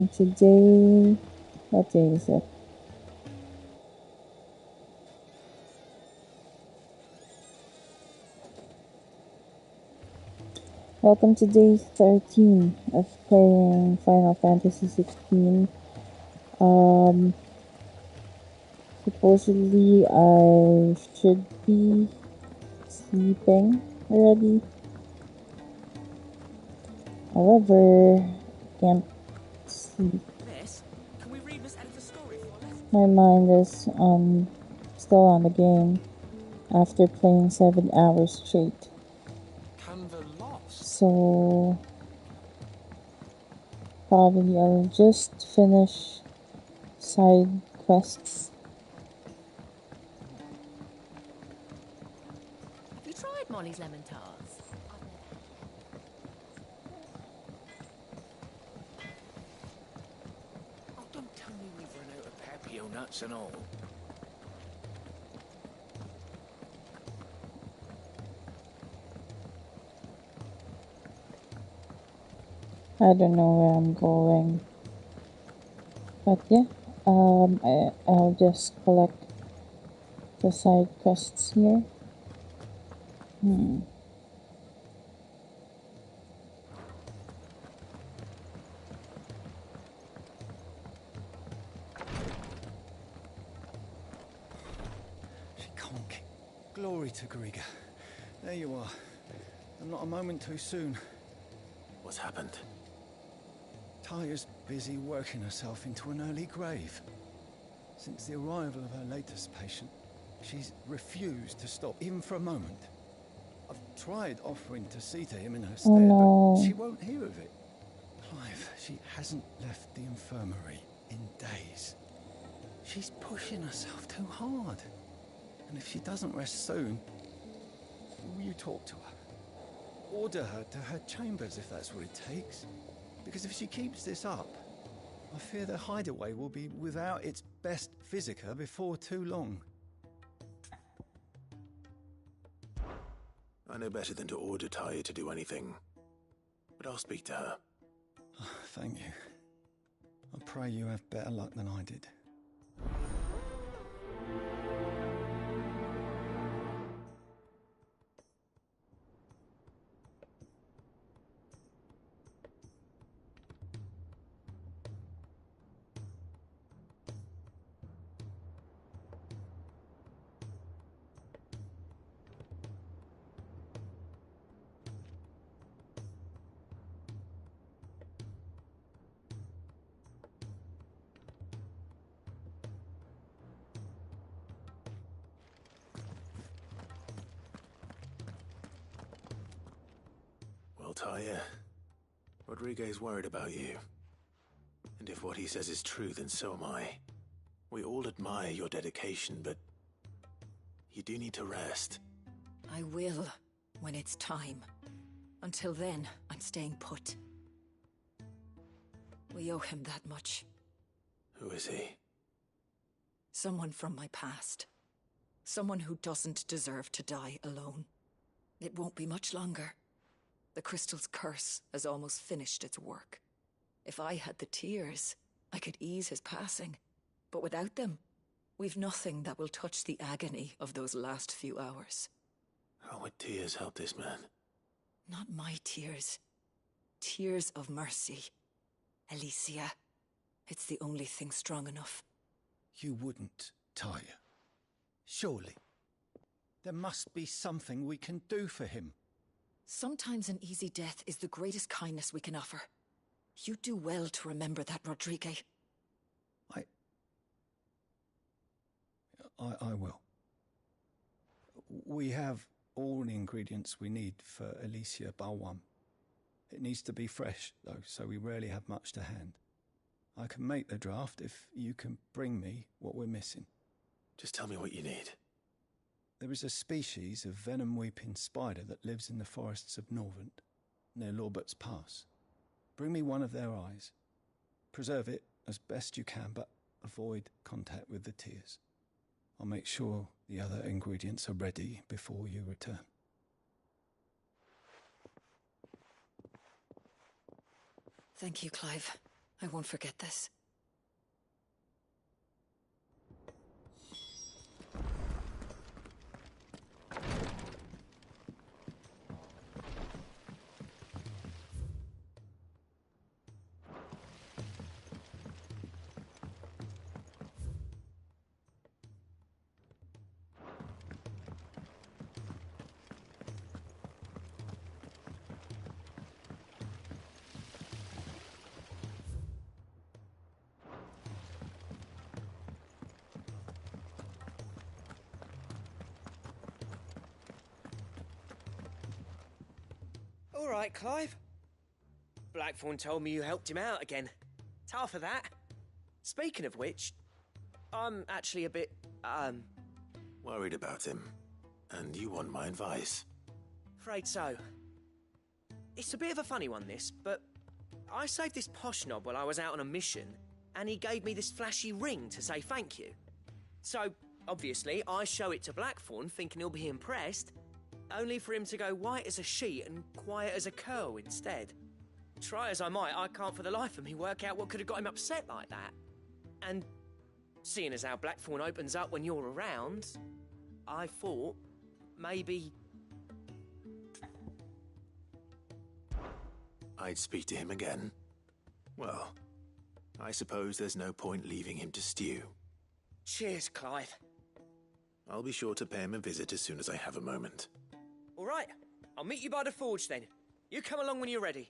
Today, what day is it? Welcome to day 13 of playing Final Fantasy XVI. Supposedly I should be sleeping already. However, can't sleep. Can we read Miss Editor's story for us? My mind is still on the game after playing 7 hours straight. Canva lost. So probably I'll just finish side quests. Have you tried Molly's lemon tarts? Oh, don't tell me we've run out of Pepio nuts and all. I don't know where I'm going. But yeah, I'll just collect the side quests here. Shikonki. Glory to Griga. There you are. And not a moment too soon. What's happened? Taya's busy working herself into an early grave. Since the arrival of her latest patient, she's refused to stop, even for a moment. I've tried offering to see to him in her stead, but she won't hear of it. Clive, she hasn't left the infirmary in days. She's pushing herself too hard. And if she doesn't rest soon, will you talk to her? Order her to her chambers if that's what it takes. Because if she keeps this up, I fear the hideaway will be without its best physica before too long. I know better than to order Taya to do anything. But I'll speak to her. Thank you. I pray you have better luck than I did. Well, Taya, Rodriguez worried about you. And if what he says is true, then so am I. We all admire your dedication, but you do need to rest. I will, when it's time. Until then, I'm staying put. We owe him that much. Who is he? Someone from my past. Someone who doesn't deserve to die alone. It won't be much longer. The crystal's curse has almost finished its work. If I had the tears, I could ease his passing. But without them, we've nothing that will touch the agony of those last few hours. How would tears help this man? Not my tears. Tears of mercy. Alicia, it's the only thing strong enough. You wouldn't, Taya. Surely. There must be something we can do for him. Sometimes an easy death is the greatest kindness we can offer. You do well to remember that, Rodriguez. I will. We have all the ingredients we need for Alicia Balwam. It needs to be fresh, though, so we rarely have much to hand. I can make the draft if you can bring me what we're missing. Just tell me what you need. There is a species of venom-weeping spider that lives in the forests of Norvent, near Lorbert's Pass. Bring me one of their eyes. Preserve it as best you can, but avoid contact with the tears. I'll make sure the other ingredients are ready before you return. Thank you, Clive. I won't forget this. All right, Clive. Blackthorn told me you helped him out again. Tough of that. Speaking of which, I'm actually a bit, Worried about him. And you want my advice? afraid so. It's a bit of a funny one, this, but I saved this posh knob while I was out on a mission, and he gave me this flashy ring to say thank you. So, obviously, I show it to Blackthorn, thinking he'll be impressed, only for him to go white as a sheet and quiet as a curl instead. Try as I might, I can't for the life of me work out what could have got him upset like that. And seeing as how Blackthorn opens up when you're around, I thought maybe... I'd speak to him again. Well, I suppose there's no point leaving him to stew. Cheers, Clive. I'll be sure to pay him a visit as soon as I have a moment. All right, I'll meet you by the forge then. You come along when you're ready.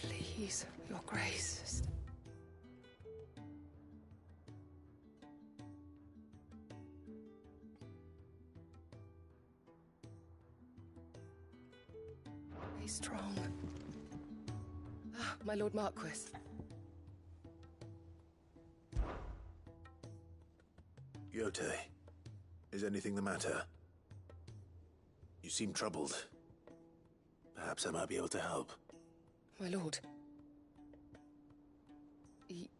Please, Your Grace. Be strong. Ah, my Lord Marquis. Yote, is anything the matter? You seem troubled. Perhaps I might be able to help. My lord.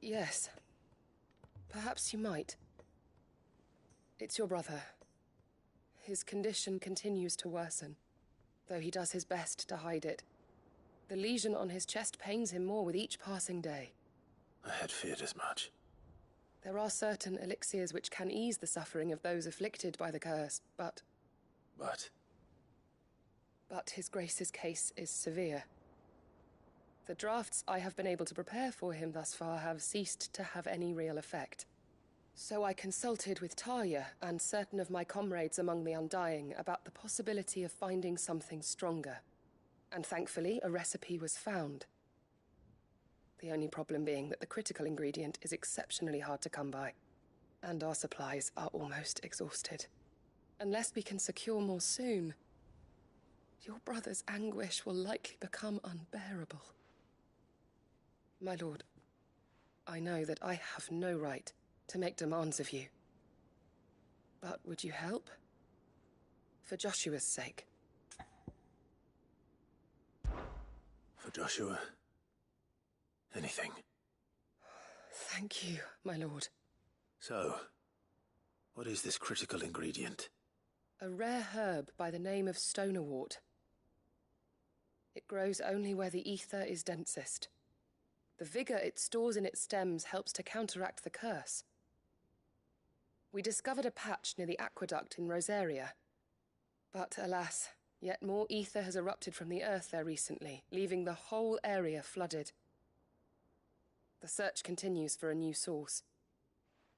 Yes. Perhaps you might. It's your brother. His condition continues to worsen, though he does his best to hide it. The lesion on his chest pains him more with each passing day. I had feared as much. There are certain elixirs which can ease the suffering of those afflicted by the curse, but his Grace's case is severe. The drafts I have been able to prepare for him thus far have ceased to have any real effect. So I consulted with Talia and certain of my comrades among the Undying about the possibility of finding something stronger. And thankfully, a recipe was found. The only problem being that the critical ingredient is exceptionally hard to come by, and our supplies are almost exhausted. Unless we can secure more soon, your brother's anguish will likely become unbearable. My lord, I know that I have no right to make demands of you. But would you help? For Joshua's sake. For Joshua, anything. Thank you, my lord. So, what is this critical ingredient? A rare herb by the name of stonerwort. It grows only where the ether is densest. The vigor it stores in its stems helps to counteract the curse. We discovered a patch near the aqueduct in Rosaria. But alas, Yet more ether has erupted from the earth there recently, leaving the whole area flooded. The search continues for a new source.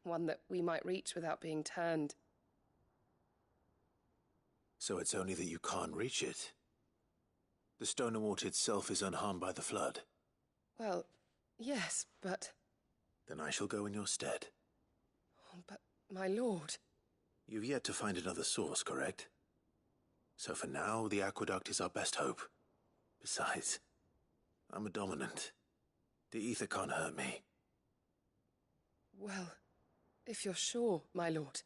One that we might reach without being turned. So it's only that you can't reach it? The stone and water itself is unharmed by the flood? Well, yes, but... Then I shall go in your stead. But, my lord... You've yet to find another source, correct? So for now, the aqueduct is our best hope. Besides, I'm a dominant. The ether can't hurt me. Well, if you're sure, my lord.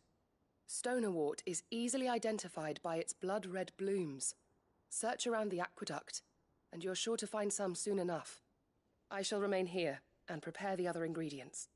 Stonewort is easily identified by its blood-red blooms. Search around the aqueduct, and you're sure to find some soon enough. I shall remain here and prepare the other ingredients.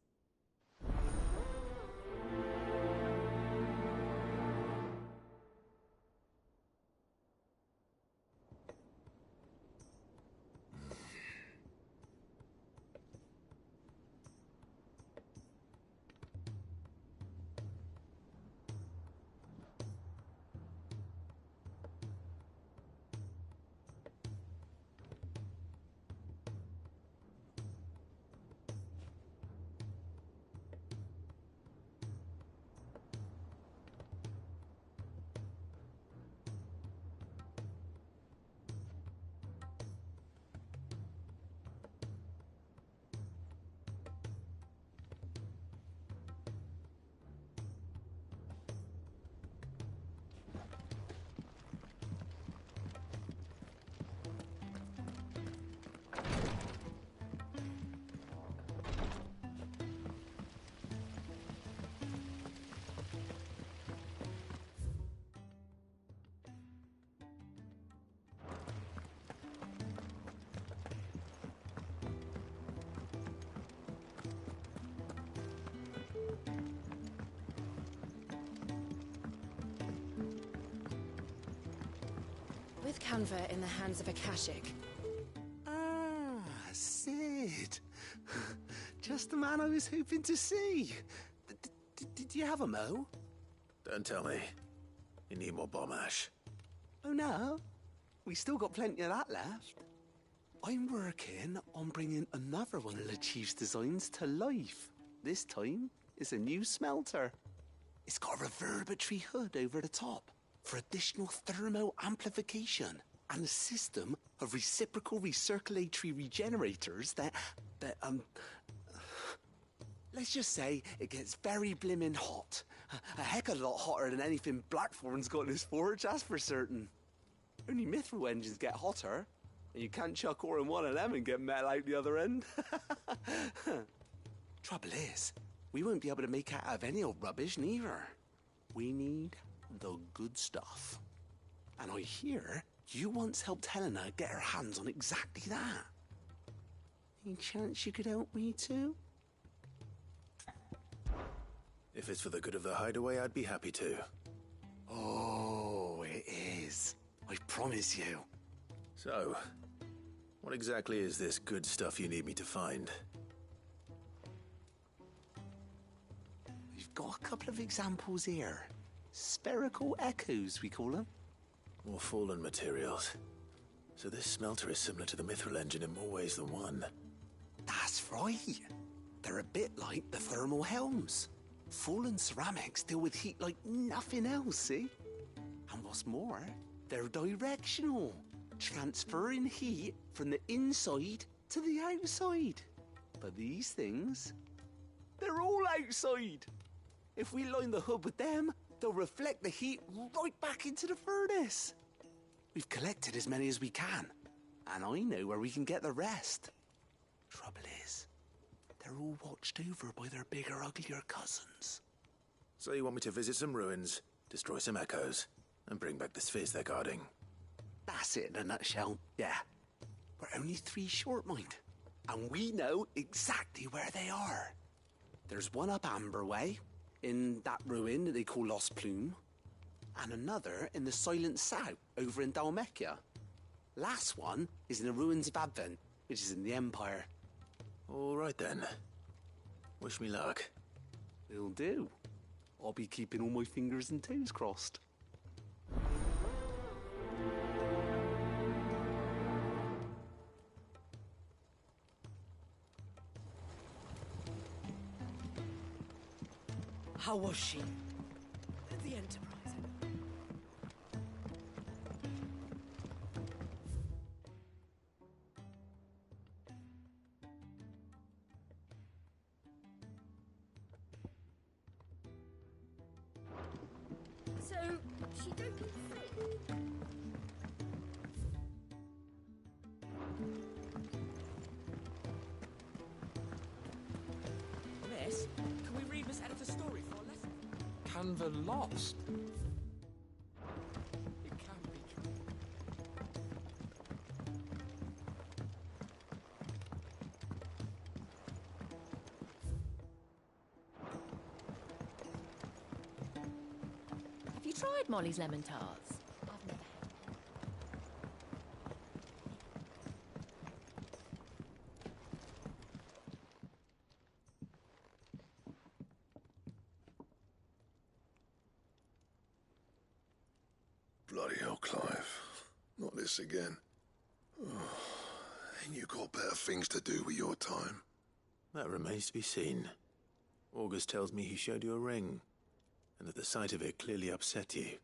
With Canva in the hands of Akashic. Ah, Sid. Just the man I was hoping to see. Did you have a mo? Don't tell me. You need more bomb ash. Oh no, we still got plenty of that left. I'm working on bringing another one of the Chief's designs to life. This time, it's a new smelter. It's got a reverberatory hood over the top for additional thermo amplification and a system of reciprocal recirculatory regenerators that let's just say it gets very blimmin' hot. A heck of a lot hotter than anything Blackthorn's got in his forge, that's for certain. Only mithril engines get hotter, and you can't chuck ore in one of them and get metal out the other end. Trouble is, we won't be able to make out of any old rubbish neither. We need the good stuff. And I hear you once helped Helena get her hands on exactly that. Any chance you could help me too? If it's for the good of the hideaway, I'd be happy to. Oh, it is. I promise you. So, what exactly is this good stuff you need me to find? We've got a couple of examples here. Spherical echoes, we call them. More fallen materials. So this smelter is similar to the mithril engine in more ways than one. That's right. They're a bit like the thermal helms. Fallen ceramics deal with heat like nothing else, see? And what's more, they're directional, transferring heat from the inside to the outside. But these things, they're all outside. If we line the hood with them, they'll reflect the heat right back into the furnace. We've collected as many as we can, and I know where we can get the rest. Trouble is, they're all watched over by their bigger, uglier cousins. So you want me to visit some ruins, destroy some echoes, and bring back the spheres they're guarding? That's it in a nutshell, yeah. We're only 3 short, mind, and we know exactly where they are. There's one up Amber Way, in that ruin that they call Lost Plume, and another in the Silent South, over in Dalmekia. Last one is in the ruins of Advent, which is in the Empire. All right then. Wish me luck. Will do. I'll be keeping all my fingers and toes crossed. How was she? The Enterprise. So, she don't need food? Miss, can we read Miss Editor's story for a lesson? Canva lost? It can be true. Have you tried Molly's lemon tarts? I've never had. Bloody hell, Clive. Not this again. Ain't you got better things to do with your time? That remains to be seen. August tells me he showed you a ring, and that the sight of it clearly upset you.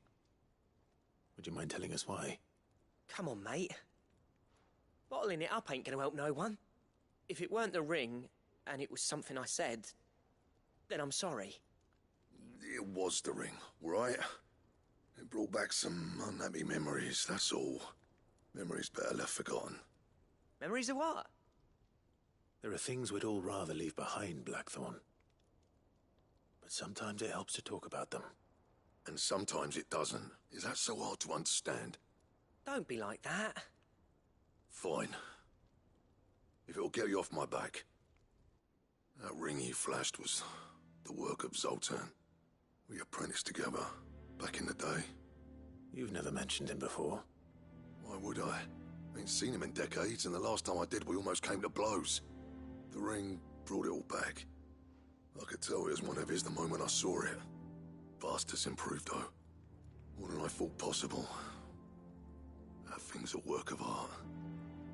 Would you mind telling us why? Come on, mate. Bottling it up ain't gonna help no one. If it weren't the ring, and it was something I said, then I'm sorry. It was the ring, right? It brought back some unhappy memories, that's all. Memories better left forgotten. Memories of what? There are things we'd all rather leave behind, Blackthorn. But sometimes it helps to talk about them. And sometimes it doesn't. Is that so hard to understand? Don't be like that. Fine. If it'll get you off my back. That ring you flashed was the work of Zoltan. We apprenticed together, back in the day. You've never mentioned him before. Why would I? Ain't seen him in decades, and the last time I did, we almost came to blows. The ring brought it all back. I could tell it was one of his the moment I saw it. Vast has improved, though. More than I thought possible. That thing's a work of art.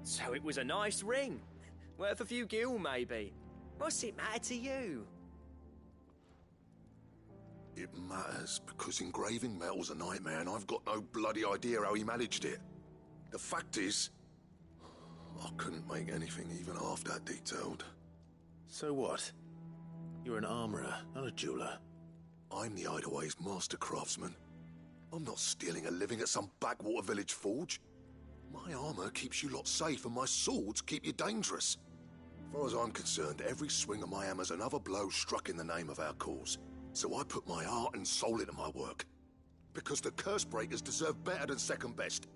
So it was a nice ring. Worth a few gil, maybe. What's it matter to you? It matters because engraving metal's a nightmare, and I've got no bloody idea how he managed it. The fact is, I couldn't make anything even half that detailed. So what? You're an armorer, not a jeweler. I'm the Hideaway's master craftsman. I'm not stealing a living at some backwater village forge. My armor keeps you lot safe, and my swords keep you dangerous. As far as I'm concerned, every swing of my hammer's another blow struck in the name of our cause. So I put my heart and soul into my work. Because the curse breakers deserve better than second best.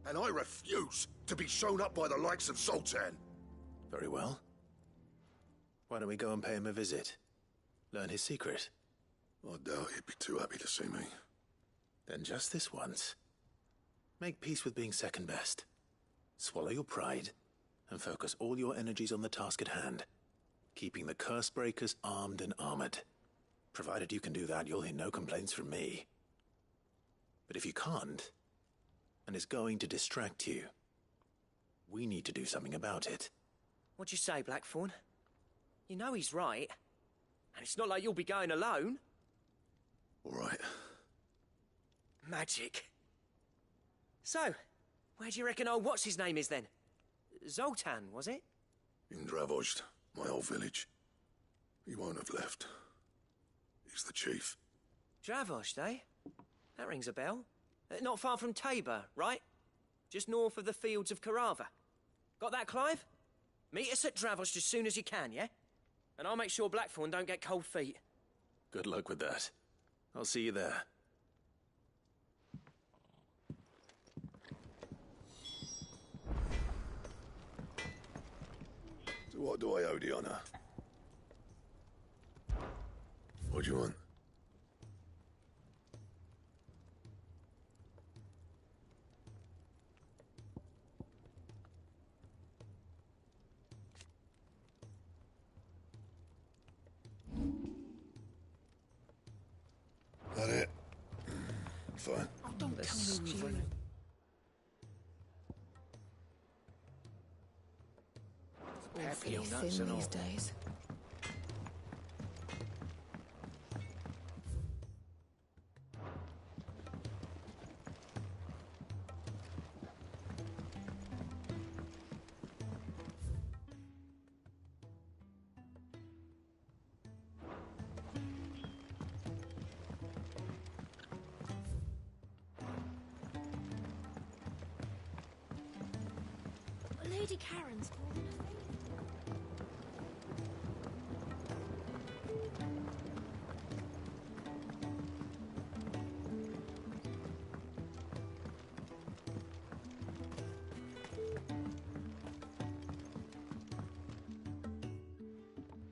And I refuse to be shown up by the likes of Zoltan. Very well. Why don't we go and pay him a visit? Learn his secret. I doubt he'd be too happy to see me. Then just this once. Make peace with being second best. Swallow your pride, and focus all your energies on the task at hand. Keeping the curse breakers armed and armored. Provided you can do that, you'll hear no complaints from me. But if you can't, and it's going to distract you, we need to do something about it. What'd you say, Blackthorn? You know he's right. And it's not like you'll be going alone. All right. Magic. So, where do you reckon old what's-his-name is then? Zoltan, was it? In Dravozd, my old village. He won't have left. He's the chief. Dravozd, eh? That rings a bell. Not far from Tabor, right? Just north of the fields of Karava. Got that, Clive? Meet us at Dravozd as soon as you can, yeah? And I'll make sure Blackthorn don't get cold feet. Good luck with that. I'll see you there. So what do I owe the honor? What do you want? That it? Fine. Oh, don't tell me, Julie. Peppy Awfully nuts thin and all. these days. Lady Karen's called in a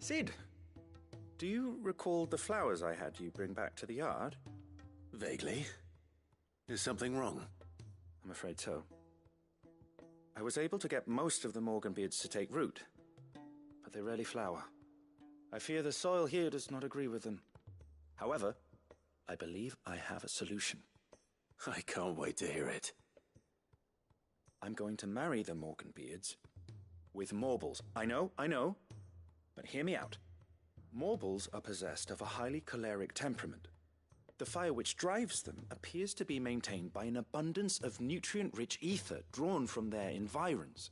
Sid, do you recall the flowers I had you bring back to the yard? Vaguely. Is something wrong? I'm afraid so. I was able to get most of the Morganbeards to take root, but they rarely flower. I fear the soil here does not agree with them. However, I believe I have a solution. I can't wait to hear it. I'm going to marry the Morganbeards with Morbles. I know, but hear me out. Morbles are possessed of a highly choleric temperament. The fire which drives them appears to be maintained by an abundance of nutrient-rich ether drawn from their environs.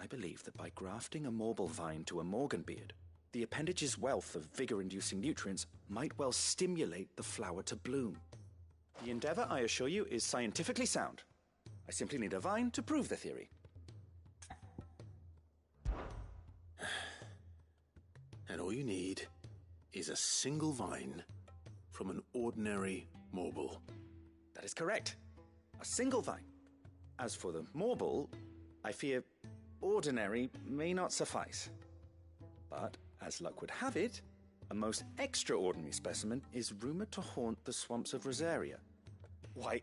I believe that by grafting a Morble vine to a Morganbeard, the appendage's wealth of vigor-inducing nutrients might well stimulate the flower to bloom. The endeavor, I assure you, is scientifically sound. I simply need a vine to prove the theory. And all you need is a single vine from an ordinary Morble. That is correct. A single vine. As for the Morble, I fear ordinary may not suffice. But, as luck would have it, a most extraordinary specimen is rumored to haunt the swamps of Rosaria. Why,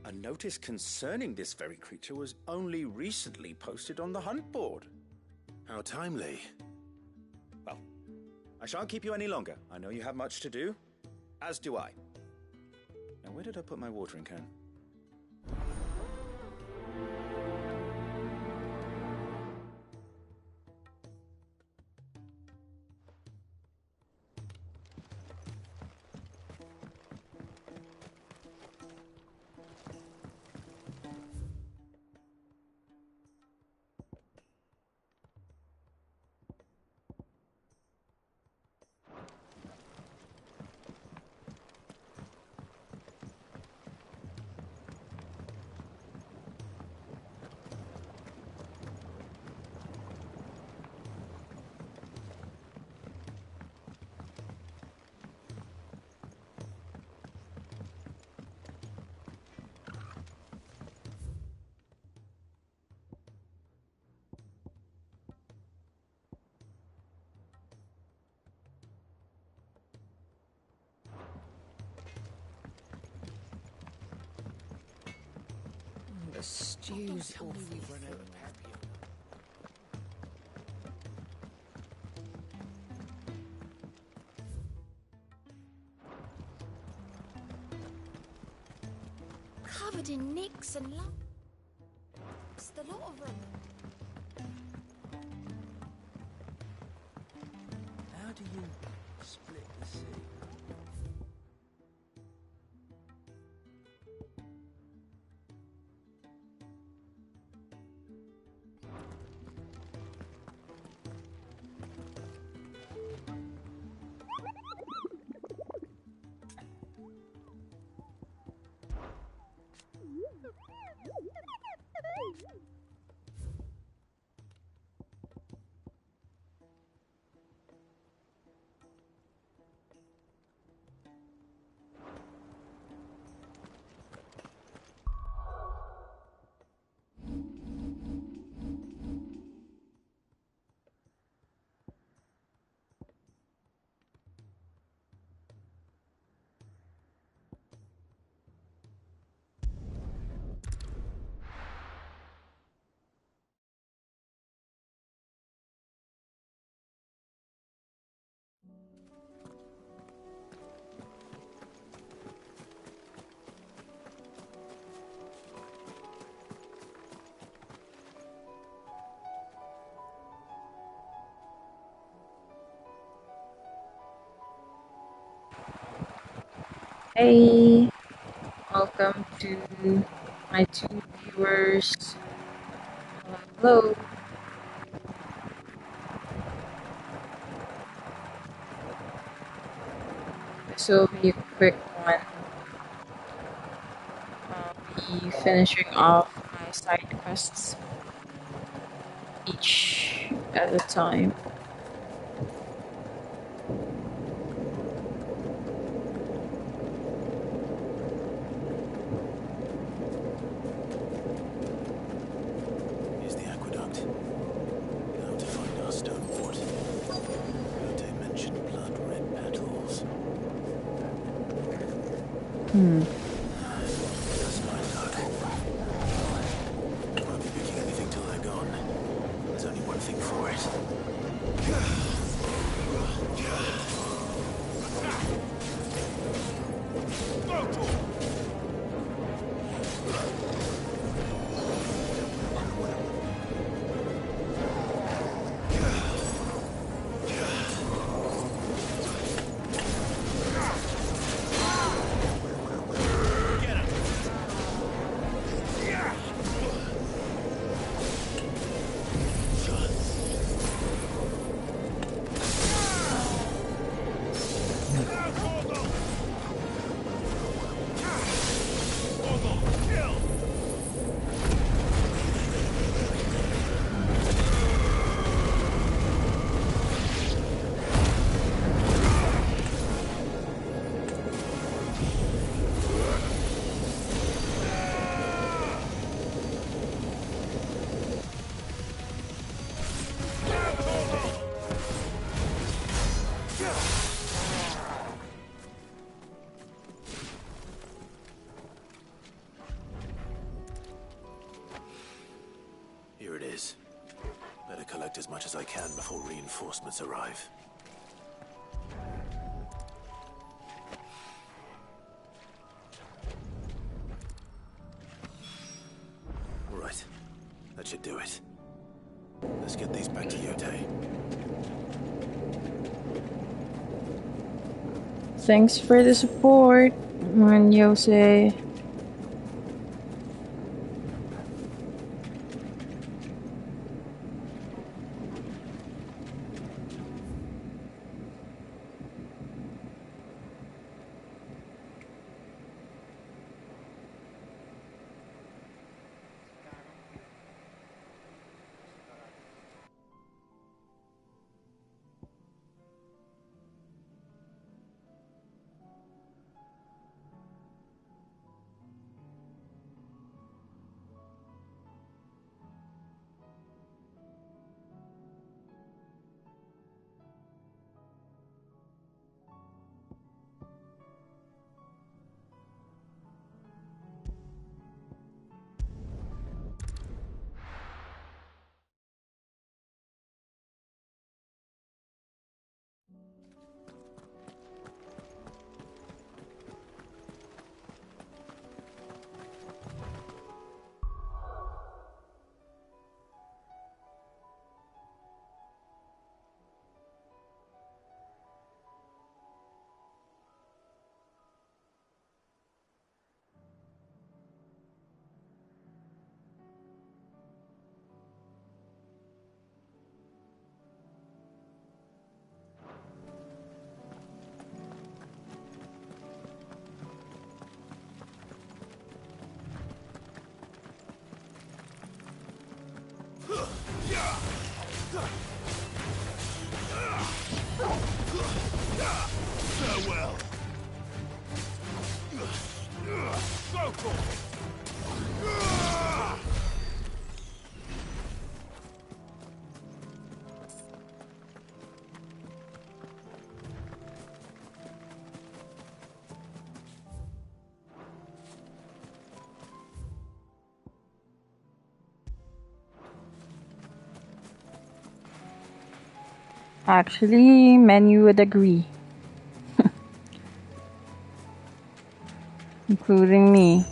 a notice concerning this very creature was only recently posted on the hunt board. How timely. Well, I shan't keep you any longer. I know you have much to do, as do I. Now, where did I put my watering can? The stew's awful. covered in nicks and lumps. The lot of them. How do you split the sea? Hey, welcome to my two viewers. Hello. This will be a quick one. I'll be finishing off my side quests each at a time. Here's the aqueduct. Now to find our stone wart. Goethe mentioned blood red petals. That's my luck. Won't be picking anything till they're gone. There's only one thing for it. Here it is. Better collect as much as I can before reinforcements arrive. Right. That should do it. Let's get these back to Yotei. Thanks for the support, man Yosei. Farewell. Actually, many would agree. Including me.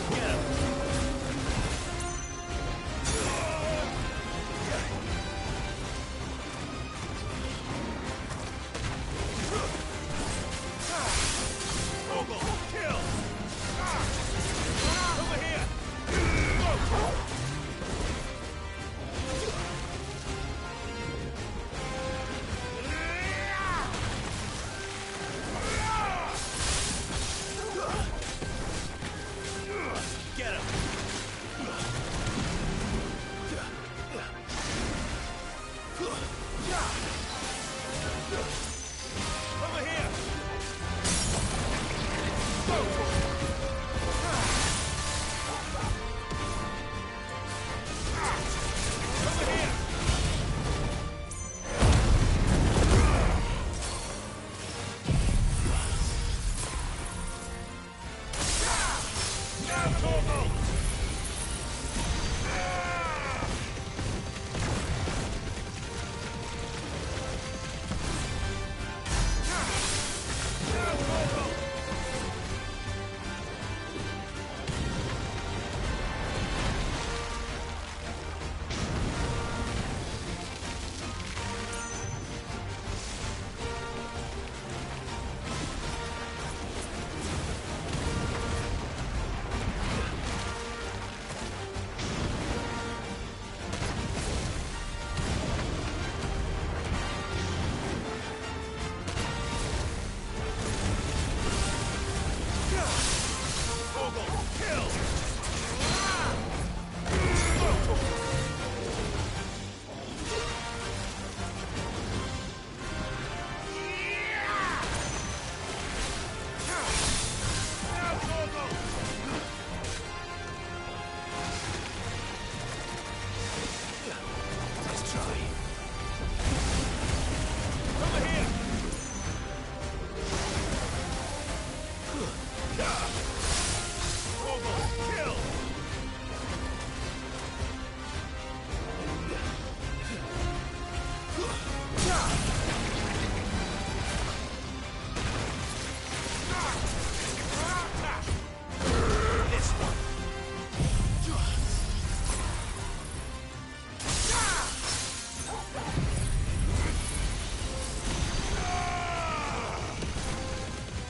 Get him.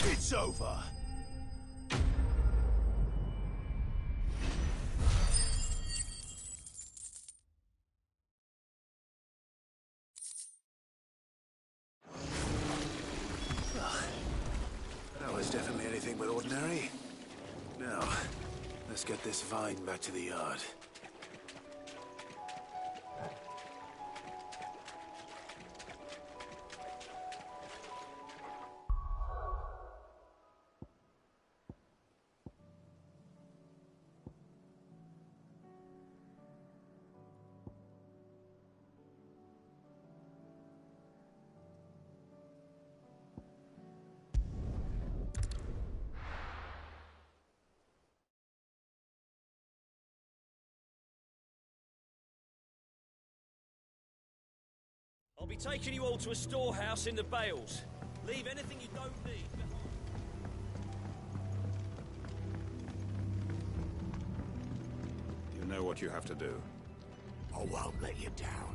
It's over. That was definitely anything but ordinary. Now, let's get this vine back to the yard. I'll be taking you all to a storehouse in the Bales. Leave anything you don't need behind. You know what you have to do. I won't let you down.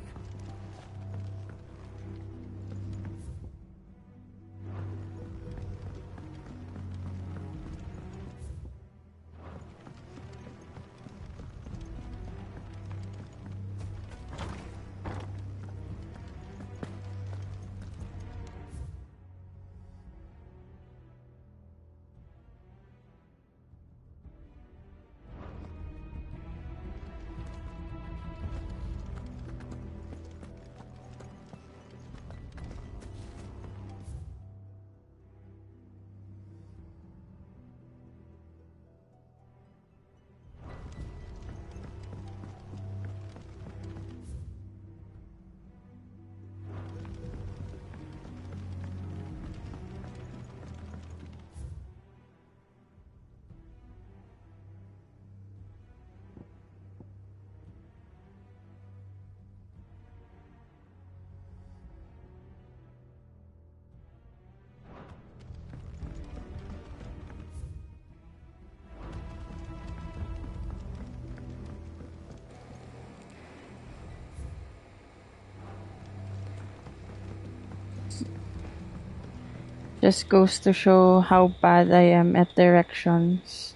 Just goes to show how bad I am at directions.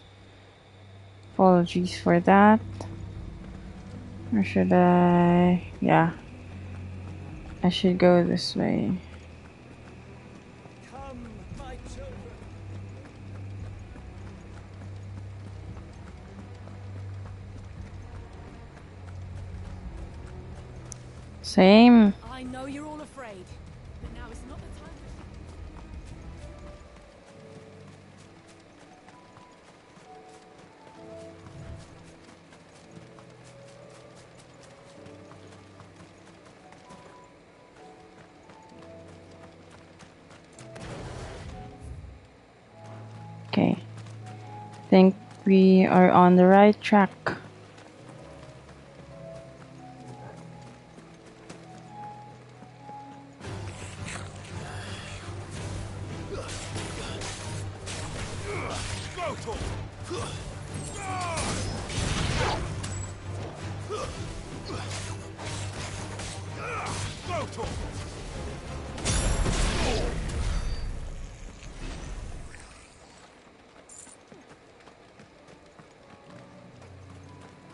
Apologies for that. Or should I? Yeah. I should go this way. Come, my children. Same. I know you're all afraid, but now is not the time. Okay. Think We are on the right track.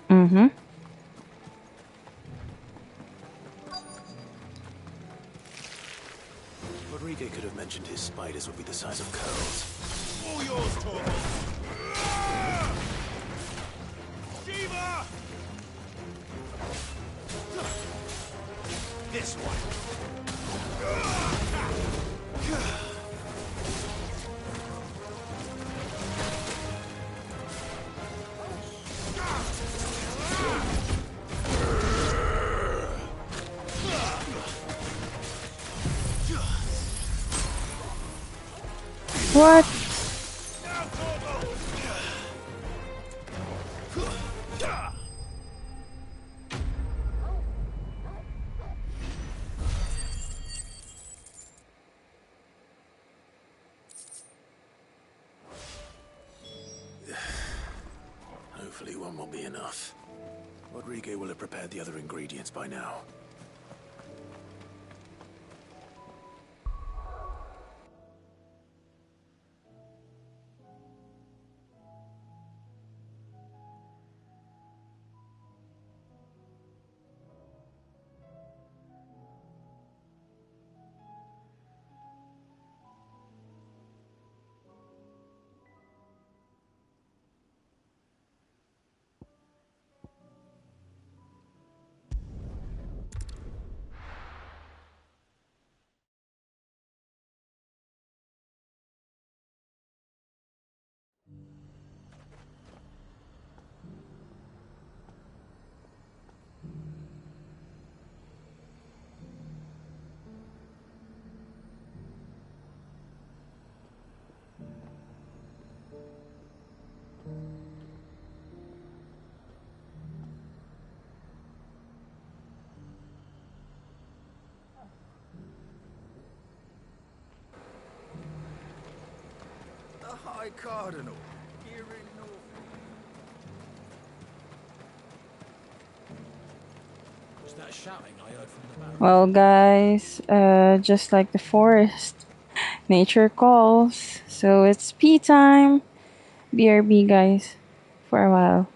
Mm-hmm. Rodriguez could have mentioned his spiders would be the size of curls. All yours, Torvald! Shiva! This one. What? Hopefully one will be enough. Rodriguez will have prepared the other ingredients by now. The High Cardinal, here in North. Was that shouting I heard from the barrel? Well, guys, just like the forest, nature calls. So it's pee time. BRB, guys, for a while.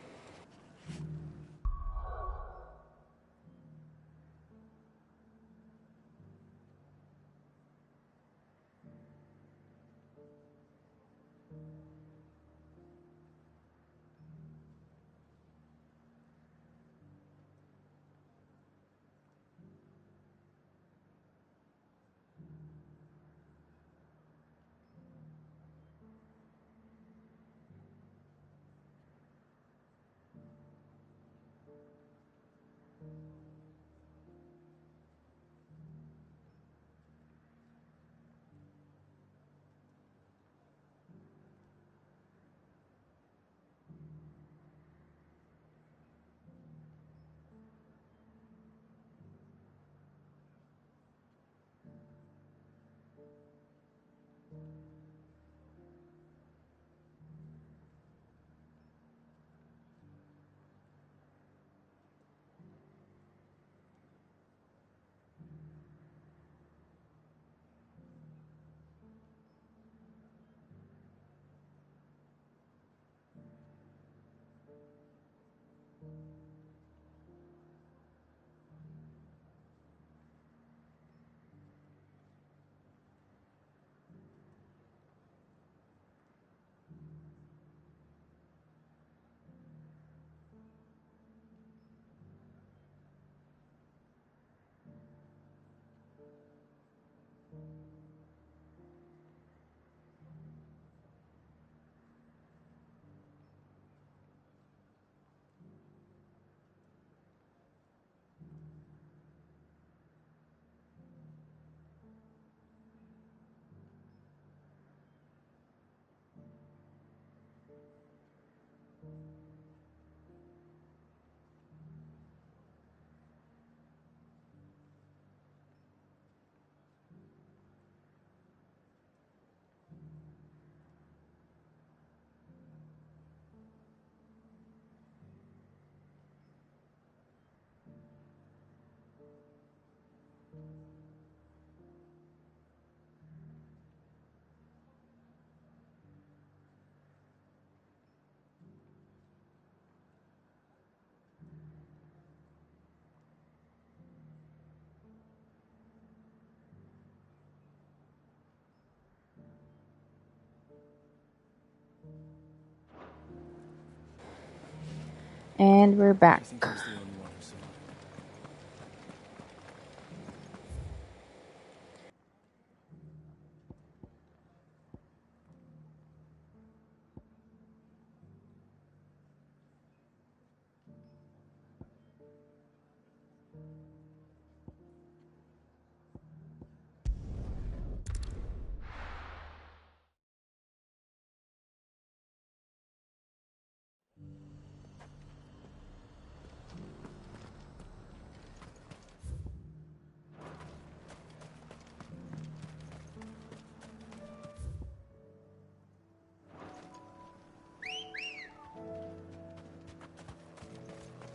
And we're back.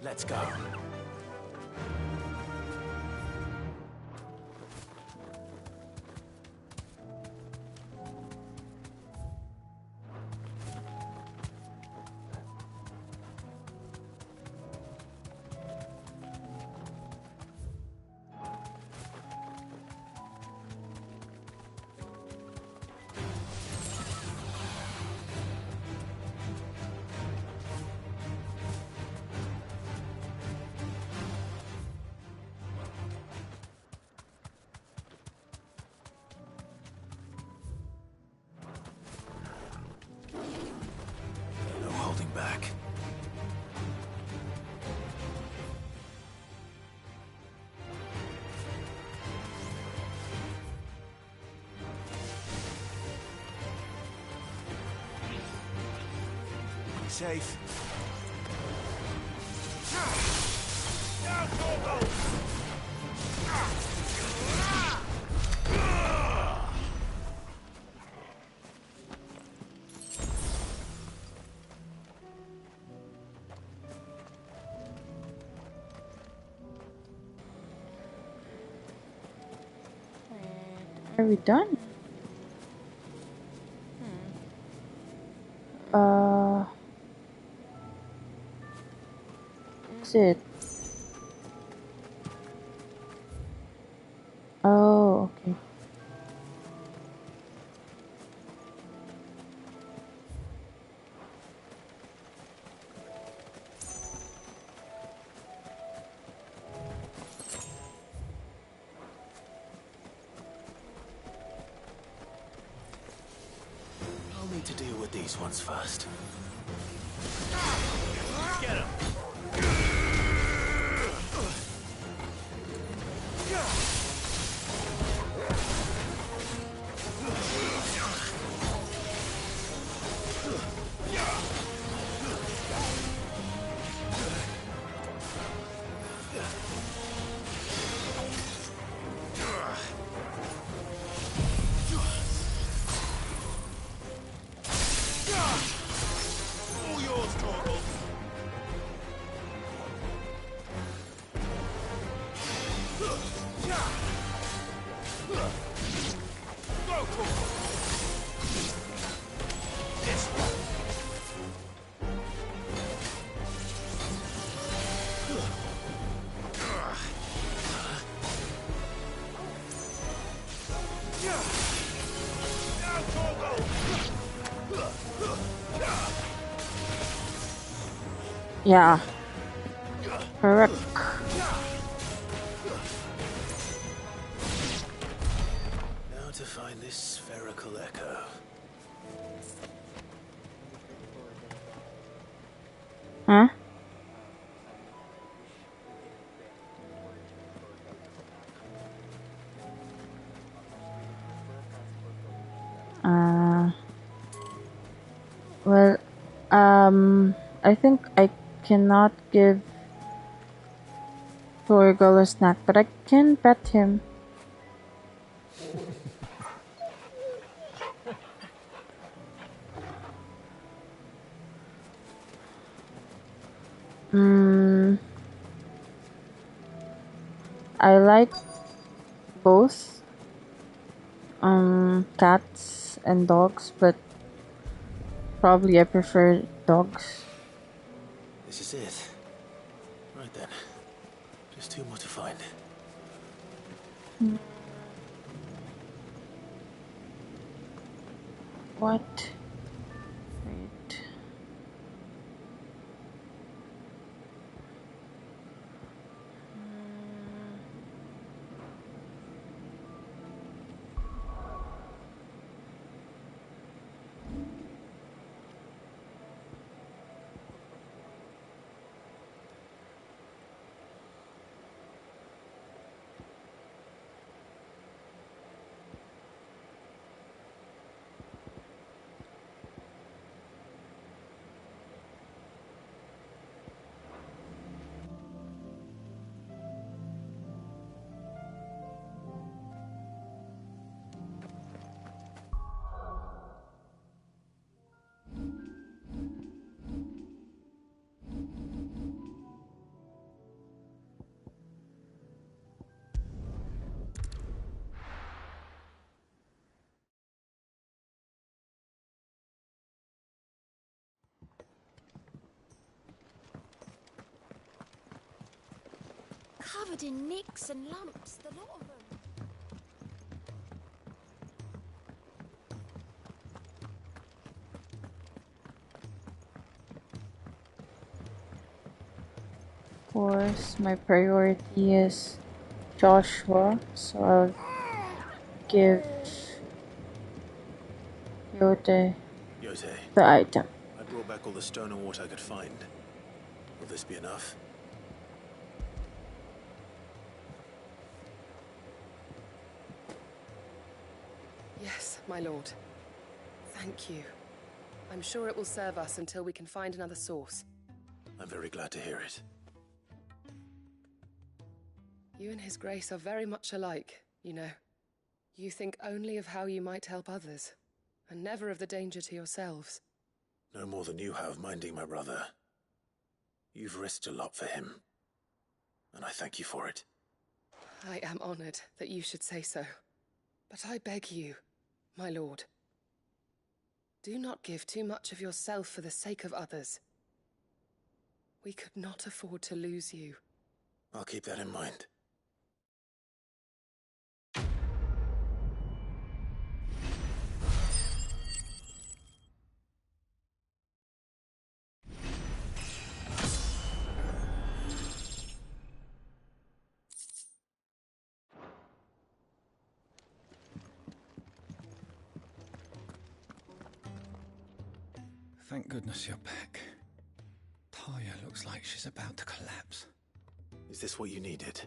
Let's go. No holding back. Safe. Are we done? That's it. Oh, okay. I'll need to deal with these ones first. Get him! All yours, Torgal. Go, Torgal. This one. Now, Torgal. Yeah. Correct. Now to find this spherical echo. Huh? Well, I think I cannot give Torgal a snack, but I can pet him. I like both cats and dogs, but probably I prefer dogs. This is it. Right then. Just two more to find. What? Wait. covered in nicks and lumps, the lot of them. Of course, my priority is Joshua, so I'll give Yote Yote, the item. I brought back all the stone and water I could find. Will this be enough? Yes, my lord. Thank you. I'm sure it will serve us until we can find another source. I'm very glad to hear it. You and His Grace are very much alike, you know. You think only of how you might help others, and never of the danger to yourselves. No more than you have minding my brother. You've risked a lot for him, and I thank you for it. I am honored that you should say so. But I beg you, my lord, do not give too much of yourself for the sake of others. We could not afford to lose you. I'll keep that in mind. Thank goodness you're back. Taya looks like she's about to collapse. Is this what you needed?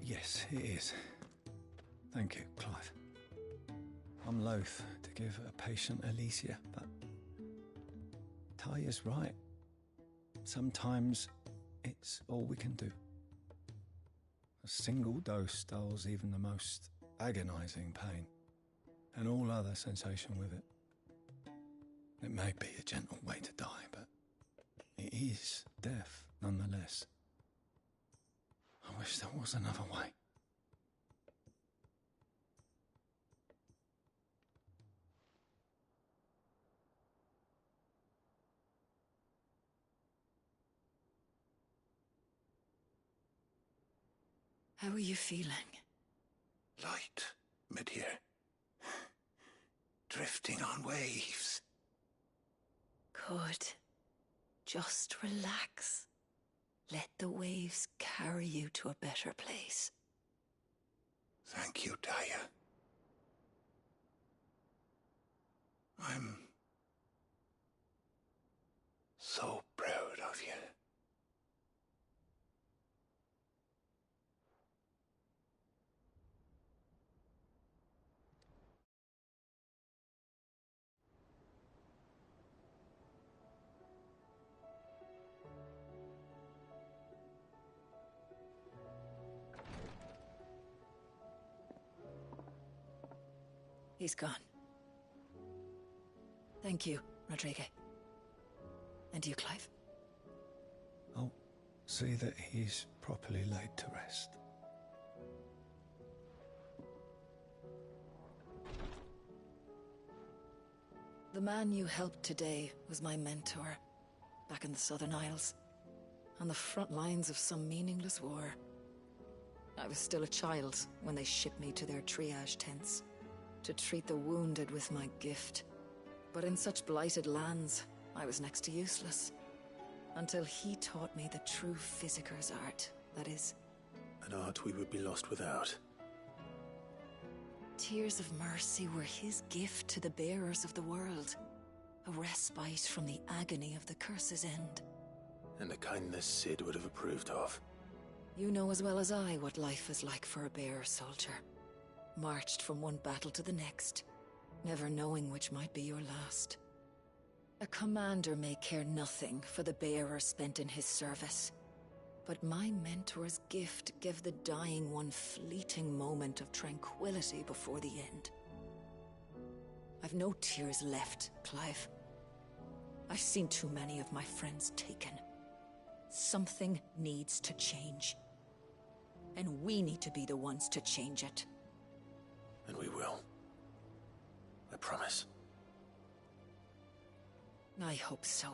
Yes, it is. Thank you, Clive. I'm loath to give a patient Alicia, but Taya's right. Sometimes it's all we can do. A single dose dulls even the most agonizing pain, and all other sensation with it. It may be a gentle way to die, but it is death nonetheless. I wish there was another way. How are you feeling? Light, mid-here. Drifting on waves. Good. Just relax. Let the waves carry you to a better place. Thank you, Taya. I'm so proud of you. He's gone. Thank you, Rodrigue. And you, Clive? I'll see that he's properly laid to rest. The man you helped today was my mentor, back in the Southern Isles, on the front lines of some meaningless war. I was still a child when they shipped me to their triage tents, to treat the wounded with my gift. But in such blighted lands, I was next to useless. Until he taught me the true physicker's art, that is. An art we would be lost without. Tears of mercy were his gift to the bearers of the world. A respite from the agony of the curse's end. And a kindness Sid would have approved of. You know as well as I what life is like for a bearer soldier. Marched from one battle to the next, never knowing which might be your last. A commander may care nothing for the bearer spent in his service, but my mentor's gift gave the dying one fleeting moment of tranquility before the end. I've no tears left, Clive. I've seen too many of my friends taken. Something needs to change. And we need to be the ones to change it. And we will. I promise. I hope so.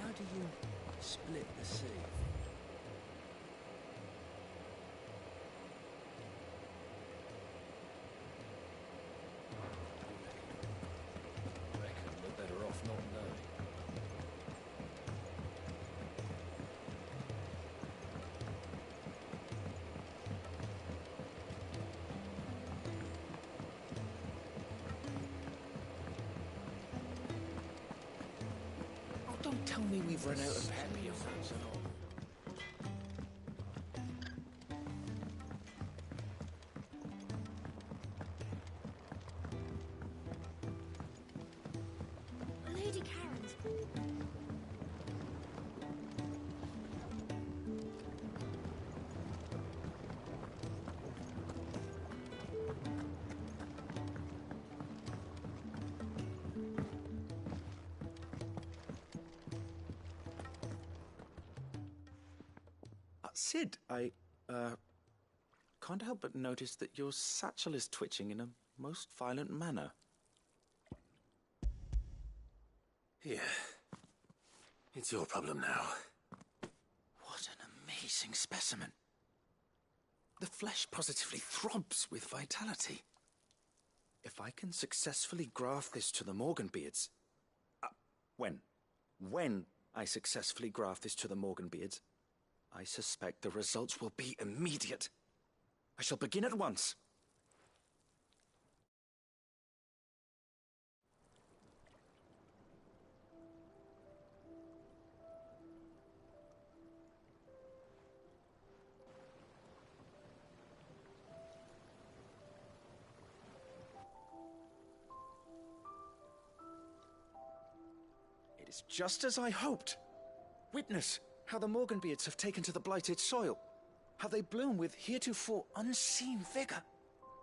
How do you split the sea? Reckon we're better off not knowing. Oh, don't tell me we've run out of happy ones and all. Lady Karen's. Sid, I can't help but notice that your satchel is twitching in a most violent manner. Here. It's your problem now. What an amazing specimen. The flesh positively throbs with vitality. If I can successfully graft this to the Morganbeards... When I successfully graft this to the Morganbeards, I suspect the results will be immediate. I shall begin at once. It is just as I hoped. Witness how the Morganbeards have taken to the blighted soil. How they bloom with heretofore unseen vigor.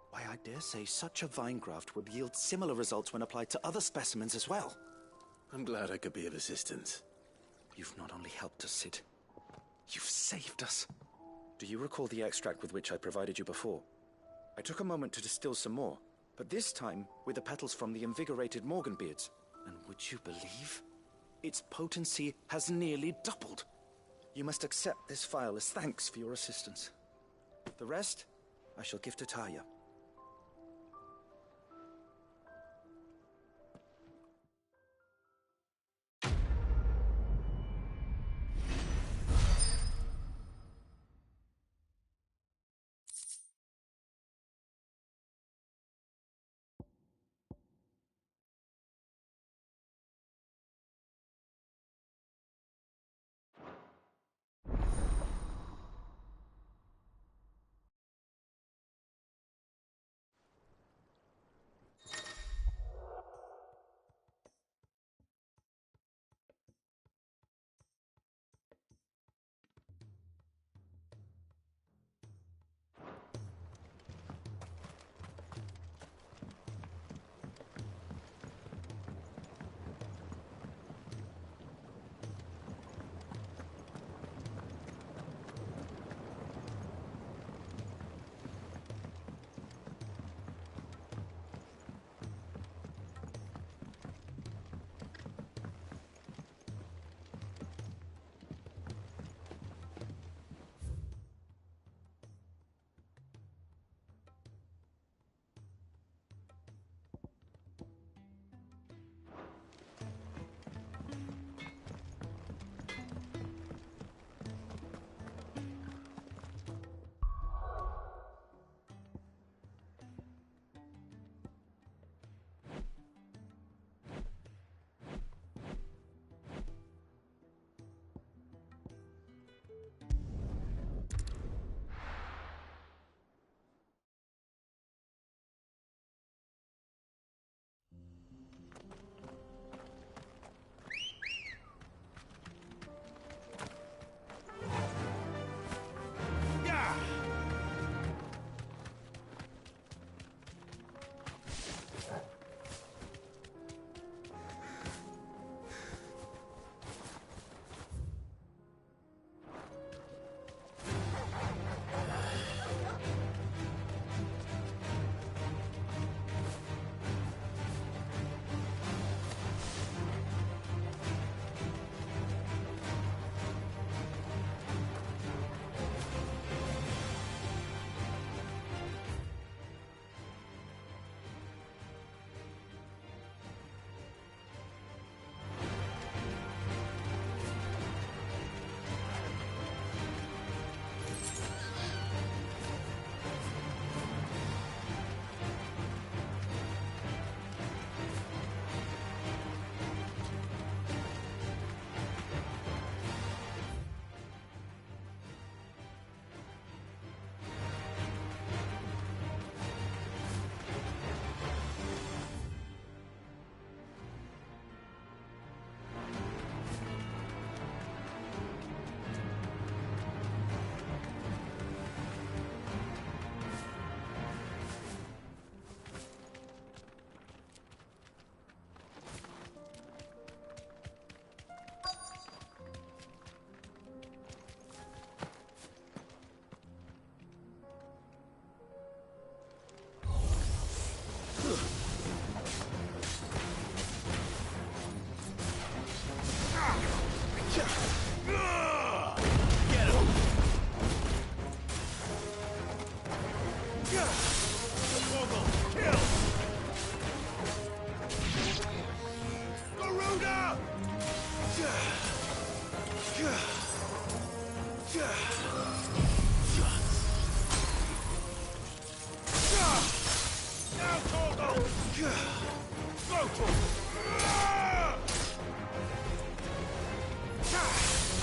Why, I dare say such a vine graft would yield similar results when applied to other specimens as well. I'm glad I could be of assistance. You've not only helped us, Sid, you've saved us. Do you recall the extract with which I provided you before? I took a moment to distill some more, but this time with the petals from the invigorated Morganbeards. And would you believe? Its potency has nearly doubled. You must accept this vial as thanks for your assistance. The rest, I shall give to Taya.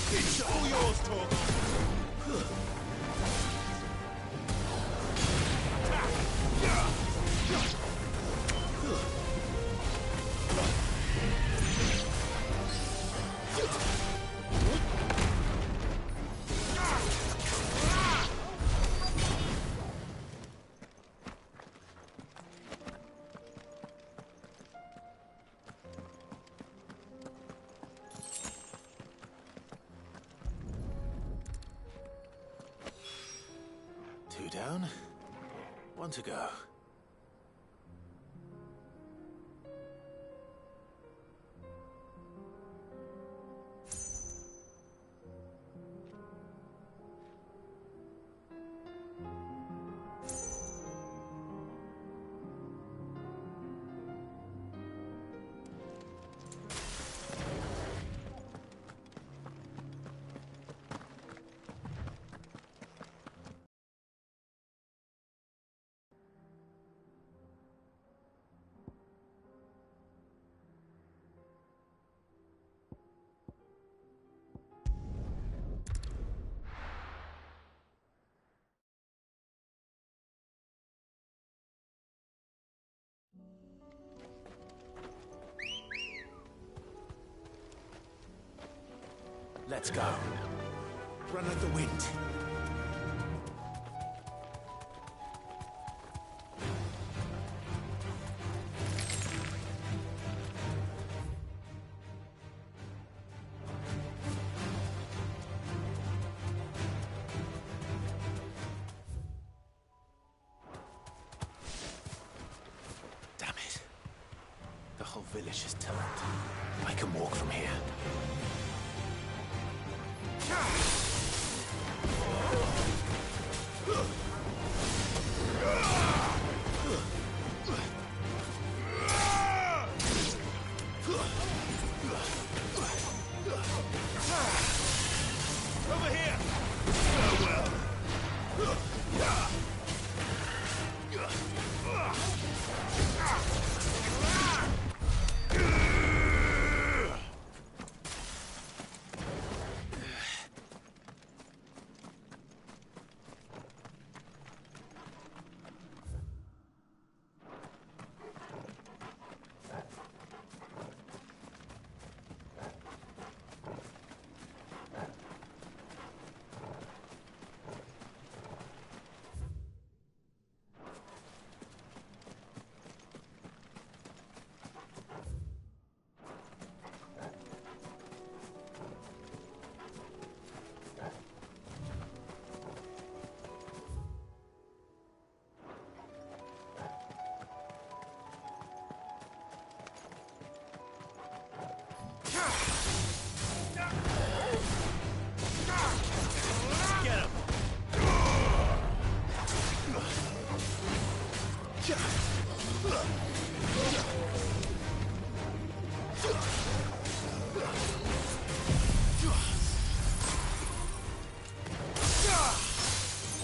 It's all yours, Torgal. Two down, one to go. Let's go. Run like the wind. Damn it. The whole village is turned. I can walk from here. Over here! Farewell!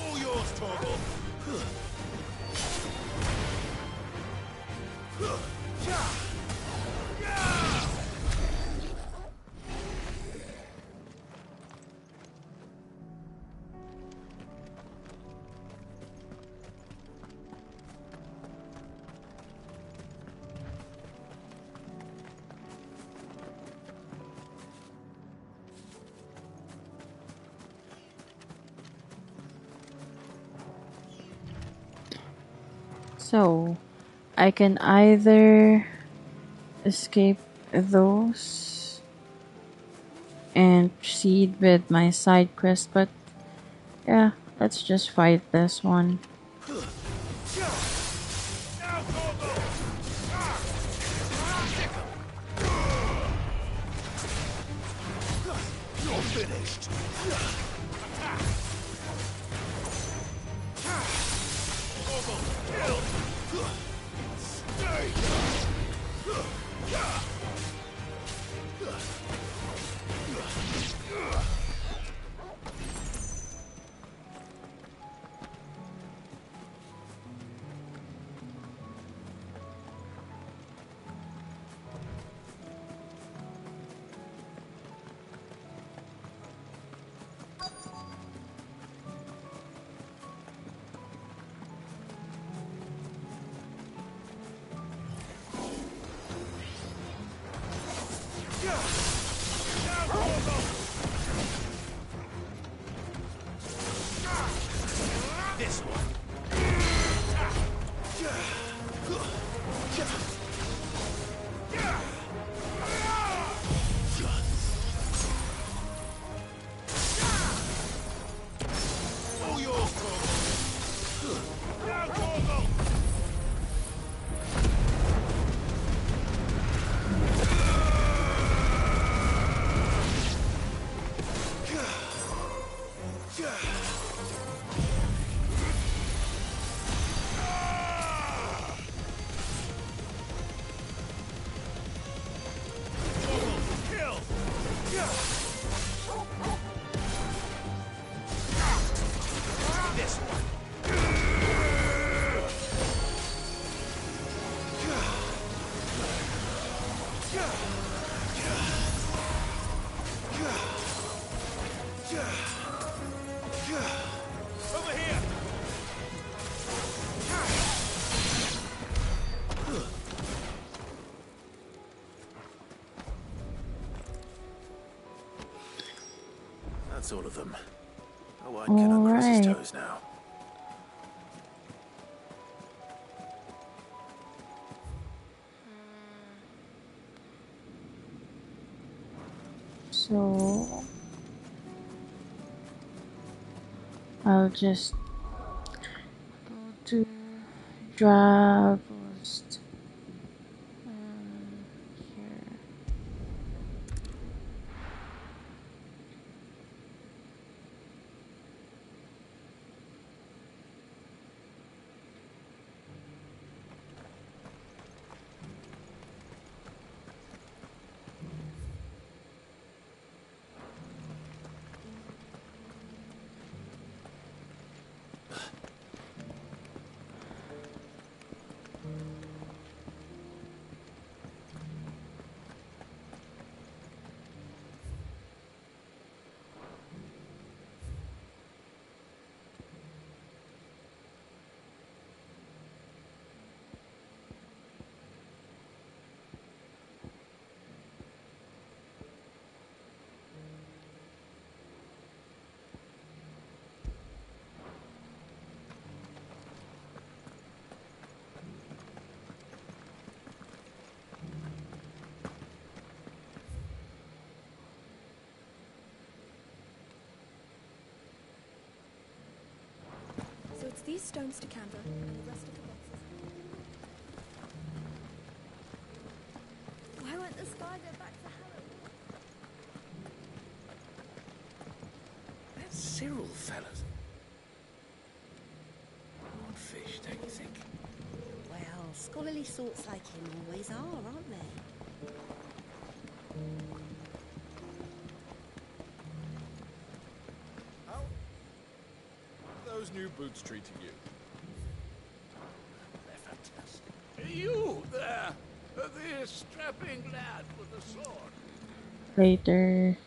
All yours, Torgal. So, I can either escape those and proceed with my side quest, but yeah, let's just fight this one. You're finished. Stay. This one. Oh, your over here. That's all of them. Oh, I can uncross his toes now. So I'll just go to draw post here. So it's these stones to Canva and the rest of the boxes. Why won't the sky go back to Halloween? That Cyril fella's odd fish, don't you think? Well, scholarly sorts like him always are, aren't they? How are those new boots treating you? They're fantastic. You there! The strapping lad with the sword. Later.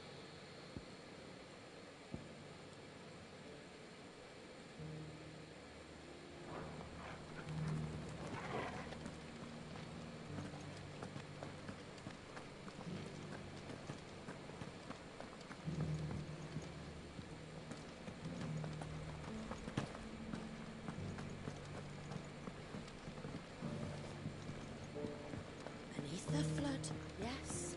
Beneath the flood, yes.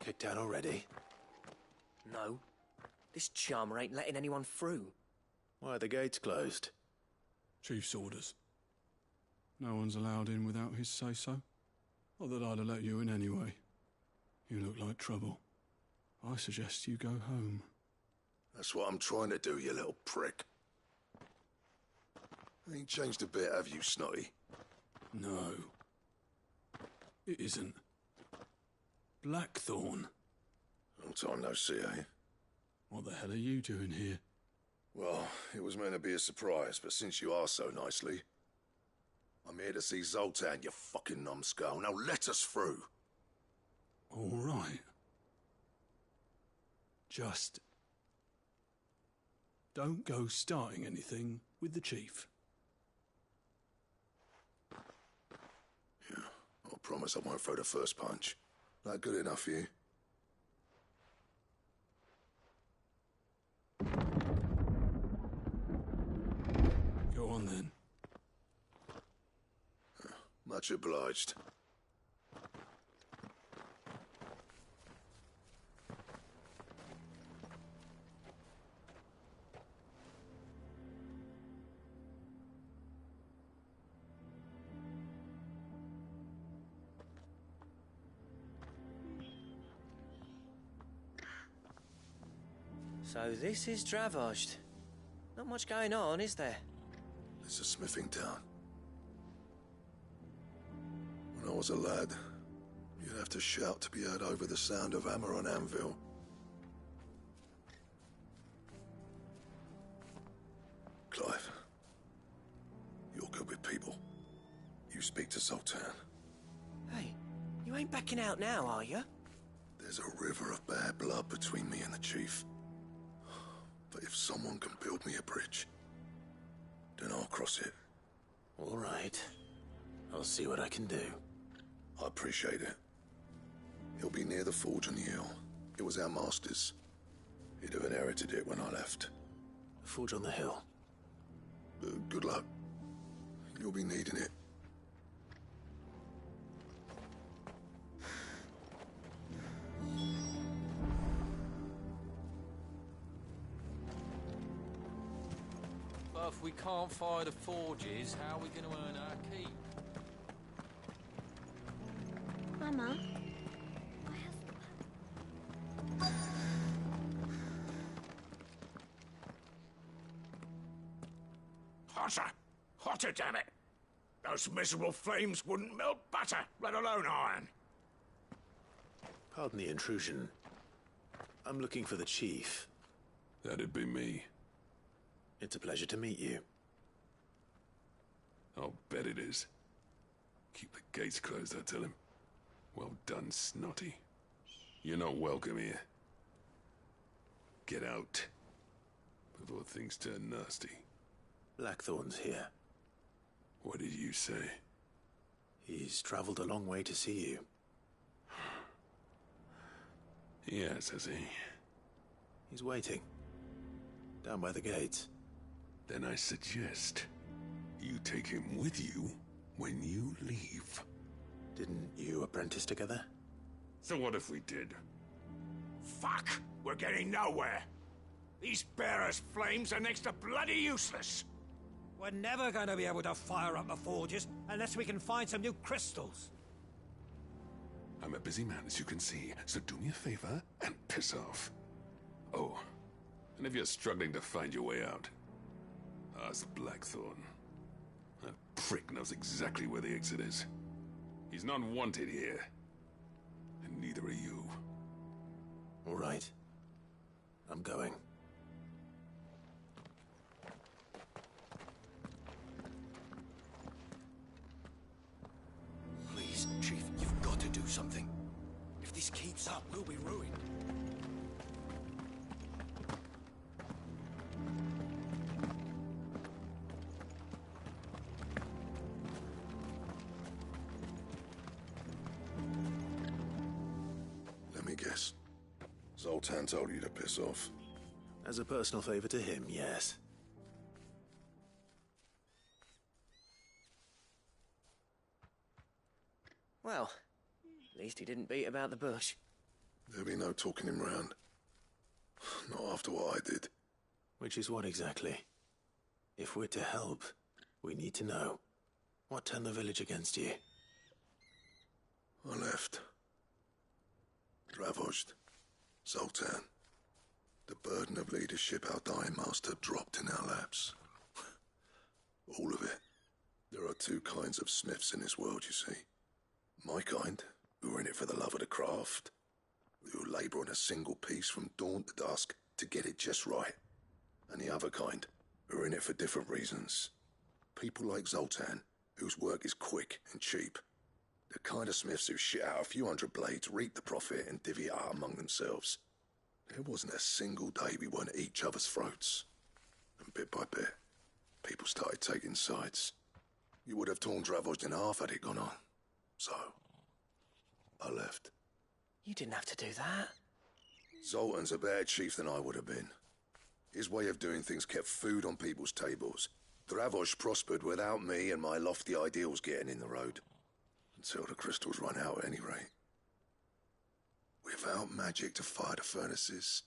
Kicked out already? No. This charmer ain't letting anyone through. Why are the gates closed? Chief's orders. No one's allowed in without his say-so. Not that I'd have let you in anyway. You look like trouble. I suggest you go home. That's what I'm trying to do, you little prick. Ain't changed a bit, have you, Snotty? No. It isn't. Blackthorn. Long time no see, eh? What the hell are you doing here? Well, it was meant to be a surprise, but since you asked so nicely... I'm here to see Zoltan, you fucking numbskull. Now let us through. All right. Just... don't go starting anything with the chief. Yeah, I promise I won't throw the first punch. That good enough for you? Go on then. Much obliged. So this is Dravaged. Not much going on, is there? It's a smithing town. When I was a lad, you'd have to shout to be heard over the sound of hammer on anvil. Clive, you're good with people. You speak to Zoltan. Hey, you ain't backing out now, are you? There's a river of bad blood between me and the chief. But if someone can build me a bridge, then I'll cross it. All right. I'll see what I can do. I appreciate it. He'll be near the forge on the hill. It was our master's. He'd have inherited it when I left. The forge on the hill? Good luck. You'll be needing it. But if we can't fire the forges, how are we going to earn our keep? Mama. Hotter! Hotter, damn it! Those miserable flames wouldn't melt butter, let alone iron. Pardon the intrusion. I'm looking for the chief. That'd be me. It's a pleasure to meet you. I'll bet it is. Keep the gates closed, I tell him. Well done, Snotty. You're not welcome here. Get out. Before things turn nasty. Blackthorn's here. What did you say? He's traveled a long way to see you. Yes, has he? He's waiting. Down by the gates. Then I suggest you take him with you when you leave. Didn't you apprentice together? So what if we did? Fuck! We're getting nowhere. These bearers' flames are next to bloody useless. We're never going to be able to fire up the forges unless we can find some new crystals. I'm a busy man, as you can see, so do me a favor and piss off. Oh, and if you're struggling to find your way out, ask Blackthorn. That prick knows exactly where the exit is. He's not wanted here, and neither are you. All right. I'm going. Please, Chief, you've got to do something. If this keeps up, we'll be ruined. Let me guess. Zoltan told you to piss off. As a personal favor to him, yes. Well, at least he didn't beat about the bush. There'll be no talking him round. Not after what I did. Which is what exactly? If we're to help, we need to know. What turned the village against you? I left. Ravaged. Zoltan. The burden of leadership our dying master dropped in our laps. All of it. There are two kinds of smiths in this world, you see. My kind, who are in it for the love of the craft, who labour on a single piece from dawn to dusk to get it just right. And the other kind, who are in it for different reasons. People like Zoltan, whose work is quick and cheap. The kind of smiths who shit out a few hundred blades, reap the profit, and divvy it out among themselves. There wasn't a single day we weren't at each other's throats. And bit by bit, people started taking sides. You would have torn Dravozd in half had it gone on. So, I left. You didn't have to do that. Zoltan's a better chief than I would have been. His way of doing things kept food on people's tables. Dravozd prospered without me and my lofty ideals getting in the road. Until the crystals run out at any rate. Without magic to fire the furnaces,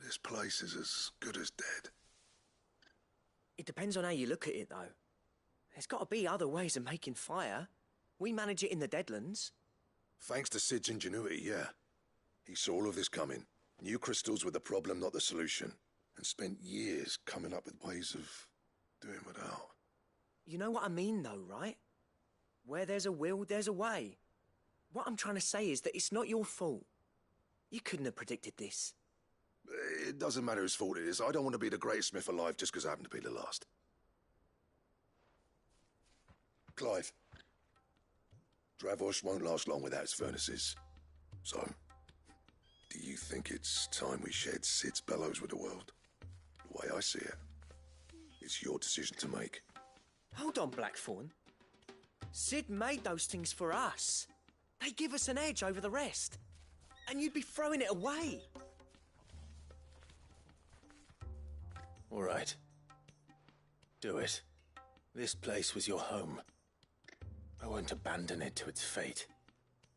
this place is as good as dead. It depends on how you look at it, though. There's got to be other ways of making fire. We manage it in the Deadlands. Thanks to Sid's ingenuity, yeah. He saw all of this coming, knew crystals were the problem, not the solution, and spent years coming up with ways of doing without. You know what I mean, though, right? Where there's a will, there's a way. What I'm trying to say is that it's not your fault. You couldn't have predicted this. It doesn't matter whose fault it is. I don't want to be the greatest smith alive just because I happen to be the last. Clive. Dravozd won't last long without its furnaces. So, do you think it's time we shed Sid's bellows with the world? The way I see it, it's your decision to make. Hold on, Blackthorn. Sid made those things for us. They give us an edge over the rest. And you'd be throwing it away. All right. Do it. This place was your home. I won't abandon it to its fate.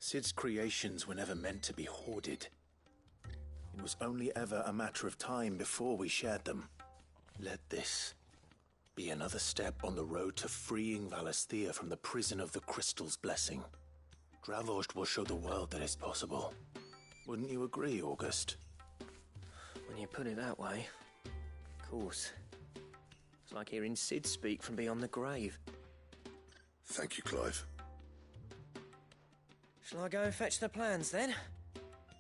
Sid's creations were never meant to be hoarded. It was only ever a matter of time before we shared them. Let this be another step on the road to freeing Valisthea from the prison of the Crystal's blessing. Dravozd will show the world that it's possible. Wouldn't you agree, August? When you put it that way, of course. It's like hearing Sid speak from beyond the grave. Thank you, Clive. Shall I go and fetch the plans, then?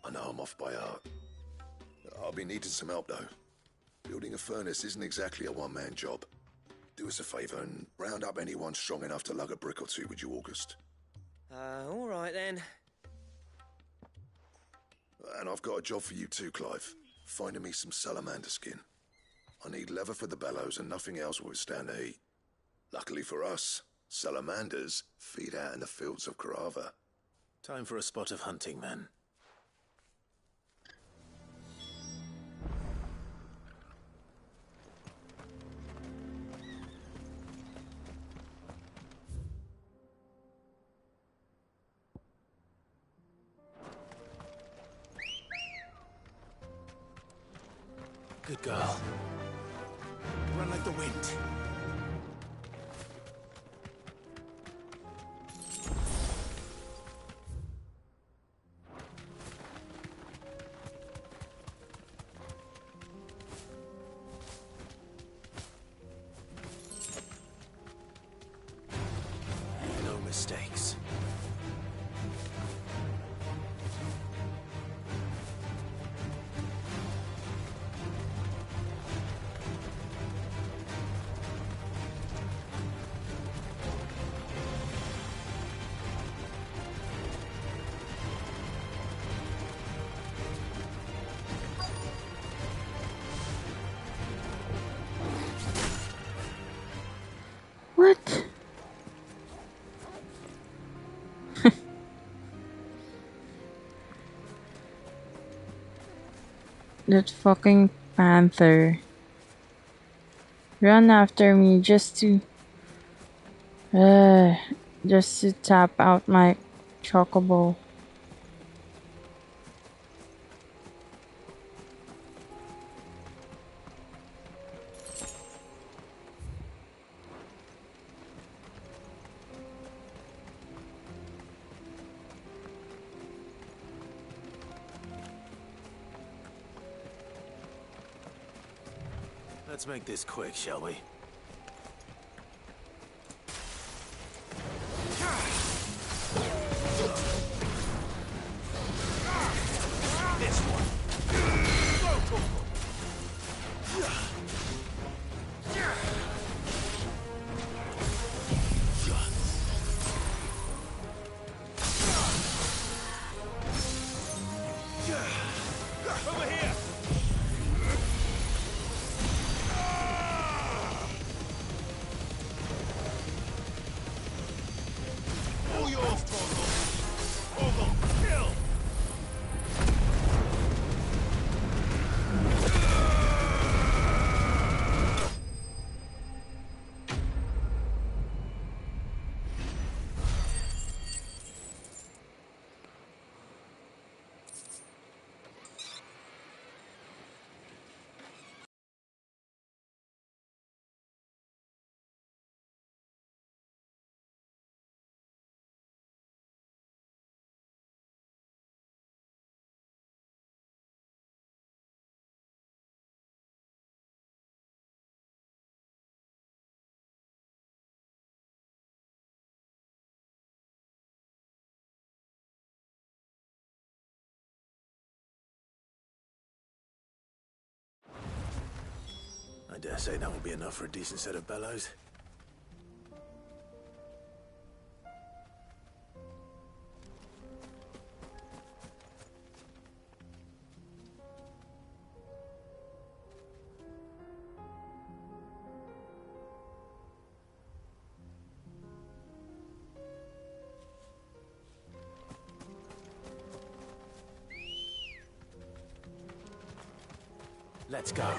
I know I'm off by heart. I'll be needing some help, though. Building a furnace isn't exactly a one-man job. Do us a favour and round up anyone strong enough to lug a brick or two, would you, August? All right, then. And I've got a job for you too, Clive. Finding me some salamander skin. I need leather for the bellows and nothing else will withstand the heat. Luckily for us, salamanders feed out in the fields of Karava. Time for a spot of hunting, then. Good girl. Run like the wind. No mistakes. What? That fucking panther. Run after me just to tap out my chocobo. Let's make this quick, shall we? This one. Over here. All yours, Torgal. Torgal, kill! I dare say that will be enough for a decent set of bellows. Let's go.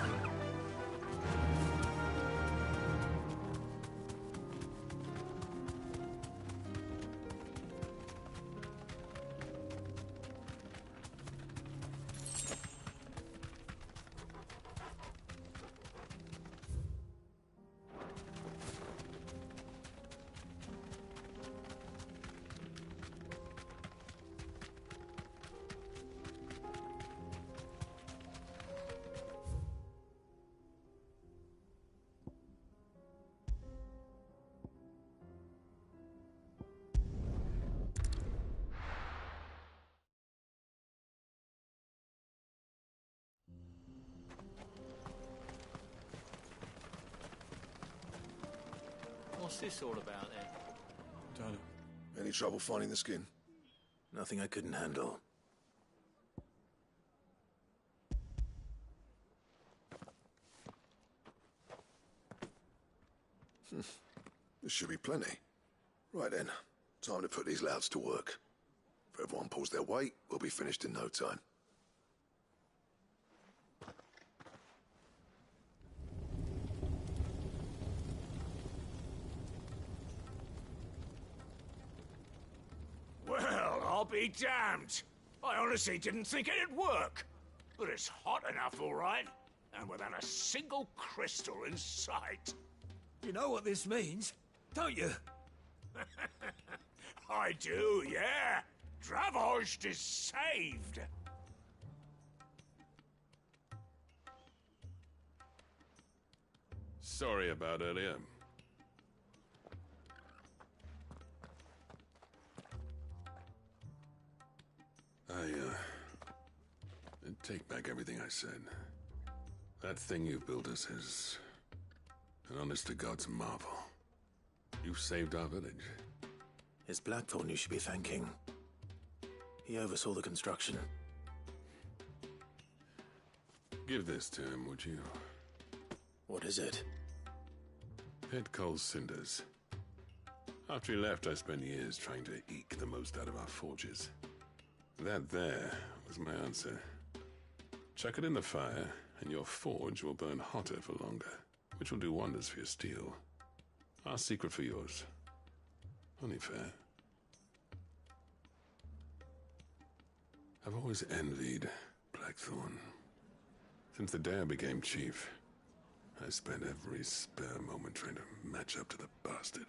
What's this all about then? Don't know. Any trouble finding the skin? Nothing I couldn't handle. This should be plenty. Right then, time to put these louts to work. If everyone pulls their weight, we'll be finished in no time. Well, I'll be damned. I honestly didn't think it'd work. But it's hot enough, all right. And without a single crystal in sight. You know what this means, don't you? I do, yeah. Dravost is saved. Sorry about earlier. Take back everything I said. That thing you've built us is an honest-to-God's marvel. You've saved our village. It's Blackthorn you should be thanking. He oversaw the construction. Give this to him, would you? What is it? Pit Coal's cinders. After he left, I spent years trying to eke the most out of our forges. That there was my answer. Chuck it in the fire, and your forge will burn hotter for longer, which will do wonders for your steel. Our secret for yours. Only fair. I've always envied Blackthorn. Since the day I became chief, I spent every spare moment trying to match up to the bastard.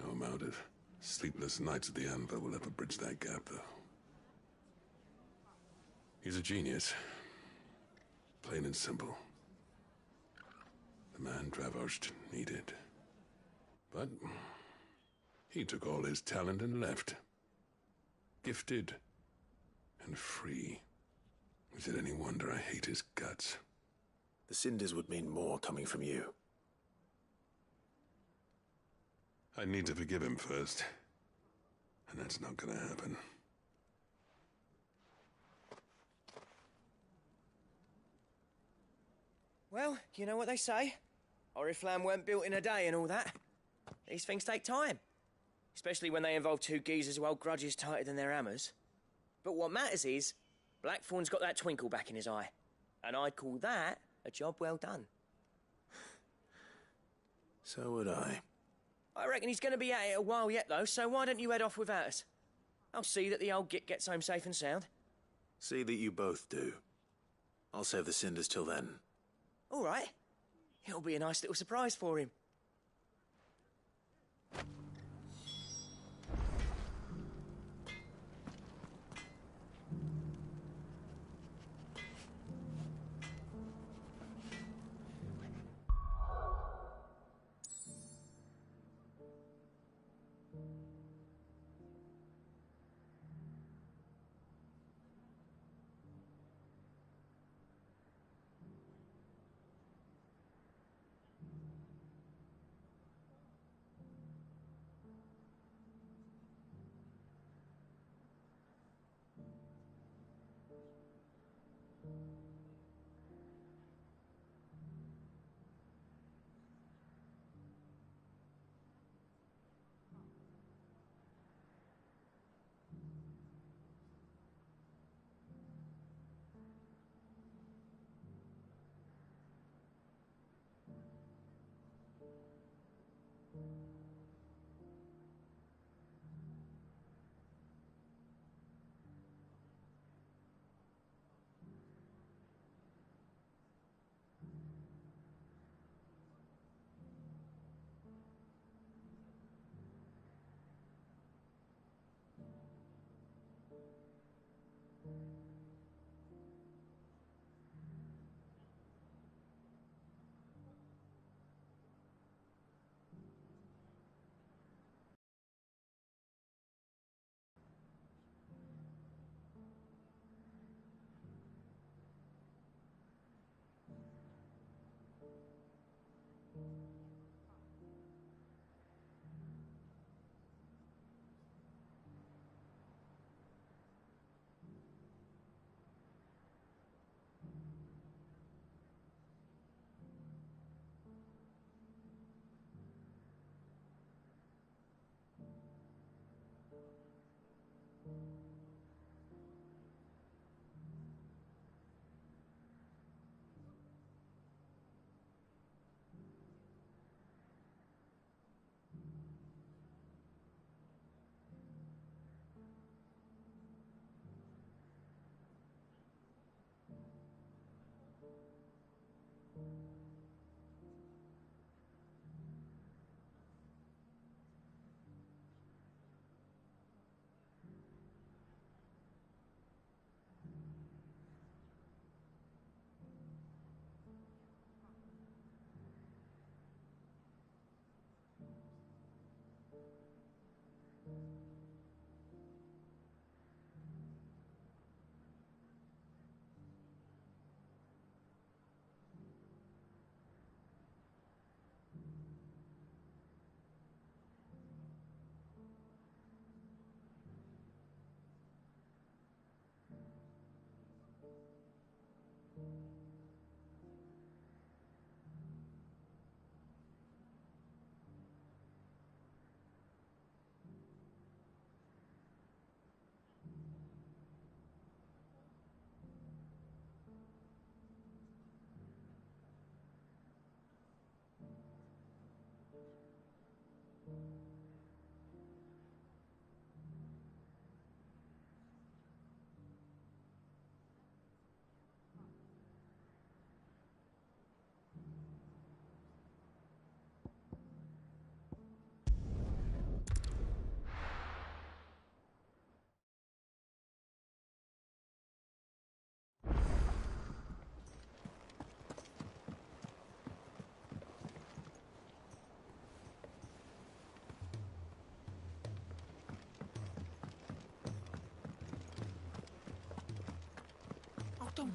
No amount of sleepless nights at the anvil will ever bridge that gap, though. He's a genius. Plain and simple. the man Dravost needed. But he took all his talent and left. Gifted and free. Is it any wonder I hate his guts? The cinders would mean more coming from you. I need to forgive him first. And that's not gonna happen. Well, you know what they say. Oriflamme weren't built in a day and all that. These things take time. Especially when they involve two geezers who hold grudges tighter than their hammers. But what matters is, Blackthorn's got that twinkle back in his eye. And I'd call that a job well done. So would I. I reckon he's going to be at it a while yet, though, so why don't you head off without us? I'll see that the old git gets home safe and sound. See that you both do. I'll save the cinders till then. All right. It'll be a nice little surprise for him.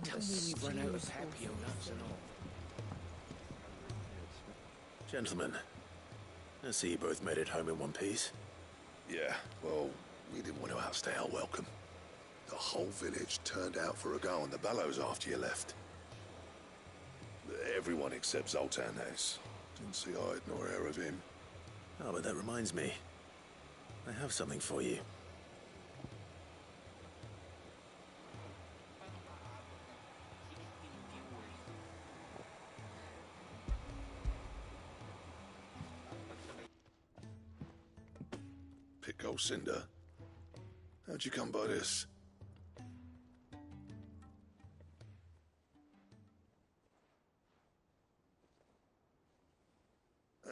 Tell me we've run out of papio nuts and all. Gentlemen, I see you both made it home in one piece. Yeah, well, we didn't want to outstay our welcome. The whole village turned out for a go on the bellows after you left. Everyone except Zoltan, that is. Didn't see hide nor hair of him. Oh, but that reminds me. I have something for you. Pico Cinder. How'd you come by this?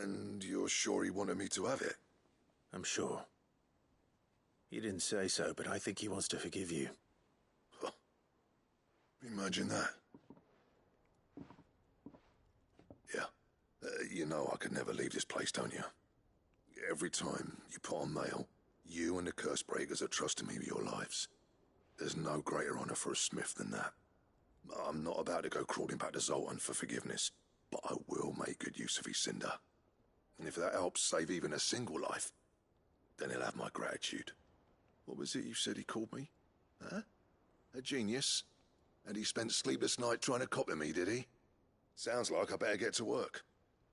And you're sure he wanted me to have it? I'm sure. He didn't say so, but I think he wants to forgive you. Huh. Imagine that. Yeah. You know I could never leave this place, don't you? Every time you put on mail, you and the curse breakers are trusting me with your lives. There's no greater honor for a smith than that. I'm not about to go crawling back to Zoltan for forgiveness, but I will make good use of his cinder. And if that helps save even a single life, then he'll have my gratitude. What was it you said he called me? Huh? A genius? And he spent sleepless night trying to copy me, did he? Sounds like I better get to work.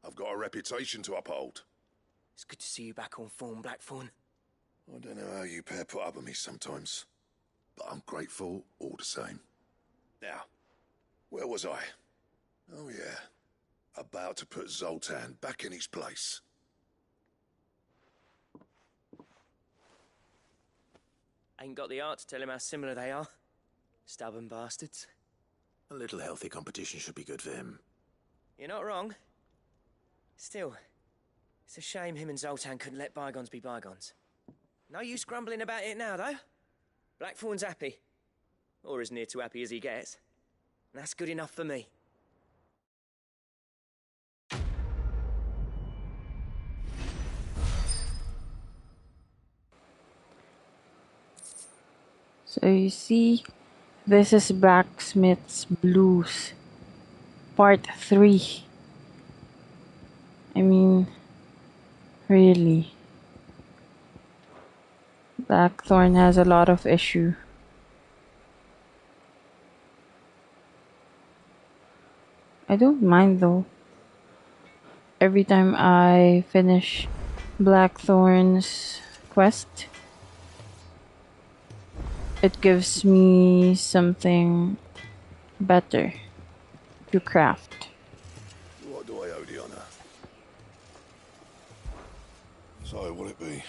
I've got a reputation to uphold. It's good to see you back on form, Blackthorn. I don't know how you pair put up with me sometimes, but I'm grateful all the same. Now, where was I? Oh yeah, about to put Zoltan back in his place. Ain't got the art to tell him how similar they are. Stubborn bastards. A little healthy competition should be good for him. You're not wrong. Still, it's a shame him and Zoltan couldn't let bygones be bygones. No use grumbling about it now, though. Blackthorn's happy. Or as near to happy as he gets. And that's good enough for me. So you see, this is Blacksmith's Blues, Part 3. I mean, really. Blackthorn has a lot of issue. I don't mind though. Every time I finish Blackthorn's quest, it gives me something better to craft. What do I owe the honor? So, will it be?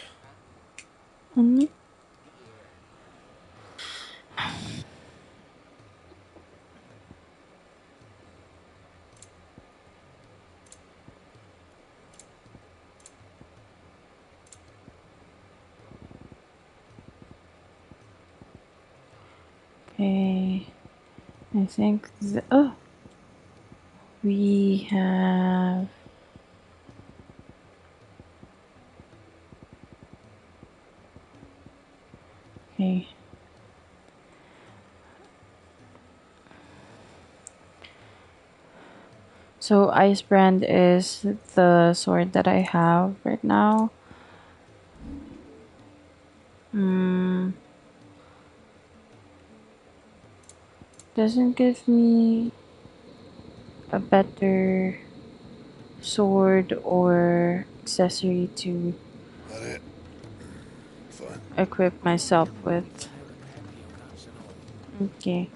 Okay, I think we have okay. So Icebrand is the sword that I have right now. Doesn't give me a better sword or accessory to equip myself with. Okay.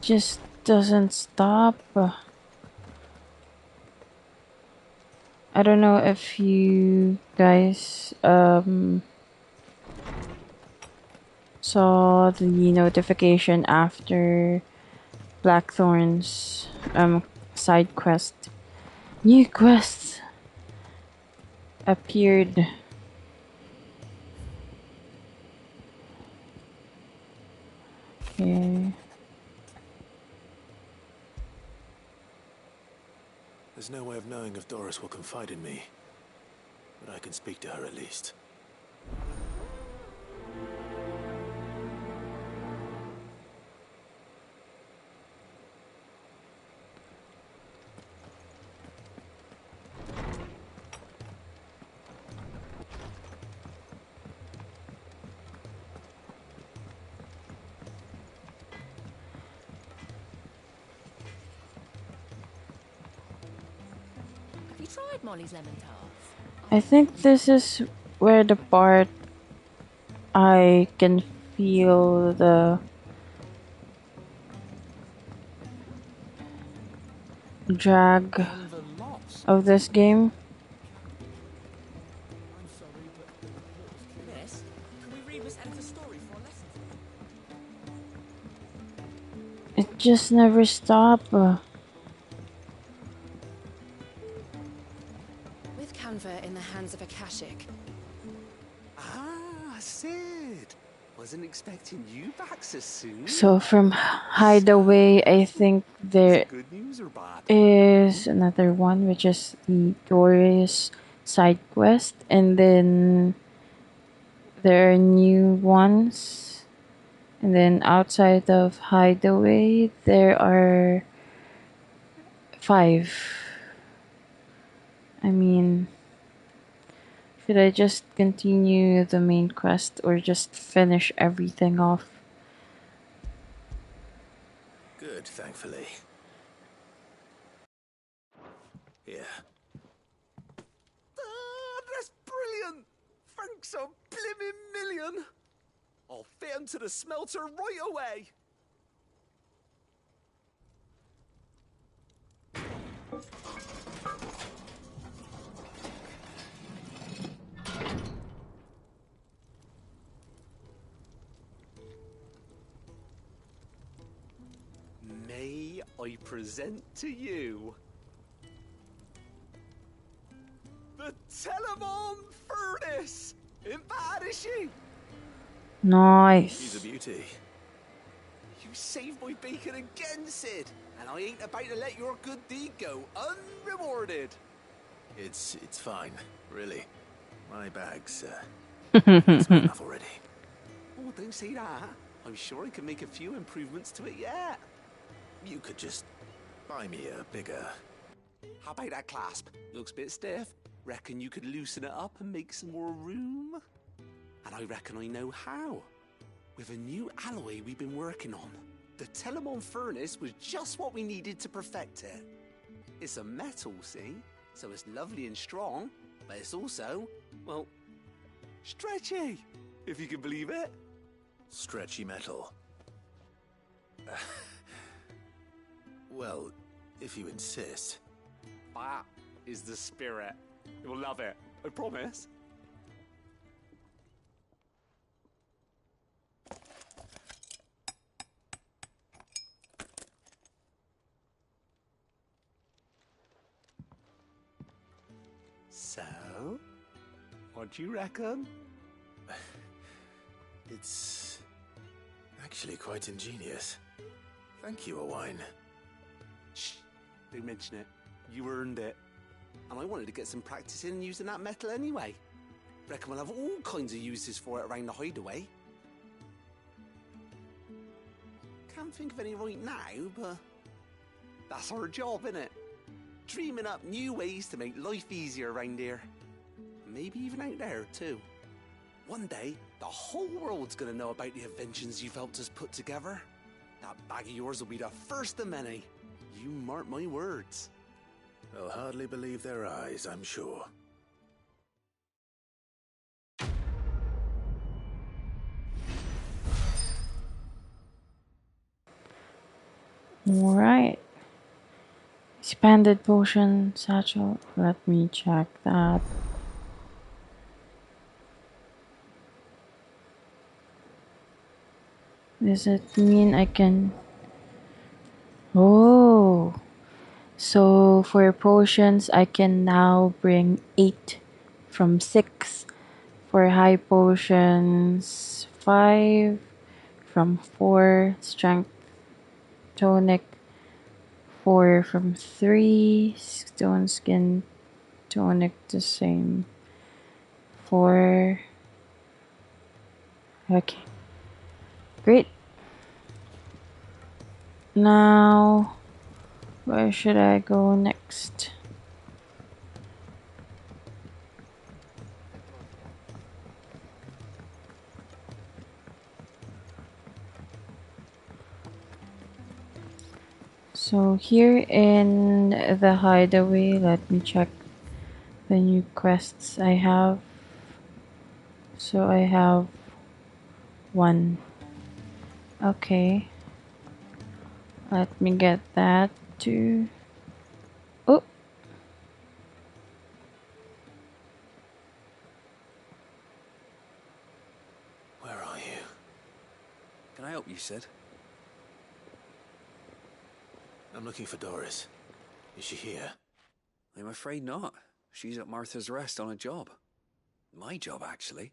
Just doesn't stop. I don't know if you guys saw the notification after Blackthorn's side quest. New quests appeared. Okay. There's no way of knowing if Doris will confide in me. but I can speak to her at least. Have you tried Molly's lemon tart? I think this is where the part I can feel the drag of this game. Miss, can we read Miss Editor's story for a lesson? It just never stops. With Canva in the hands of Akashic. Ah, Sid. Wasn't expecting you back so soon. So from Hideaway, I think there Good news or bad? is another one, which is the Doris side quest, and then there are new ones, and then outside of Hideaway there are 5. I mean, should I just continue the main quest or just finish everything off? Good, thankfully. Yeah. Ah, that's brilliant! Thanks a blimmin' million! I'll fit 'em to the smelter right away! May I present to you the Telemon Furnace! Ain't bad, is she? Nice. She's a beauty. You saved my bacon again, Sid, and I ain't about to let your good deed go unrewarded. It's fine, really. My bag's it's good enough already. Oh, don't say that. I'm sure I can make a few improvements to it yet. You could just buy me a bigger... How about that clasp? Looks a bit stiff. Reckon you could loosen it up and make some more room? And I reckon I know how. With a new alloy we've been working on. The Telemon Furnace was just what we needed to perfect it. It's a metal, see? So it's lovely and strong, but it's also, well, stretchy, if you can believe it. Stretchy metal. Well, if you insist. That is the spirit. You'll love it, I promise. So, what do you reckon? It's actually quite ingenious. Thank you, Owain. Shh, don't mention it. You earned it. And I wanted to get some practice in using that metal anyway. Reckon we'll have all kinds of uses for it around the hideaway. Can't think of any right now, but that's our job, innit? Dreaming up new ways to make life easier around here. Maybe even out there, too. One day, the whole world's gonna know about the inventions you've helped us put together. That bag of yours will be the first of many. You mark my words. They'll hardly believe their eyes, I'm sure. Alright. Expanded potion satchel. Let me check that. Does it mean I can... Oh! So for potions, I can now bring 8 from 6. For high potions, 5 from 4. Strength tonic, 4 from 3. Stone skin tonic, the same. before. Okay. Great. Now, where should I go next? So here in the hideaway, let me check the new quests I have. So I have 1. Okay. Let me get that too. Oh! Where are you? Can I help you, Sid? I'm looking for Doris. Is she here? I'm afraid not. She's at Martha's Rest on a job. My job, actually.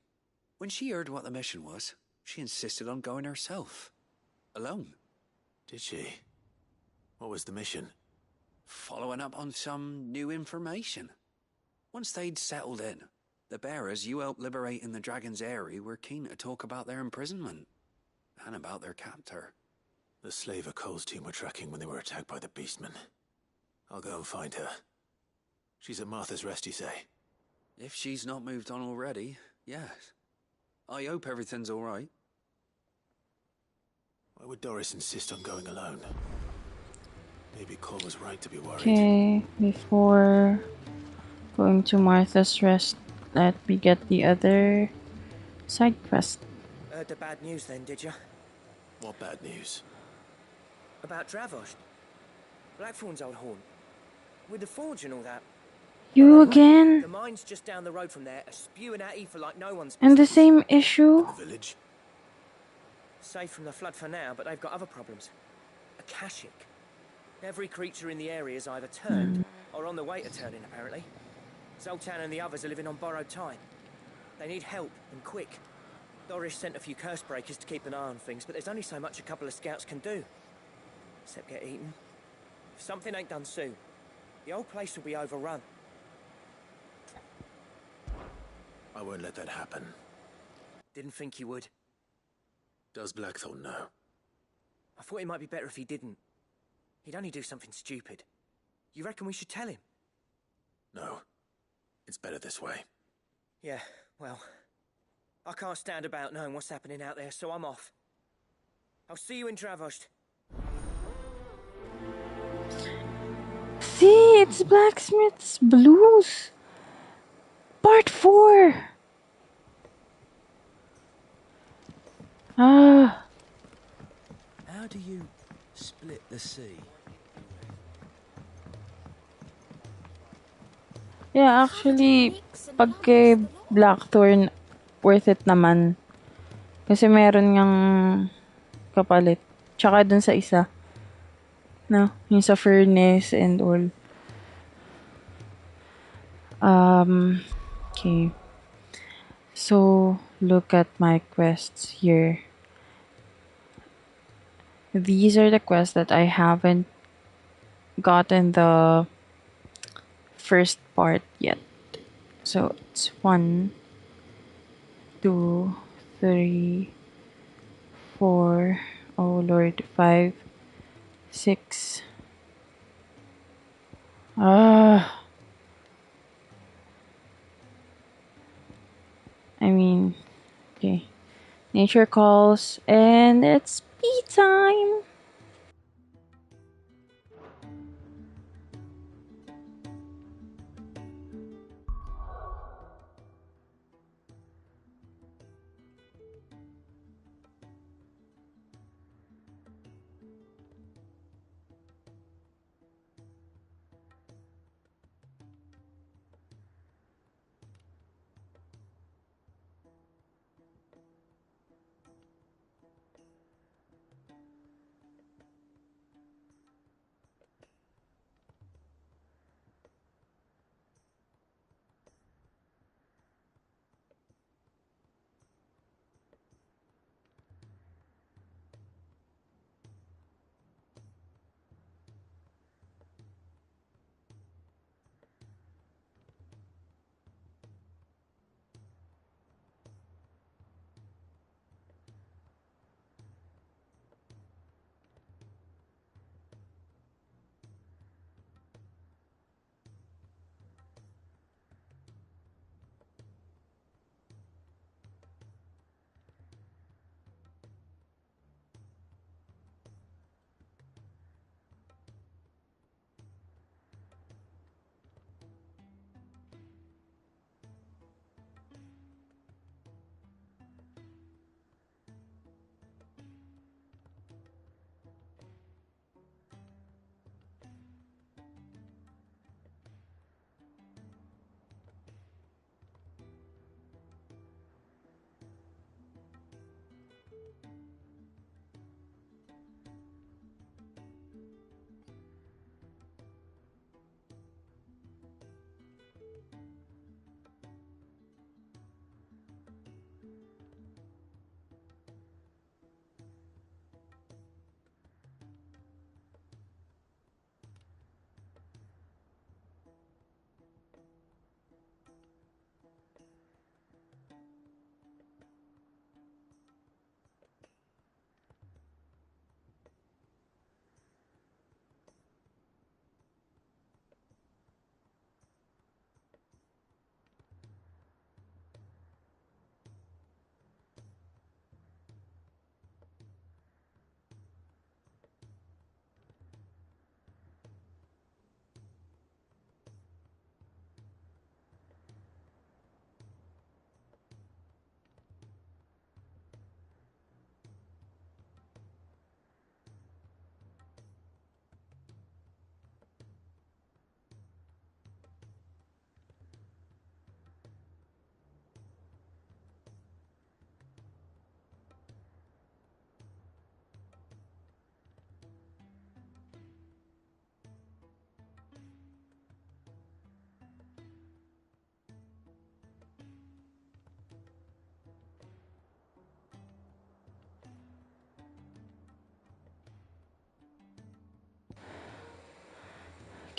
When she heard what the mission was, she insisted on going herself. Alone. Did she? What was the mission? Following up on some new information. Once they'd settled in, the bearers you helped liberate in the Dragon's Eyrie were keen to talk about their imprisonment. And about their captor. The slaver Cole's team were tracking when they were attacked by the Beastmen. I'll go and find her. She's at Martha's Rest, you say? If she's not moved on already, yes. I hope everything's all right. Why would Doris insist on going alone? Maybe Cole was right to be worried. Okay, before going to Martha's Rest, let me get the other side quest. Heard the bad news then, did you? What bad news? About Dravost. Blackthorn's old haunt. With the forge and all that. You again? The mine's just down the road from there, spewing at ether like no one's And the business. same issue? The village? Safe from the flood for now, but they've got other problems. Akashic. Every creature in the area is either turned or on the way to turning, apparently. Zoltan and the others are living on borrowed time. They need help, and quick. Doris sent a few curse breakers to keep an eye on things, but there's only so much a couple of scouts can do. Except get eaten. If something ain't done soon, the old place will be overrun. I won't let that happen. Didn't think you would. Does Blackthorn know? I thought it might be better if he didn't. He'd only do something stupid. You reckon we should tell him? No. It's better this way. Yeah, well, I can't stand about knowing what's happening out there, so I'm off. I'll see you in Dravost. See, it's Blacksmith's Blues. Part 4. Ah. How do you split the sea? Yeah, actually, pag kay Blackthorn, worth it naman. Kasi meron ngang kapalit. Tsaka dun sa isa. No? Yung sa furnace and all. Okay. So, look at my quests here. These are the quests that I haven't gotten the first part yet. So, it's 1, 2, 3, 4, oh Lord, 5, 6. I mean, okay. Nature calls, and it's pee time!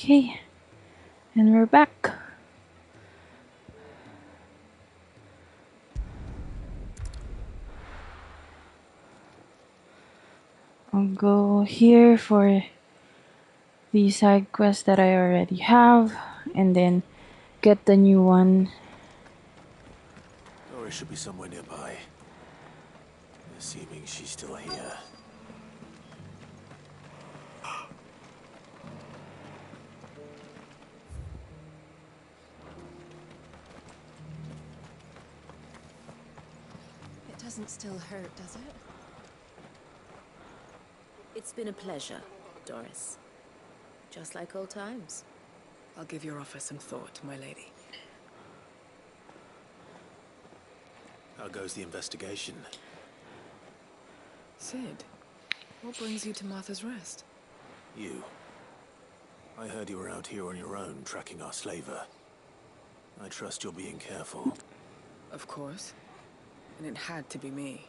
Okay, and we're back. I'll go here for the side quest that I already have, and then get the new one. Doris should be somewhere nearby. Assuming she's still here. It doesn't still hurt, does it? It's been a pleasure, Doris. Just like old times. I'll give your offer some thought, my lady. How goes the investigation? Sid, what brings you to Martha's Rest? You. I heard you were out here on your own, tracking our slaver. I trust you're being careful. Of course. And it had to be me.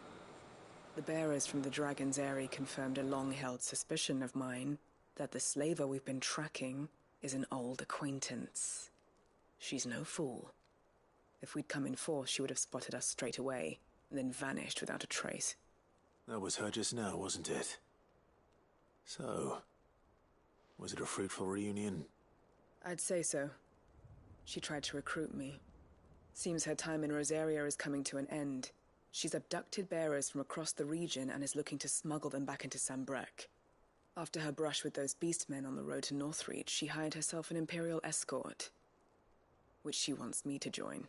The bearers from the Dragon's Eyrie confirmed a long-held suspicion of mine that the slaver we've been tracking is an old acquaintance. She's no fool. If we'd come in force, she would have spotted us straight away, and then vanished without a trace. That was her just now, wasn't it? So, was it a fruitful reunion? I'd say so. She tried to recruit me. Seems her time in Rosaria is coming to an end. She's abducted bearers from across the region and is looking to smuggle them back into Sambrec. After her brush with those beastmen on the road to Northreach, she hired herself an Imperial escort, which she wants me to join.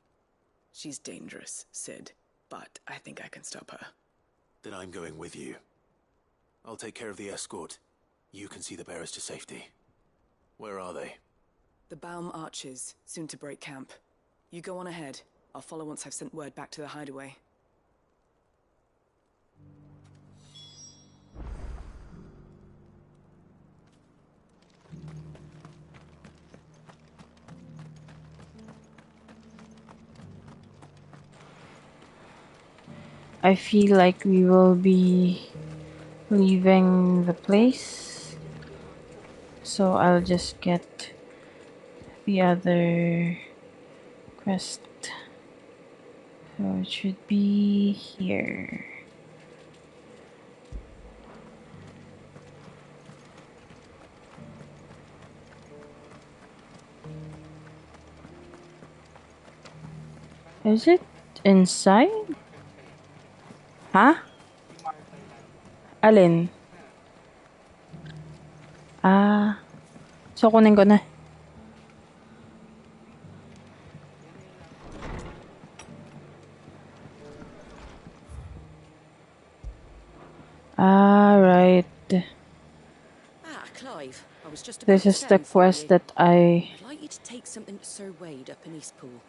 She's dangerous, Sid, but I think I can stop her. Then I'm going with you. I'll take care of the escort. You can see the bearers to safety. Where are they? The Baum Archers, soon to break camp. You go on ahead. I'll follow once I've sent word back to the hideaway. I feel like we will be leaving the place, so I'll just get the other quest. So it should be here. Is it inside? Ha? Alin? Ah. So, kunin ko na. Ah, right. Ah, Clive. I was just about This to is the send for quest you. that I I'd like you to take something to Sir Wade up in Eastpool.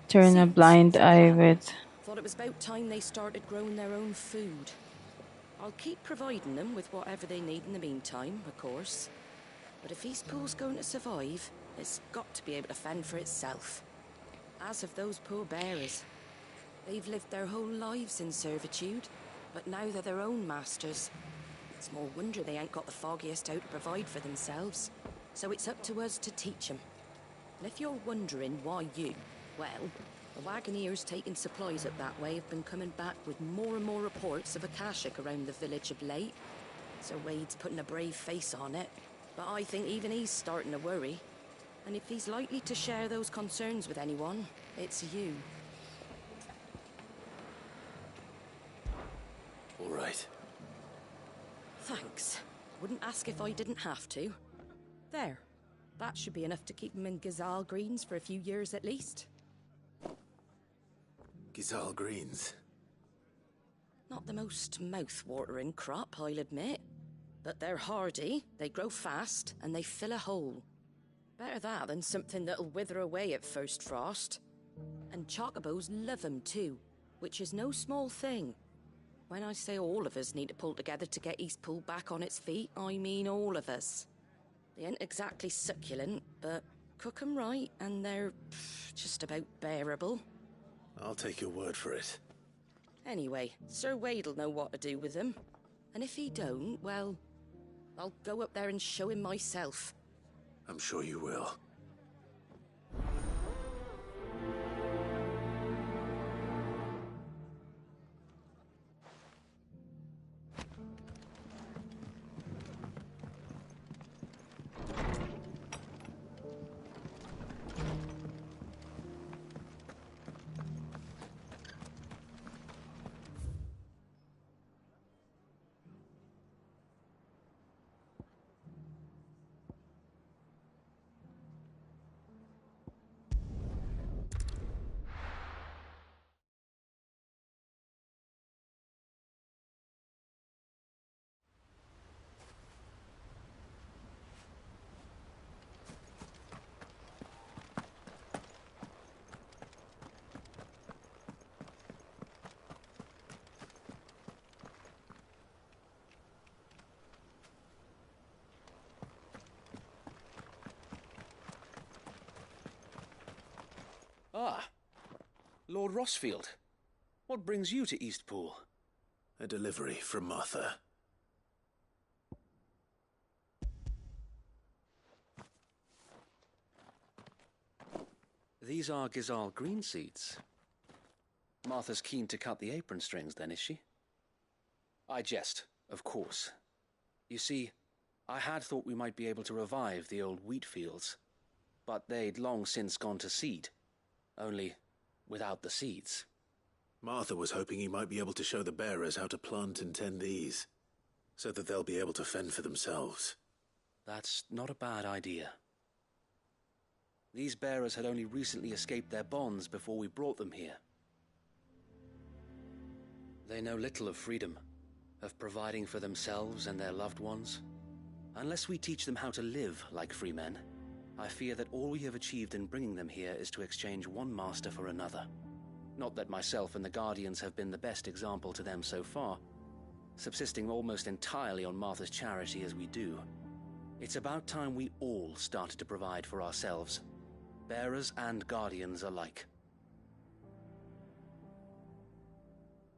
turn a Seeds blind for eye camp. with. Thought it was about time they started growing their own food. I'll keep providing them with whatever they need in the meantime, of course. But if Eastpool's going to survive, it's got to be able to fend for itself. As of those poor bearers. They've lived their whole lives in servitude, but now they're their own masters. It's more wonder they ain't got the foggiest how to provide for themselves. So it's up to us to teach them. And if you're wondering why you, well, the wagoneers taking supplies up that way have been coming back with more and more reports of Akashic around the village of late. Sir Wade's putting a brave face on it, but I think even he's starting to worry. And if he's likely to share those concerns with anyone, it's you. All right. Thanks. Wouldn't ask if I didn't have to. There. That should be enough to keep him in Gazal Greens for a few years at least. Gizal Greens. Not the most mouth-watering crop, I'll admit. But they're hardy, they grow fast, and they fill a hole. Better that than something that'll wither away at first frost. And chocobos love 'em too, which is no small thing. When I say all of us need to pull together to get Eastpool back on its feet, I mean all of us. They ain't exactly succulent, but cook 'em right, and they're just about bearable. I'll take your word for it. Anyway, Sir Wade'll know what to do with them. And if he don't, well, I'll go up there and show him myself. I'm sure you will. Ah, Lord Rossfield. What brings you to Eastpool? A delivery from Martha. These are Gizal green seeds. Martha's keen to cut the apron strings, then, is she? I jest, of course. You see, I had thought we might be able to revive the old wheat fields, but they'd long since gone to seed. Only without the seeds. Martha was hoping you might be able to show the bearers how to plant and tend these, so that they'll be able to fend for themselves. That's not a bad idea. These bearers had only recently escaped their bonds before we brought them here. They know little of freedom, of providing for themselves and their loved ones. Unless we teach them how to live like free men, I fear that all we have achieved in bringing them here is to exchange one master for another. Not that myself and the Guardians have been the best example to them so far, subsisting almost entirely on Martha's charity as we do. It's about time we all started to provide for ourselves, bearers and Guardians alike.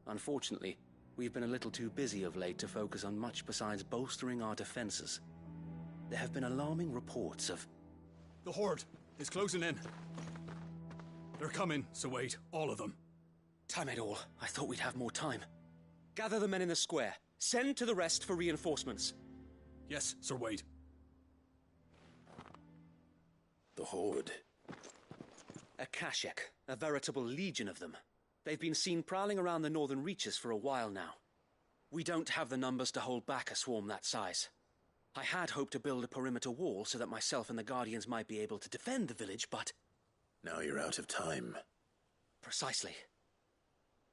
Unfortunately, we've been a little too busy of late to focus on much besides bolstering our defenses. There have been alarming reports of... The Horde is closing in. They're coming, so wait, all of them. Damn it all, I thought we'd have more time. Gather the men in the square. Send to the rest for reinforcements. Yes, Sir Wade. The Horde. A Kashek, a veritable legion of them. They've been seen prowling around the northern reaches for a while now. We don't have the numbers to hold back a swarm that size. I had hoped to build a perimeter wall so that myself and the Guardians might be able to defend the village, but... Now you're out of time. Precisely.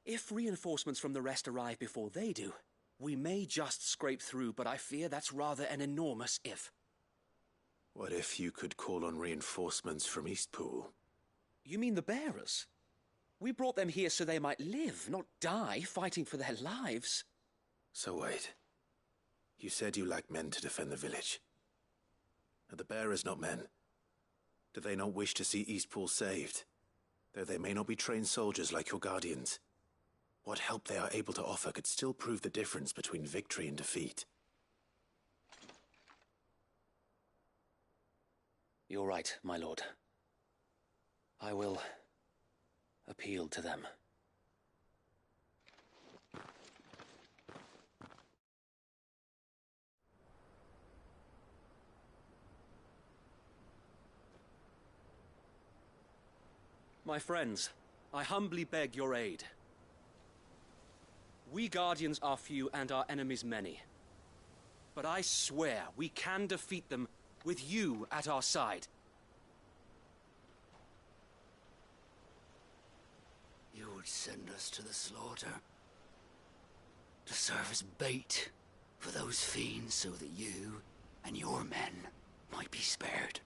If reinforcements from the rest arrive before they do, we may just scrape through, but I fear that's rather an enormous if. What if you could call on reinforcements from Eastpool? You mean the bearers? We brought them here so they might live, not die, fighting for their lives. So wait. You said you lack men to defend the village. Are the bearers not men? Do they not wish to see Eastpool saved? Though they may not be trained soldiers like your Guardians. What help they are able to offer could still prove the difference between victory and defeat. You're right, my lord. I will appeal to them. My friends, I humbly beg your aid. We Guardians are few and our enemies many. But I swear we can defeat them with you at our side. You would send us to the slaughter, to serve as bait for those fiends so that you and your men might be spared.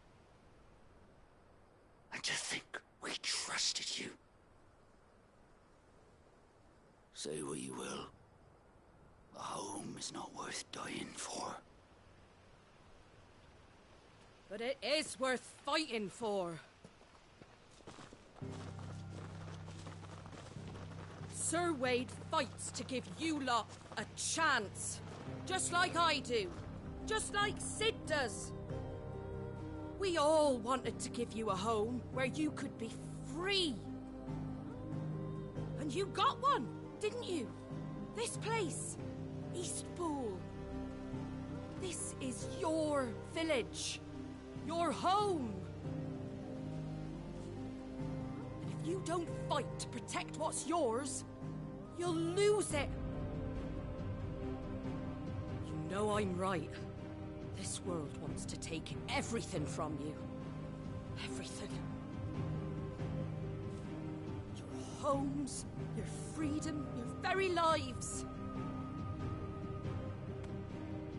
And to think we trusted you. Say what you will, a home is not worth dying for. But it is worth fighting for. Sir Wade fights to give you lot a chance. Just like I do. Just like Sid does. We all wanted to give you a home where you could be free. And you got one, didn't you? This place, Eastpool. This is your village, your home. And if you don't fight to protect what's yours, you'll lose it. You know I'm right. This world wants to take everything from you. Everything. Your homes, your freedom, your very lives.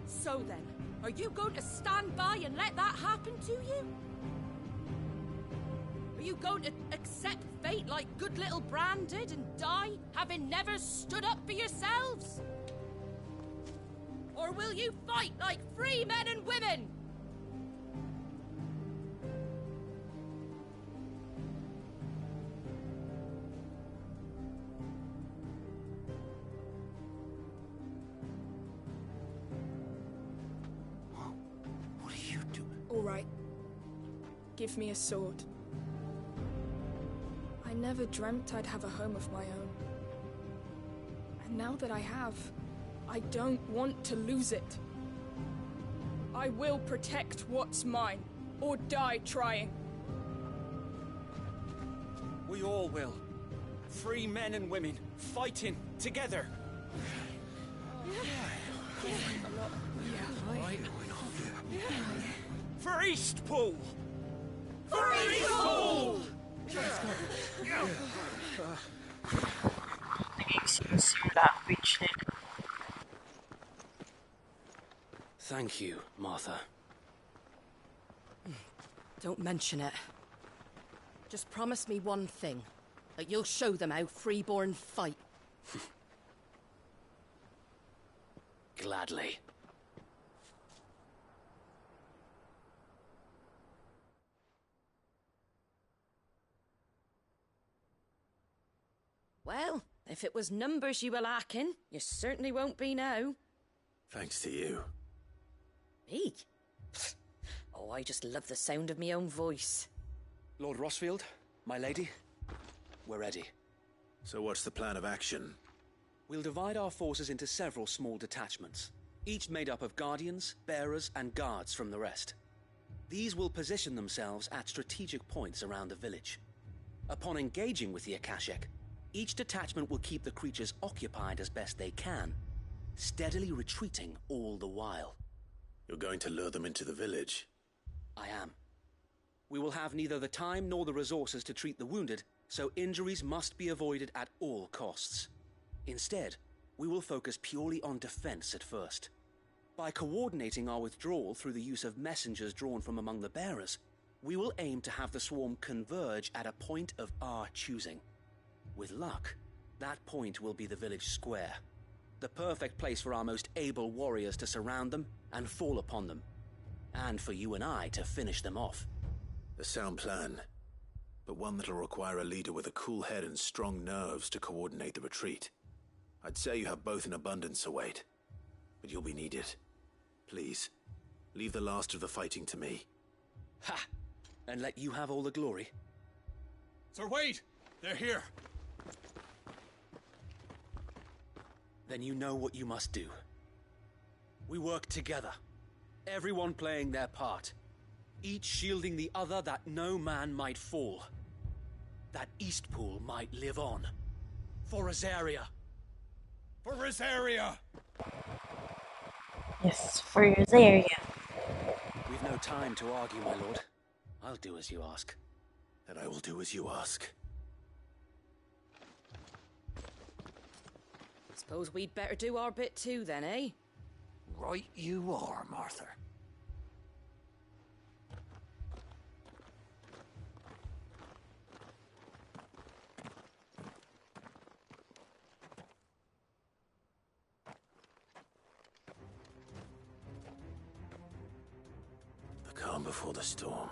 So then, are you going to stand by and let that happen to you? Are you going to accept fate like good little Bran did and die, having never stood up for yourselves? Or will you fight like free men and women? What are you doing? All right. Give me a sword. I never dreamt I'd have a home of my own. And now that I have, I don't want to lose it. I will protect what's mine, or die trying. We all will. Free men and women, fighting together. For Eastpool! For Eastpool! Thank you, Martha. Don't mention it. Just promise me one thing. That you'll show them how freeborn fight. Gladly. Well, if it was numbers you were lacking, you certainly won't be now. Thanks to you. Me? Oh, I just love the sound of my own voice. Lord Rossfield, my lady, we're ready. So what's the plan of action? We'll divide our forces into several small detachments, each made up of guardians, bearers, and guards from the rest. These will position themselves at strategic points around the village. Upon engaging with the Akashic, each detachment will keep the creatures occupied as best they can, steadily retreating all the while. You're going to lure them into the village? I am. We will have neither the time nor the resources to treat the wounded, so injuries must be avoided at all costs. Instead, we will focus purely on defense at first. By coordinating our withdrawal through the use of messengers drawn from among the bearers, we will aim to have the swarm converge at a point of our choosing. With luck, that point will be the village square, the perfect place for our most able warriors to surround them and fall upon them, and for you and I to finish them off. A sound plan, but one that'll require a leader with a cool head and strong nerves to coordinate the retreat. I'd say you have both in abundance, Wade, but you'll be needed. Please, leave the last of the fighting to me. Ha! And let you have all the glory. Sir Wade! They're here! Then you know what you must do. We work together, everyone playing their part, each shielding the other that no man might fall, that Eastpool might live on. For Rosaria! For Rosaria! Yes, for Rosaria. We've no time to argue, my lord. I'll do as you ask. And I will do as you ask. Suppose we'd better do our bit too then, eh? Right you are, Martha. The calm before the storm.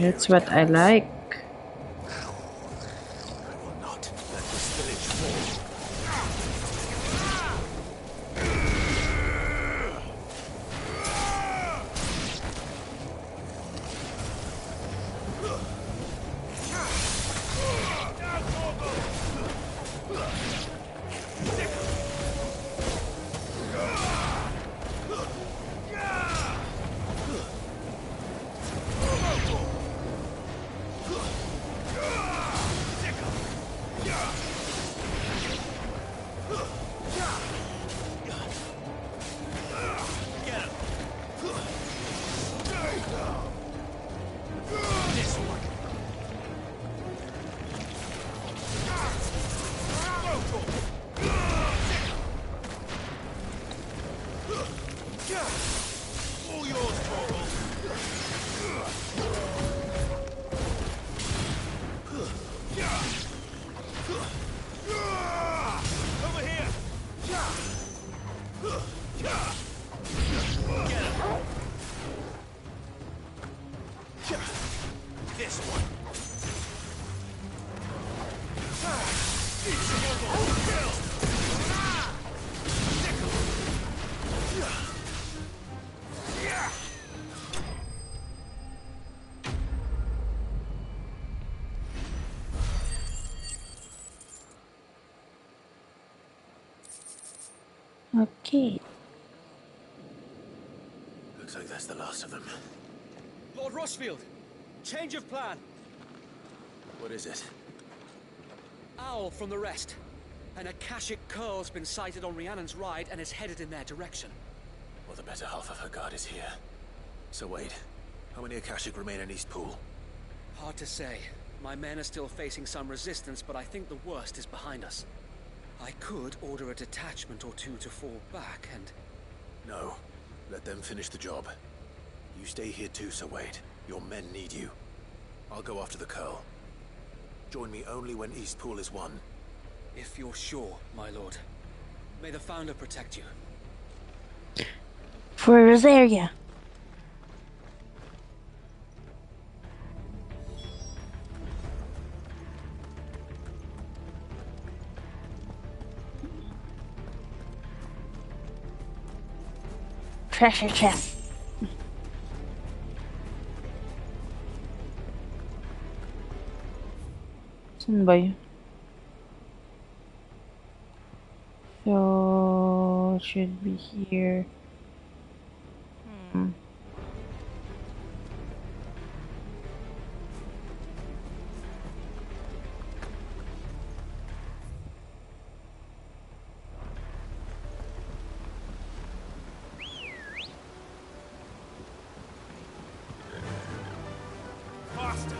That's what I like. I will not let this village fall. This one. All yours, Torgal. Over here. Get him. This one. Okay. Looks like that's the last of them. Lord Rushfield, change of plan. What is it? Owl from the rest. An Akashic curl's been sighted on Rhiannon's ride and is headed in their direction. Well, the better half of her guard is here. So wait, how many Akashic remain in East Pool? Hard to say. My men are still facing some resistance, but I think the worst is behind us. I could order a detachment or two to fall back and... No. Let them finish the job. You stay here too, Sir Wade. Your men need you. I'll go after the Curl. Join me only when East Pool is won. If you're sure, my lord. May the Founder protect you. For Rosaria. Treasure chest. Saan ba yun? So it should be here. Faster.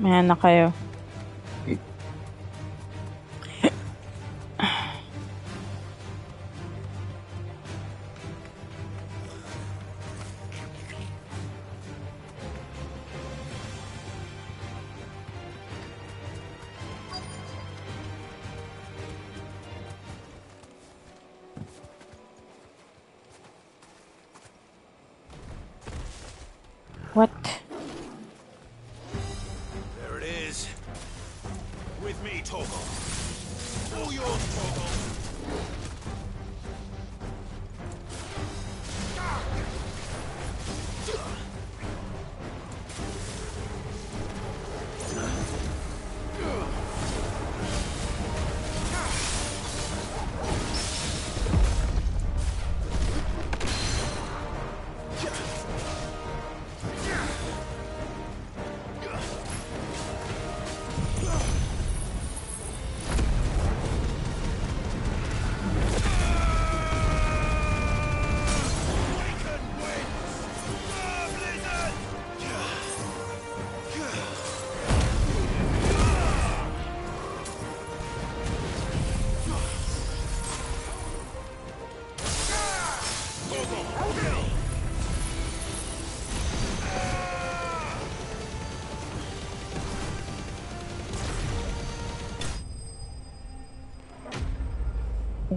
Ayan na kayo. What? There it is. With me, Torgal. All yours, Torgal.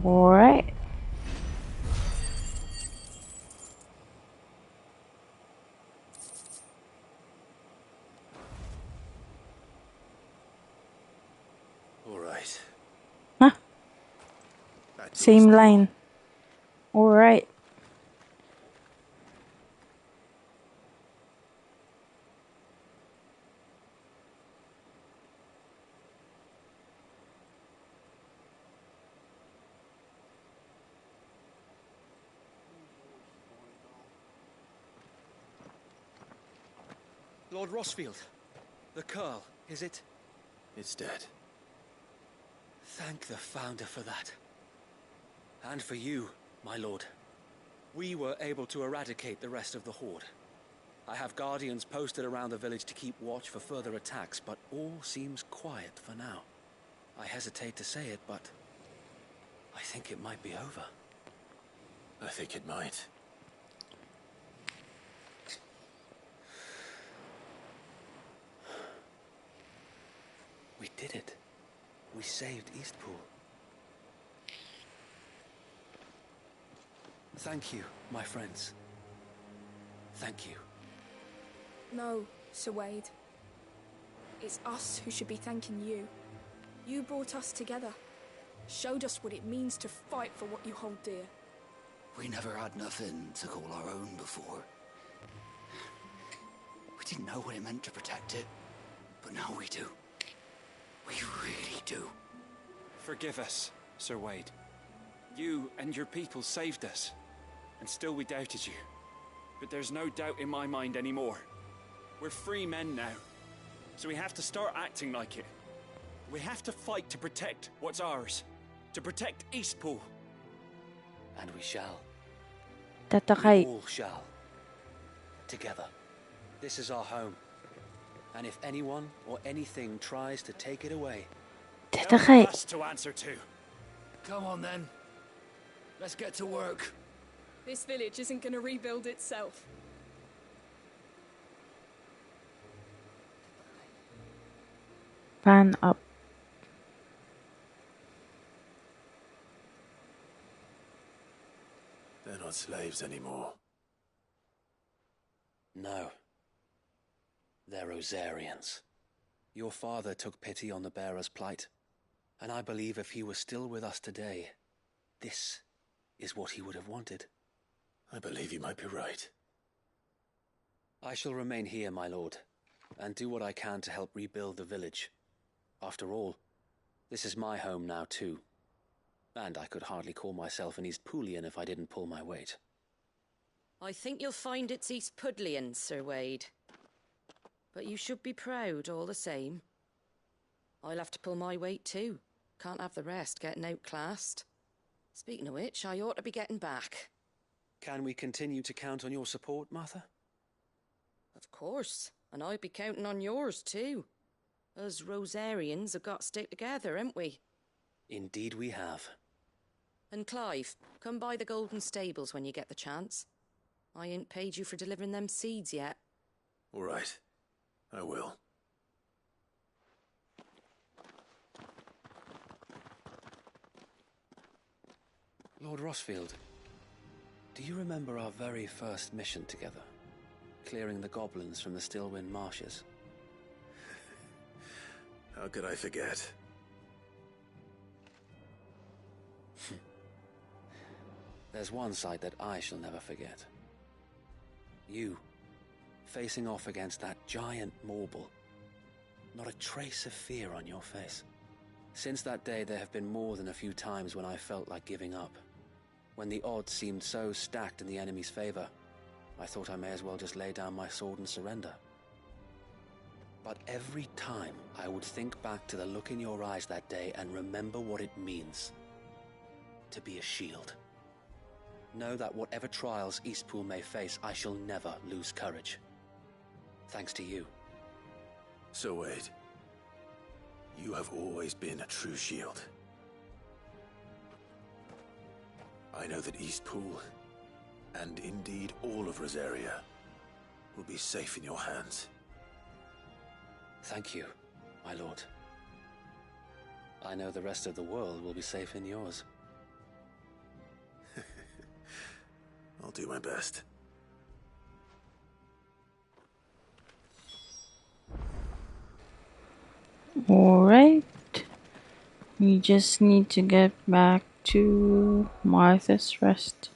Alright. All right. Same line. Alright. Lord Rossfield, the Curl, is it? It's dead. Thank the Founder for that. And for you, my lord. We were able to eradicate the rest of the Horde. I have guardians posted around the village to keep watch for further attacks, but all seems quiet for now. I hesitate to say it, but I think it might be over. I think it might. We did it. We saved Eastpool. Thank you, my friends. Thank you. No, Sir Wade. It's us who should be thanking you. You brought us together. Showed us what it means to fight for what you hold dear. We never had nothing to call our own before. We didn't know what it meant to protect it, but now we do. We really do. Forgive us, Sir Wade. You and your people saved us, and still we doubted you. But there's no doubt in my mind anymore. We're free men now, so we have to start acting like it. We have to fight to protect what's ours, to protect Eastpool. And we shall. Tatakay. We all shall. Together. This is our home. And if anyone or anything tries to take it away, Tatakay. us to answer to. Come on then. Let's get to work. This village isn't going to rebuild itself. Pan up. They're not slaves anymore. No. They're Rosarians. Your father took pity on the bearer's plight, and I believe if he was still with us today, this is what he would have wanted. I believe you might be right. I shall remain here, my lord, and do what I can to help rebuild the village. After all, this is my home now too, and I could hardly call myself an Eastpoolian if I didn't pull my weight. I think you'll find it's Eastpudlian, Sir Wade. But you should be proud all the same. I'll have to pull my weight too. Can't have the rest getting outclassed. Speaking of which, I ought to be getting back. Can we continue to count on your support, Martha? Of course, and I'd be counting on yours too. Us Rosarians have got to stick together, haven't we? Indeed we have. And Clive, come by the Golden Stables when you get the chance. I ain't paid you for delivering them seeds yet. All right. I will. Lord Rossfield, do you remember our very first mission together? Clearing the goblins from the Stillwind marshes? How could I forget? There's one sight that I shall never forget. You, facing off against that giant Morble. Not a trace of fear on your face. Since that day, there have been more than a few times when I felt like giving up. When the odds seemed so stacked in the enemy's favor, I thought I may as well just lay down my sword and surrender. But every time, I would think back to the look in your eyes that day and remember what it means to be a shield. Know that whatever trials Eastpool may face, I shall never lose courage. Thanks to you. So Wade, you have always been a true shield. I know that Eastpool, and indeed all of Rosaria, will be safe in your hands. Thank you, my lord. I know the rest of the world will be safe in yours. I'll do my best. Alright. We just need to get back to Martha's Rest.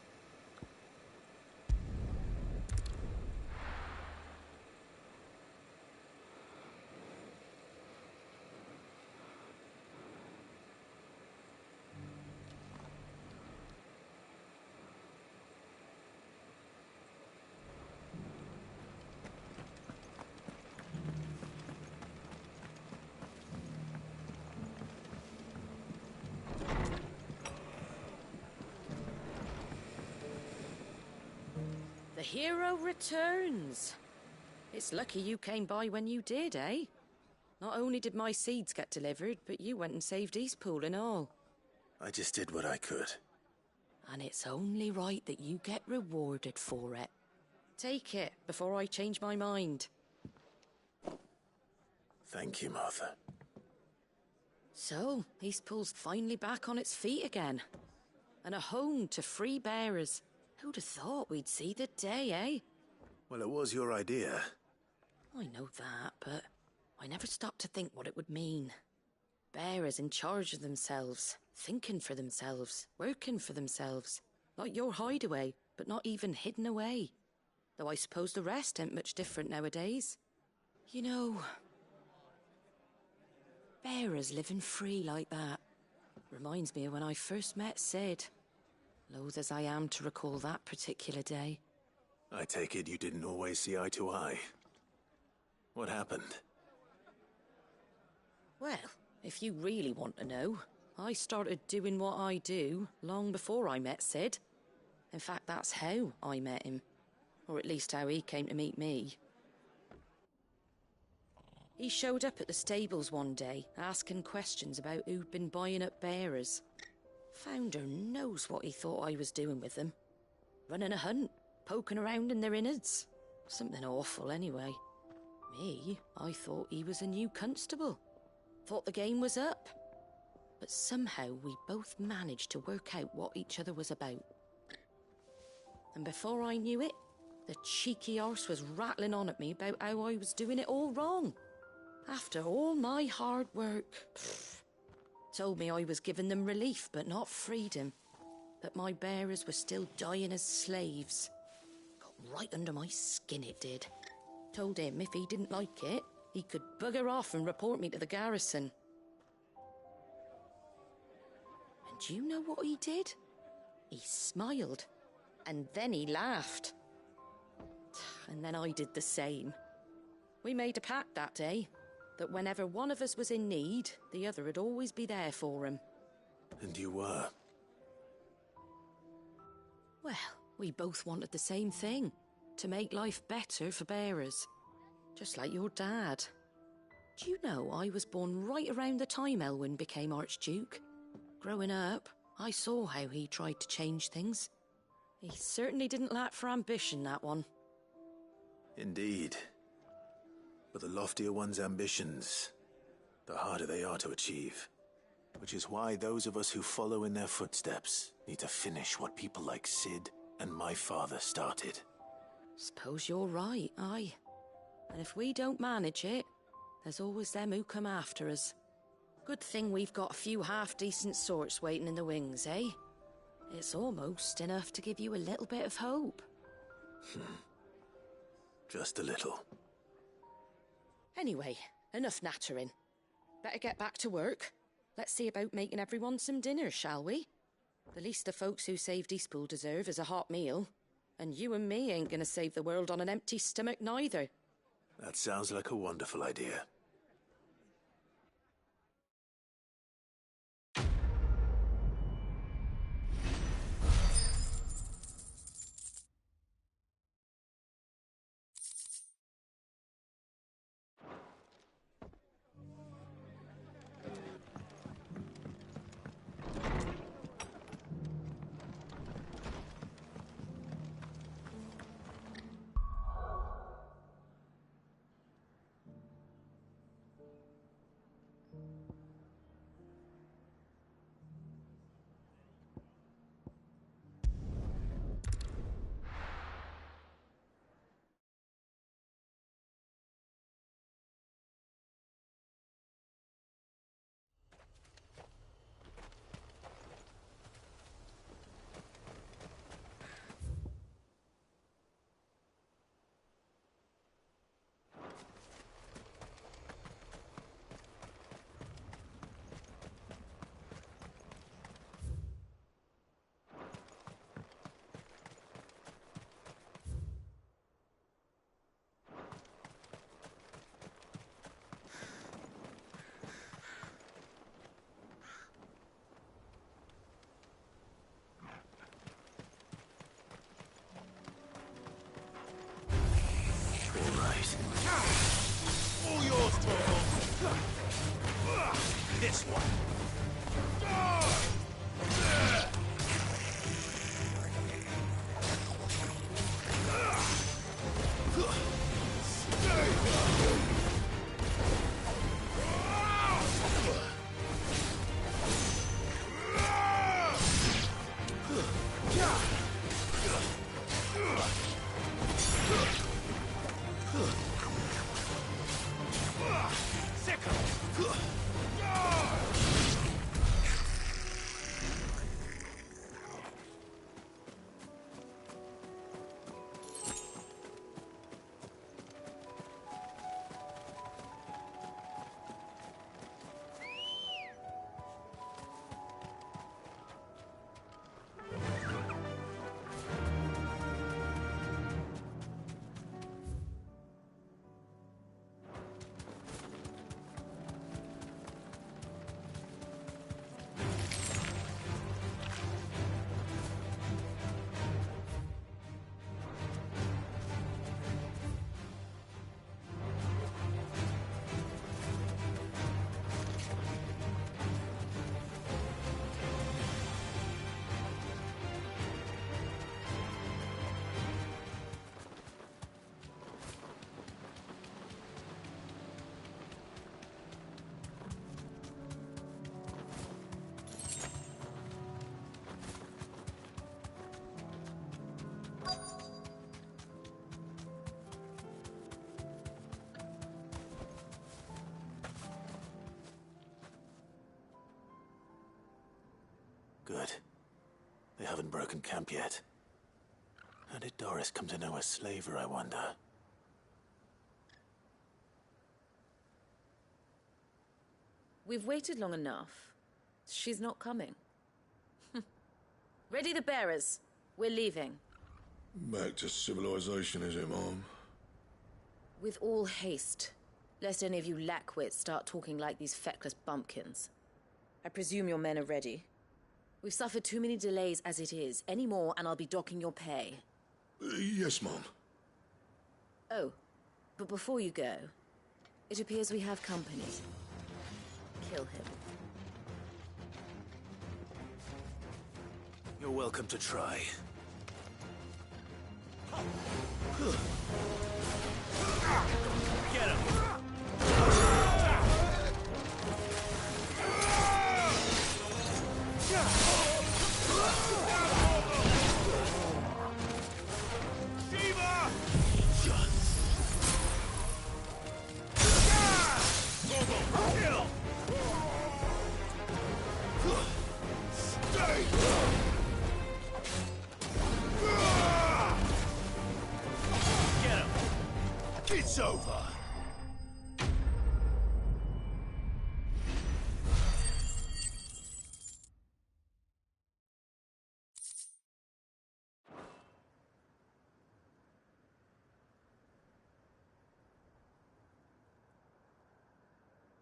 The hero returns. It's lucky you came by when you did, eh? Not only did my seeds get delivered, but you went and saved Eastpool and all. I just did what I could. And it's only right that you get rewarded for it. Take it before I change my mind. Thank you, Martha. So, Eastpool's finally back on its feet again. And a home to free bearers. Who'd have thought we'd see the day, eh? Well, it was your idea. I know that, but I never stopped to think what it would mean. Bearers in charge of themselves, thinking for themselves, working for themselves. Like your hideaway, but not even hidden away. Though I suppose the rest ain't much different nowadays. You know, bearers living free like that reminds me of when I first met Sid. Loath as I am to recall that particular day. I take it you didn't always see eye to eye. What happened? Well, if you really want to know, I started doing what I do long before I met Sid. In fact, that's how I met him. Or at least how he came to meet me. He showed up at the stables one day, asking questions about who'd been buying up bearers. Founder knows what he thought I was doing with them. Running a hunt, poking around in their innards. Something awful anyway. Me, I thought he was a new constable. Thought the game was up. But somehow we both managed to work out what each other was about. And before I knew it, the cheeky arse was rattling on at me about how I was doing it all wrong. After all my hard work. Told me I was giving them relief, but not freedom. That my bearers were still dying as slaves. Got right under my skin, it did. Told him if he didn't like it, he could bugger off and report me to the garrison. And do you know what he did? He smiled. And then he laughed. And then I did the same. We made a pact that day, that whenever one of us was in need, the other would always be there for him. And you were? Well, we both wanted the same thing. To make life better for bearers. Just like your dad. Do you know I was born right around the time Elwyn became Archduke? Growing up, I saw how he tried to change things. He certainly didn't lack for ambition, that one. Indeed. But the loftier one's ambitions, the harder they are to achieve. Which is why those of us who follow in their footsteps need to finish what people like Sid and my father started. Suppose you're right, aye. And if we don't manage it, there's always them who come after us. Good thing we've got a few half-decent sorts waiting in the wings, eh? It's almost enough to give you a little bit of hope. Just a little. Anyway, enough nattering. Better get back to work. Let's see about making everyone some dinner, shall we? The least the folks who saved Eastpool deserve is a hot meal. And you and me ain't gonna save the world on an empty stomach neither. That sounds like a wonderful idea. this one. Good. They haven't broken camp yet. How did Doris come to know a slaver, I wonder? We've waited long enough. She's not coming. Ready the bearers. We're leaving. Back to civilization, is it, Mom? With all haste, lest any of you lackwits start talking like these feckless bumpkins. I presume your men are ready. We've suffered too many delays as it is. Any more and I'll be docking your pay. Yes, Mom. Oh, but before you go, it appears we have company. Kill him. You're welcome to try. Get him! It's over.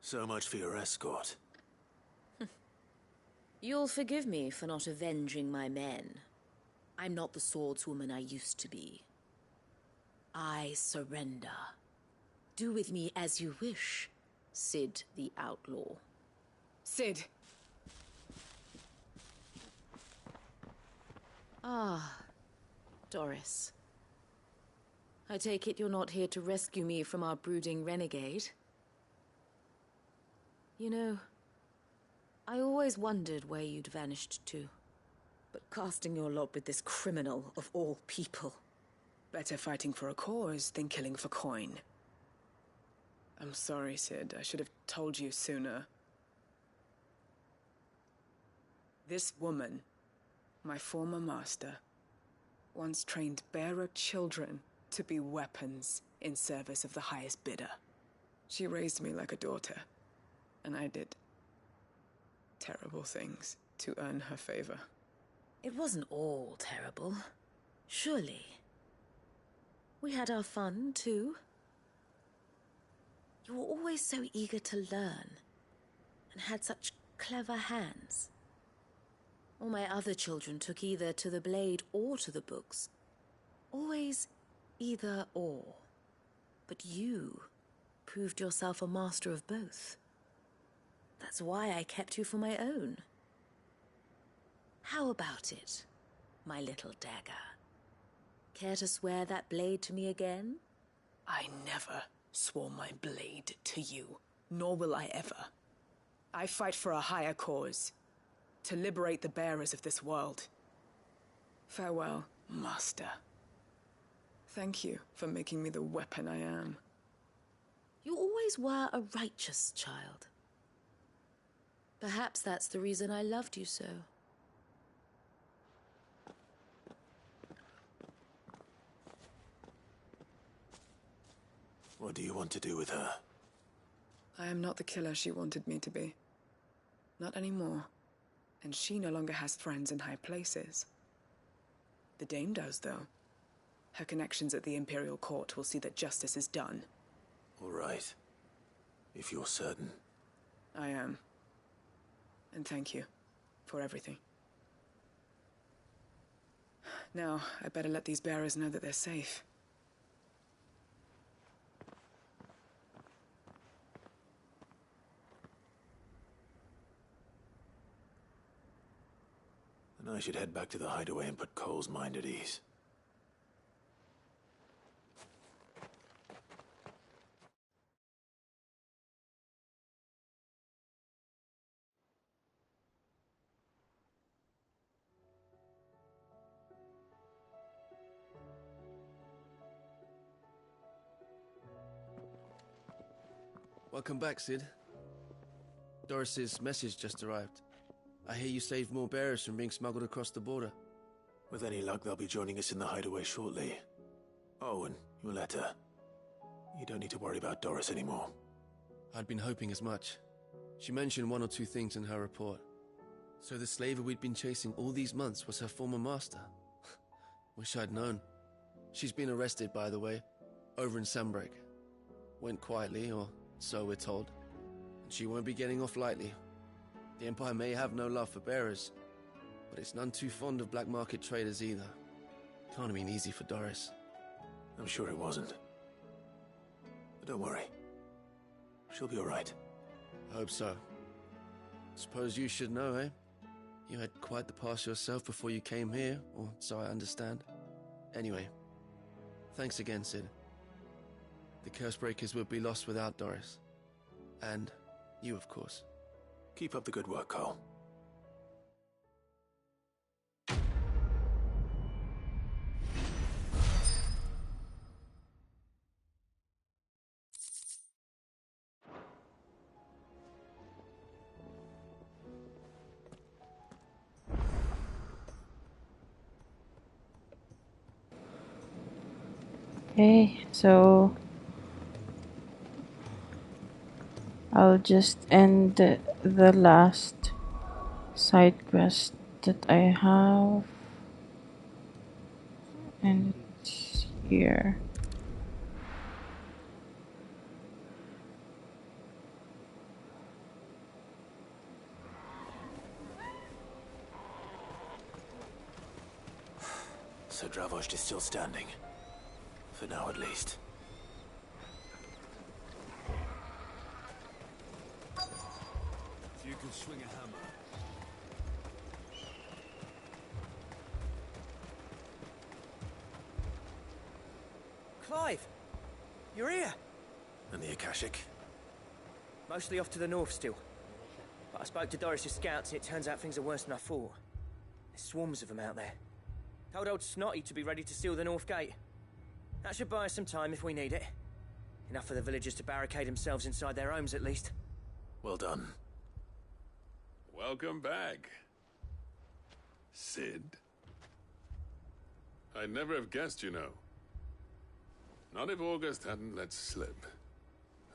So much for your escort. You'll forgive me for not avenging my men. I'm not the swordswoman I used to be. I surrender. Do with me as you wish, Sid the Outlaw. Sid. Ah, Doris. I take it you're not here to rescue me from our brooding renegade? You know, I always wondered where you'd vanished to. But casting your lot with this criminal of all people... Better fighting for a cause than killing for coin. I'm sorry, Sid. I should have told you sooner. This woman, my former master, once trained bearer children to be weapons in service of the highest bidder. She raised me like a daughter, and I did terrible things to earn her favor. It wasn't all terrible, surely. We had our fun, too. You were always so eager to learn, and had such clever hands. All my other children took either to the blade or to the books. Always either or. But you proved yourself a master of both. That That's why I kept you for my own. How about it, my little dagger? Care to swear that blade to me again? I never swore my blade to you, nor will I ever. I fight for a higher cause, to liberate the bearers of this world. Farewell, Master. Thank you for making me the weapon I am. You always were a righteous child. Perhaps that's the reason I loved you so. What do you want to do with her? I am not the killer she wanted me to be. Not anymore. And she no longer has friends in high places. The Dame does, though. Her connections at the Imperial Court will see that justice is done. All right. If you're certain. I am. And thank you for everything. Now, I better let these bearers know that they're safe. And I should head back to the hideaway and put Cole's mind at ease. Welcome back, Sid. Doris's message just arrived. I hear you saved more bearers from being smuggled across the border. With any luck, they'll be joining us in the hideaway shortly. Oh, and your letter. You don't need to worry about Doris anymore. I'd been hoping as much. She mentioned one or two things in her report. So the slaver we'd been chasing all these months was her former master. Wish I'd known. She's been arrested, by the way, over in Sunbreak. Went quietly, or so we're told. And she won't be getting off lightly. The Empire may have no love for bearers, but it's none too fond of black market traders either. Can't have been easy for Doris. I'm sure it wasn't. But don't worry. She'll be all right. Hope so. Suppose you should know, eh? You had quite the past yourself before you came here, or so I understand. Anyway, thanks again, Sid. The Cursebreakers would be lost without Doris. And you, of course. Keep up the good work, Cole. Okay, so I'll just end the last side quest that I have, and it's here. So Dravost is still standing. For now, at least. If you can swing a hammer. Clive! You're here! And the Akashic? Mostly off to the north still. But I spoke to Doris's scouts and it turns out things are worse than I thought. There's swarms of them out there. Told old Snotty to be ready to seal the north gate. That should buy us some time if we need it. Enough for the villagers to barricade themselves inside their homes, at least. Well done. Welcome back, Sid. I'd never have guessed, you know. Not if August hadn't let slip.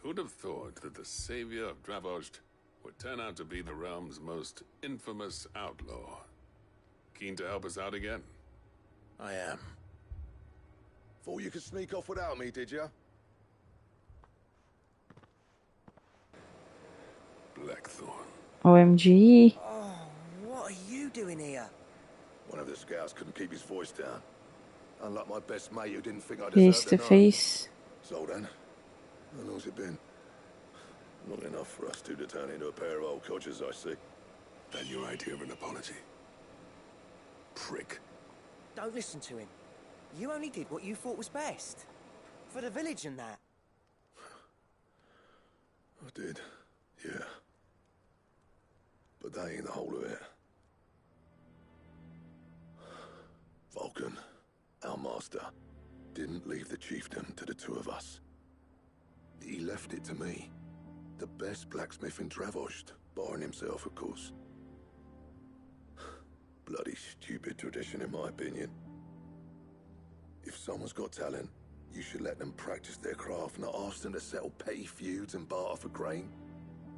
Who'd have thought that the savior of Dravost would turn out to be the realm's most infamous outlaw? Keen to help us out again? I am. Thought you could sneak off without me, did you? Blackthorn. OMG. Oh, what are you doing here? One of the scouts couldn't keep his voice down. Unlike my best mate who didn't think I Face deserved to it. face. So then, how long's it been? Not enough for us two to turn into a pair of old codgers, I see. Then your idea of an apology? Prick. Don't listen to him. You only did what you thought was best. For the village and that. I did, yeah. But that ain't the whole of it. Vulcan, our master, didn't leave the chiefdom to the two of us. He left it to me. The best blacksmith in Dravost, barring himself, of course. Bloody stupid tradition, in my opinion. If someone's got talent, you should let them practice their craft, not ask them to settle petty feuds and barter for grain.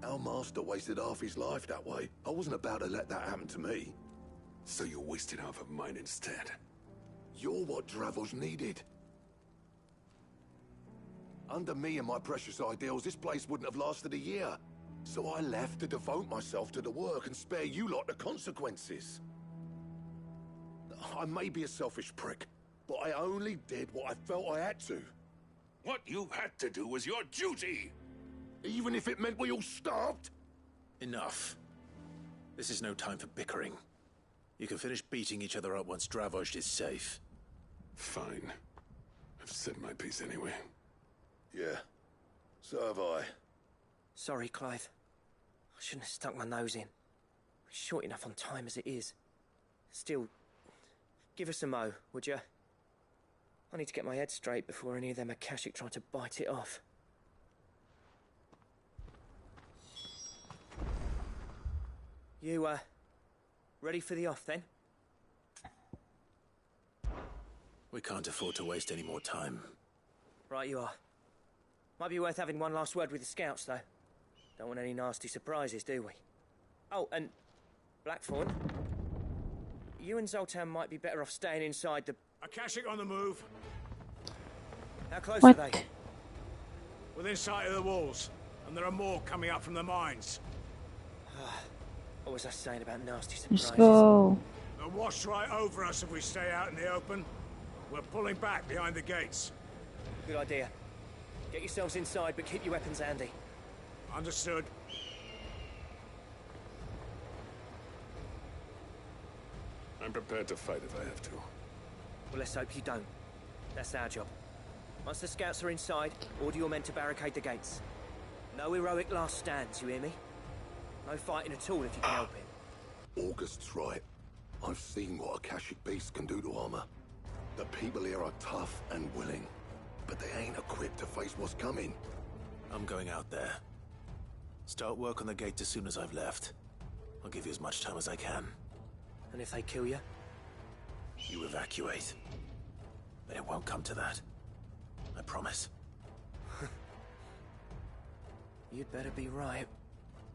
Our master wasted half his life that way. I wasn't about to let that happen to me. So you wasted half of mine instead? You're what Dravost needed. Under me and my precious ideals, this place wouldn't have lasted a year. So I left to devote myself to the work and spare you lot the consequences. I may be a selfish prick, but I only did what I felt I had to. What you had to do was your duty! Even if it meant we all starved? Enough. This is no time for bickering. You can finish beating each other up once Dravost is safe. Fine. I've said my piece anyway. Yeah, so have I. Sorry, Clive. I shouldn't have stuck my nose in. We're short enough on time as it is. Still, give us a mo, would you? I need to get my head straight before any of them Akashic try to bite it off. You, ready for the off, then? We can't afford to waste any more time. Right you are. Might be worth having one last word with the scouts, though. Don't want any nasty surprises, do we? Oh, and Blackthorn, you and Zoltan might be better off staying inside the... Akashic on the move. How close What? are they? Within sight of the walls. And there are more coming up from the mines. What was I saying about nasty surprises? Let's go. They'll wash right over us if we stay out in the open. We're pulling back behind the gates. Good idea. Get yourselves inside, but keep your weapons handy. Understood. I'm prepared to fight if I have to. Well, let's hope you don't. That's our job. Once the scouts are inside, order your men to barricade the gates. No heroic last stands, you hear me? No fighting at all if you can help it. August's right. I've seen what Akashic beasts can do to armor. The people here are tough and willing, but they ain't equipped to face what's coming. I'm going out there. Start work on the gate as soon as I've left. I'll give you as much time as I can. And if they kill you? You evacuate. But it won't come to that. I promise. You'd better be right.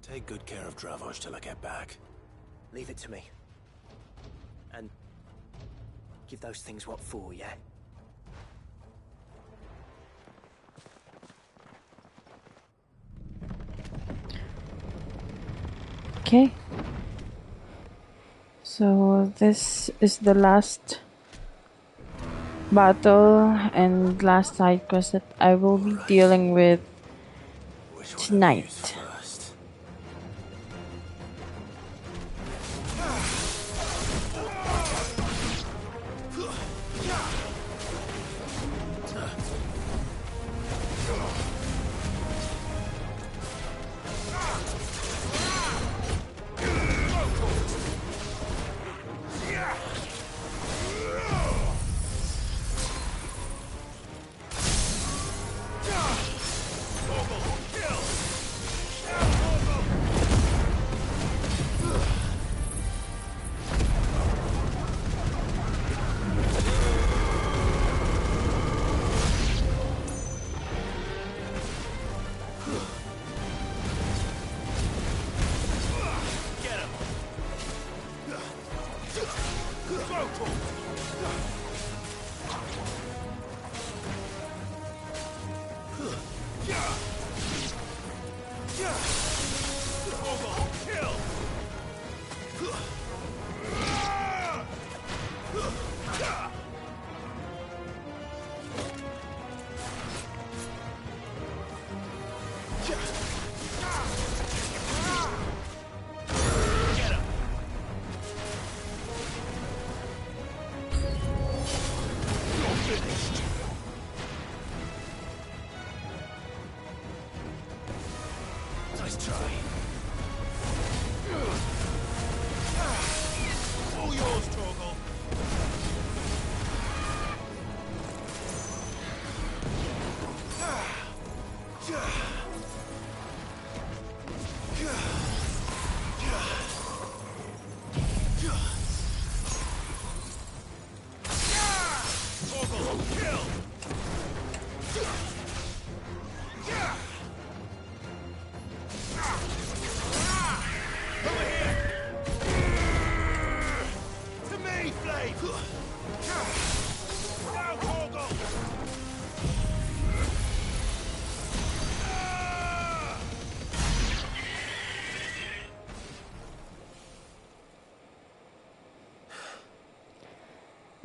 Take good care of Dravost till I get back. Leave it to me. And give those things what for, yeah? Okay. So this is the last battle and last side quest that I will be dealing with tonight.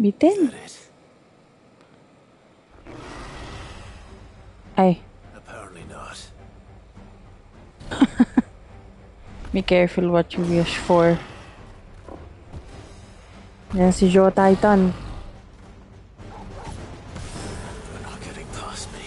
Bitin. Ay. Apparently not. Be careful what you wish for. Yan si Joe Titan. They're not getting past me.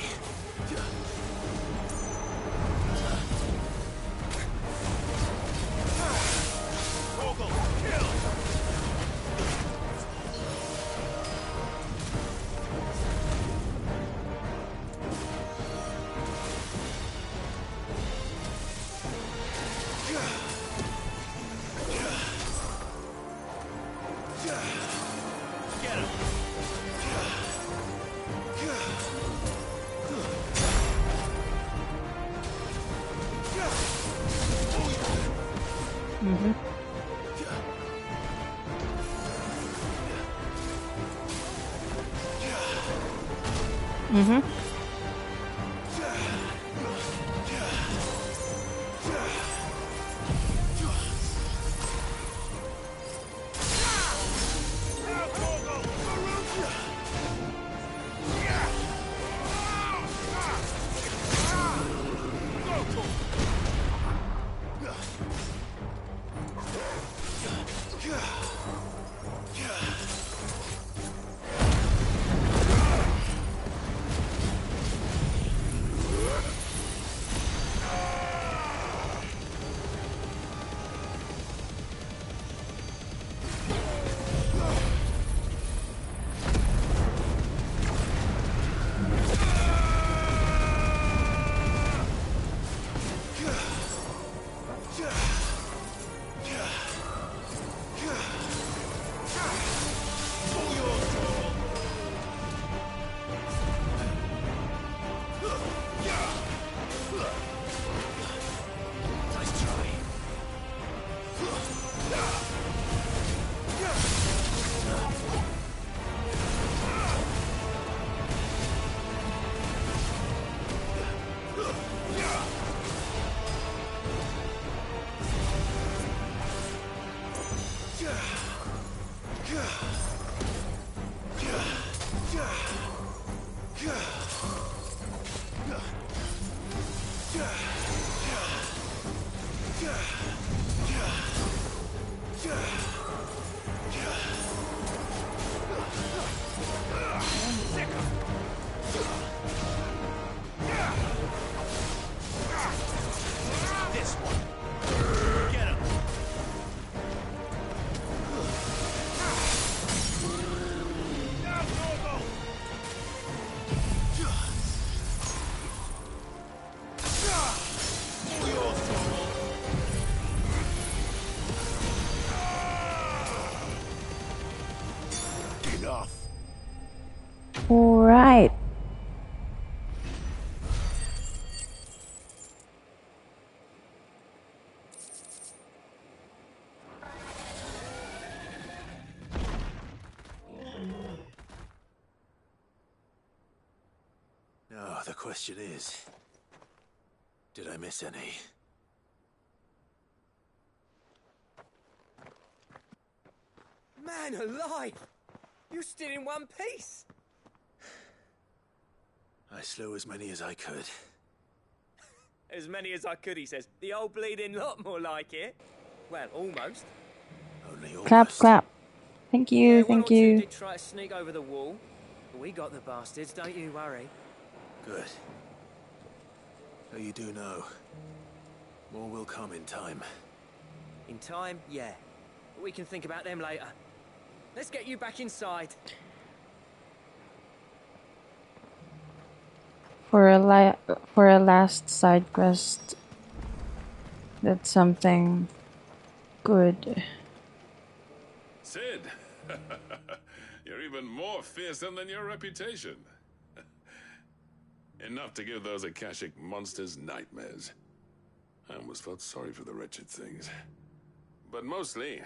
Alright. Now, the question is, did I miss any? Man alive! You're still in one piece! I slew as many as I could. As many as I could, he says. The old bleeding lot, more like it. Well, almost. Only Clap, clap. Thank you, Yeah, thank one or you. two did try to sneak over the wall. But we got the bastards, don't you worry. Good. So you do know. More will come in time. In time, yeah. But we can think about them later. Let's get you back inside. For a last side quest, that's something good. Sid! You're even more fearsome than your reputation. Enough to give those Akashic monsters nightmares. I almost felt sorry for the wretched things. But mostly,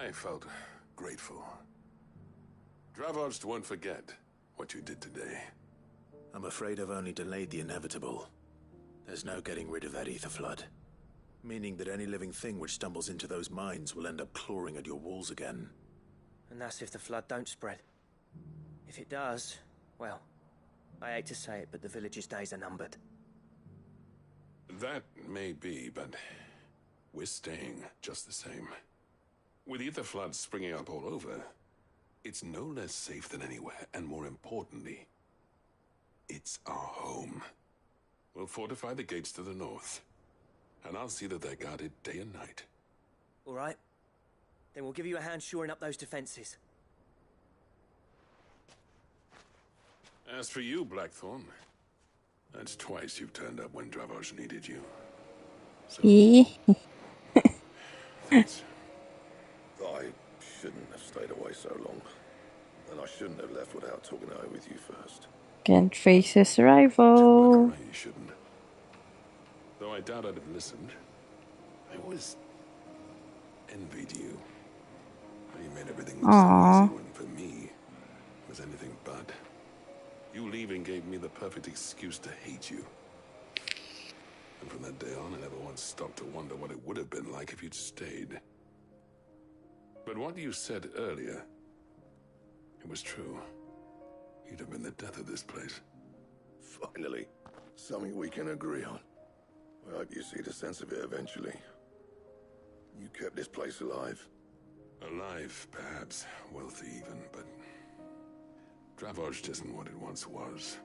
I felt grateful. Dravost won't forget what you did today. I'm afraid I've only delayed the inevitable. There's no getting rid of that ether flood. Meaning that any living thing which stumbles into those mines will end up clawing at your walls again. And that's if the flood don't spread. If it does, well, I hate to say it, but the village's days are numbered. That may be, but we're staying just the same. With ether floods springing up all over, it's no less safe than anywhere, and more importantly, it's our home. We'll fortify the gates to the north, and I'll see that they're guarded day and night. All right. Then we'll give you a hand shoring up those defenses. As for you, Blackthorn, that's twice you've turned up when Dravos needed you. So, thanks. I shouldn't have stayed away so long. And I shouldn't have left without talking it over with you first. Can't face his rival. You shouldn't. Though I doubt I'd have listened. I always envied you. How you made everything look so easy when for me it was anything but. You leaving gave me the perfect excuse to hate you. And from that day on, I never once stopped to wonder what it would have been like if you'd stayed. But what you said earlier, it was true. You'd have been the death of this place. Finally, something we can agree on. I hope you see the sense of it eventually. You kept this place alive. Alive, perhaps. Wealthy even, but Dravos isn't what it once was.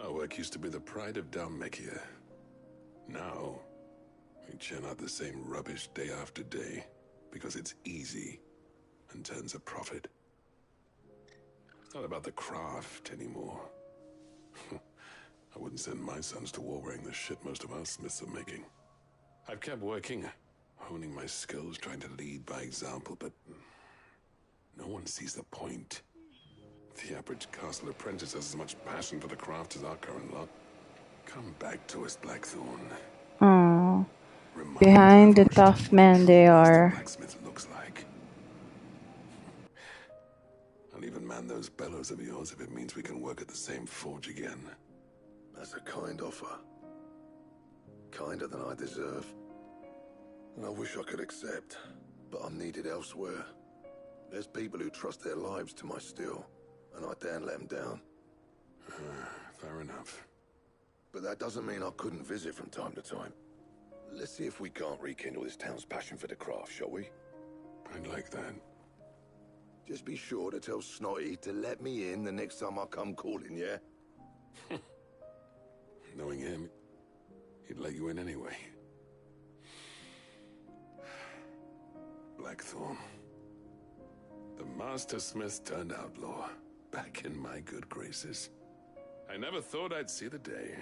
Our work used to be the pride of Dalmekia. Now, we churn out the same rubbish day after day because it's easy and turns a profit. It's not about the craft anymore. I wouldn't send my sons to war wearing the shit most of our smiths are making. I've kept working, honing my skills, trying to lead by example, but no one sees the point. The average castle apprentice has as much passion for the craft as our current lot. Come back to us, Blackthorn. Oh, behind the tough men they are. Blacksmith looks like. I'll even man those bellows of yours if it means we can work at the same forge again. That's a kind offer. Kinder than I deserve. And I wish I could accept, but I'm needed elsewhere. There's people who trust their lives to my steel, and I daren't let them down. Fair enough. But that doesn't mean I couldn't visit from time to time. Let's see if we can't rekindle this town's passion for the craft, shall we? I'd like that. Just be sure to tell Snotty to let me in the next time I come calling, yeah? Knowing him, he'd let you in anyway. Blackthorn. The Master Smith turned outlaw, back in my good graces. I never thought I'd see the day.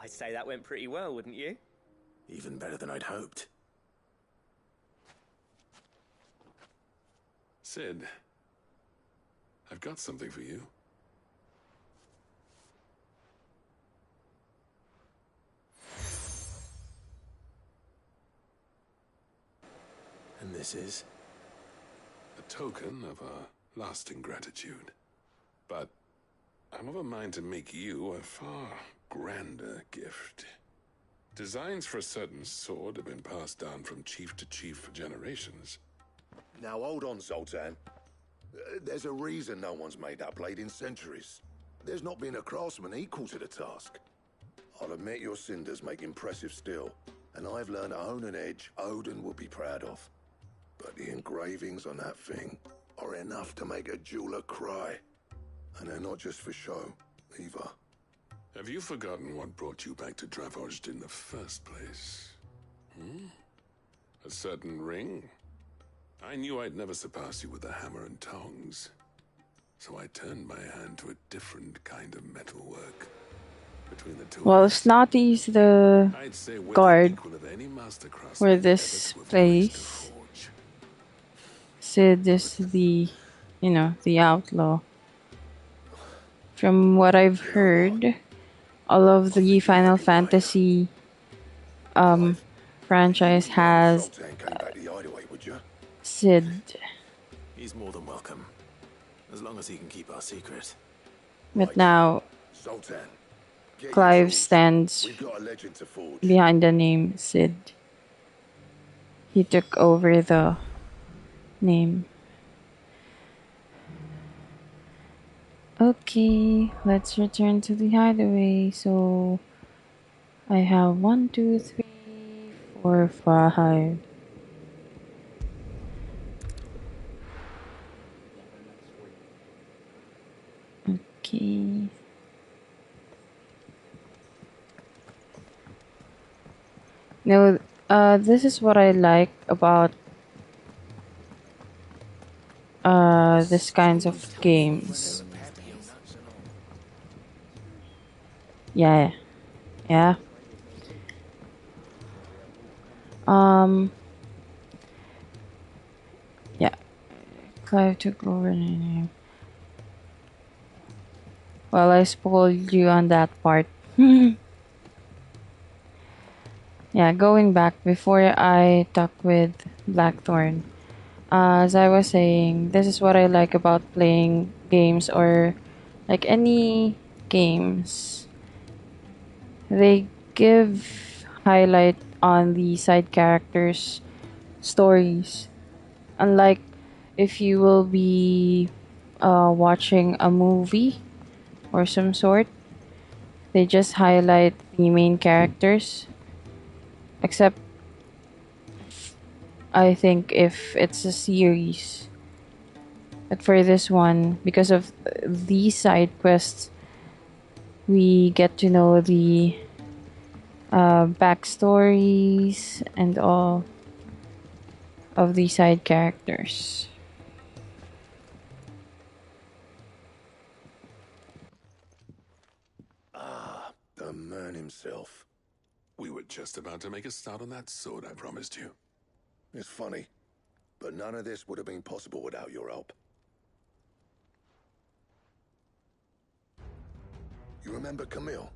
I'd say that went pretty well, wouldn't you? Even better than I'd hoped. Sid, I've got something for you. And this is? A token of our lasting gratitude. But I'm of a mind to make you a far grander gift. Designs for a certain sword have been passed down from chief to chief for generations. Now hold on, Zoltan. There's a reason no one's made that blade in centuries. There's not been a craftsman equal to the task. I'll admit your cinders make impressive steel, and I've learned to hone an edge Odin will be proud of. But the engravings on that thing are enough to make a jeweler cry. And they're not just for show, either. Have you forgotten what brought you back to Dravos in the first place? A certain ring? I knew I'd never surpass you with a hammer and tongs. So I turned my hand to a different kind of metalwork. Between the two Well, Snotty's the guard for this place. Sid is the, the outlaw. From what I've heard, all of the Final Fantasy franchise has Sid. He's more than welcome, as long as he can keep our secret. But now, Clive stands behind the name Sid. he took over the name. Okay, let's return to the hideaway. So I have 1, 2, 3, 4, 5. Okay. Now, this is what I like about this kinds of games. Yeah, yeah. Yeah. Clive took over. Well, I spoiled you on that part. Yeah, going back before I talk with Blackthorn. As I was saying, this is what I like about playing games or like any games. They give highlight on the side characters' stories. Unlike if you will be watching a movie or some sort, they just highlight the main characters. Except, I think if it's a series. But for this one, because of these side quests, we get to know the backstories and all of the side characters. The man himself. We were just about to make a start on that sword I promised you. It's funny, but none of this would have been possible without your help. You remember Camille?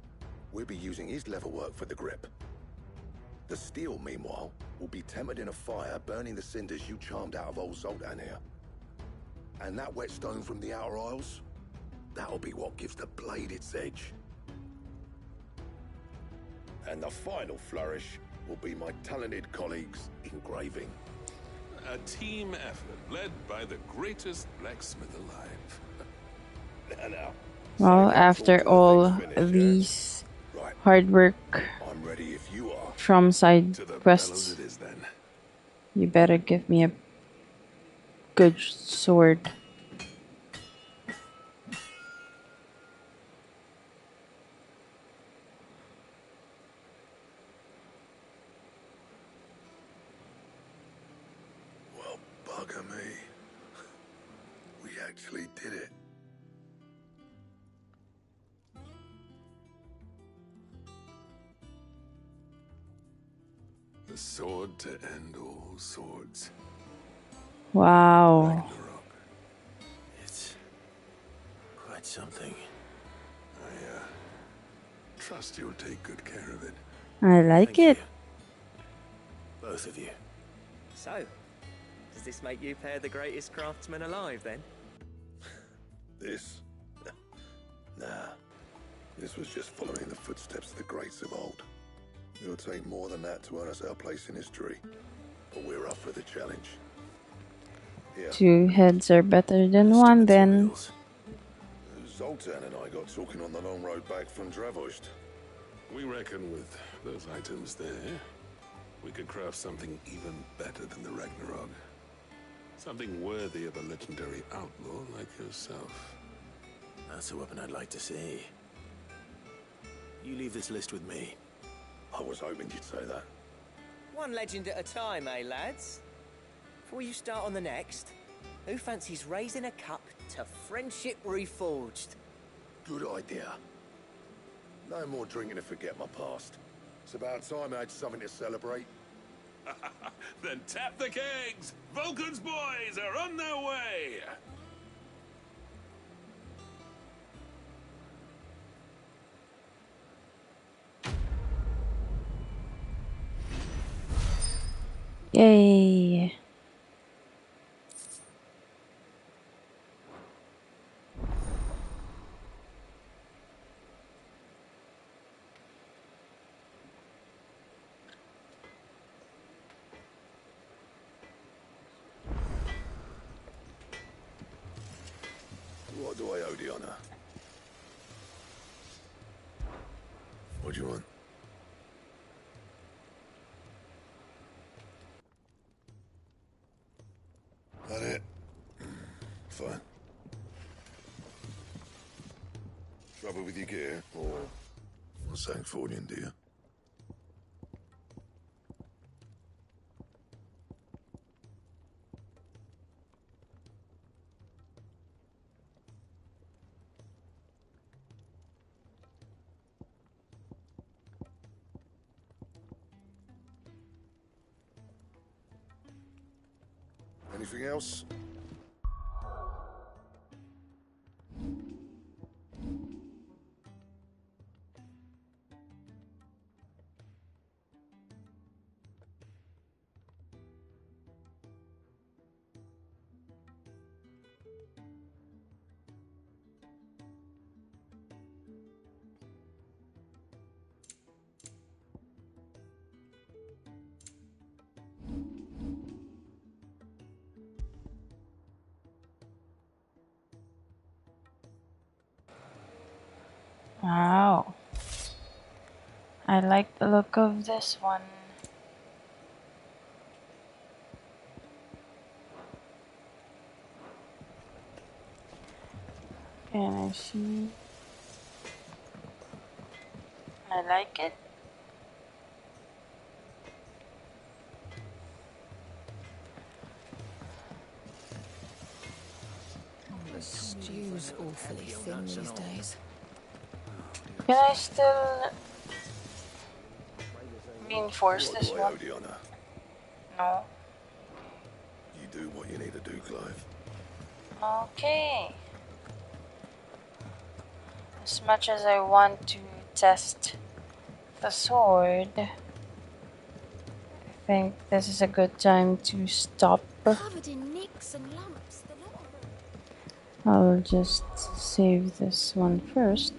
We'll be using his leatherwork for the grip. The steel, meanwhile, will be tempered in a fire, burning the cinders you charmed out of old Zoltan here. And that whetstone from the Outer Isles? That'll be what gives the blade its edge. And the final flourish will be my talented colleagues' engraving. A team effort led by the greatest blacksmith alive. Now, Well, after all these hard work I'm ready if you are. from side To the quests, bellows it is then. you better give me a good sword. Well, bugger me. We actually did it. The sword to end all swords. Wow. It's quite something. I trust you'll take good care of it. I like it. Both of you. So, does this make you pair the greatest craftsmen alive, then? This? Nah. This was just following the footsteps of the greats of old. It'll take more than that to earn us our place in history. But we're up for the challenge. Here. 2 heads are better than 1 then. Zoltan and I got talking on the long road back from Dravost. We reckon with those items there, we could craft something even better than the Ragnarok. Something worthy of a legendary outlaw like yourself. That's a weapon I'd like to see. You leave this list with me. I was hoping you'd say that. One legend at a time, eh, lads? Before you start on the next, who fancies raising a cup to friendship reforged? Good idea. No more drinking to forget my past. It's about time I had something to celebrate. Then tap the kegs! Vulcan's boys are on their way! Yay. the honor. What do you want? That it? Fine. Trouble with your gear, or something for you, dear? Anything else? Wow. I like the look of this one. And I see. I like it. The stew's awfully thin these days. Can I still reinforce this one? No. You do what you need to do, Clive. Okay. As much as I want to test the sword, I think this is a good time to stop. Covered in nicks and lumps. The lot of them. I'll just save this one first.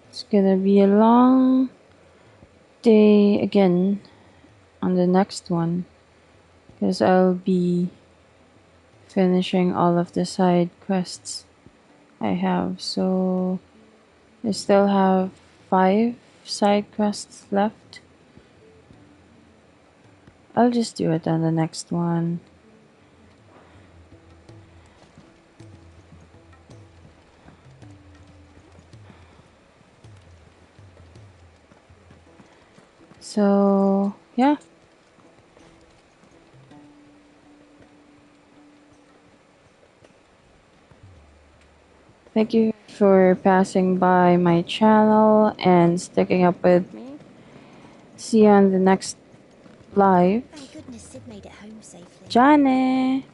It's gonna be a long day again on the next one, because I'll be finishing all of the side quests I have. So I still have 5 side quests left. I'll just do it on the next one. So, yeah. Thank you for passing by my channel and sticking up with me. See you on the next live. Thank goodness Sid made it home safely. Johnny!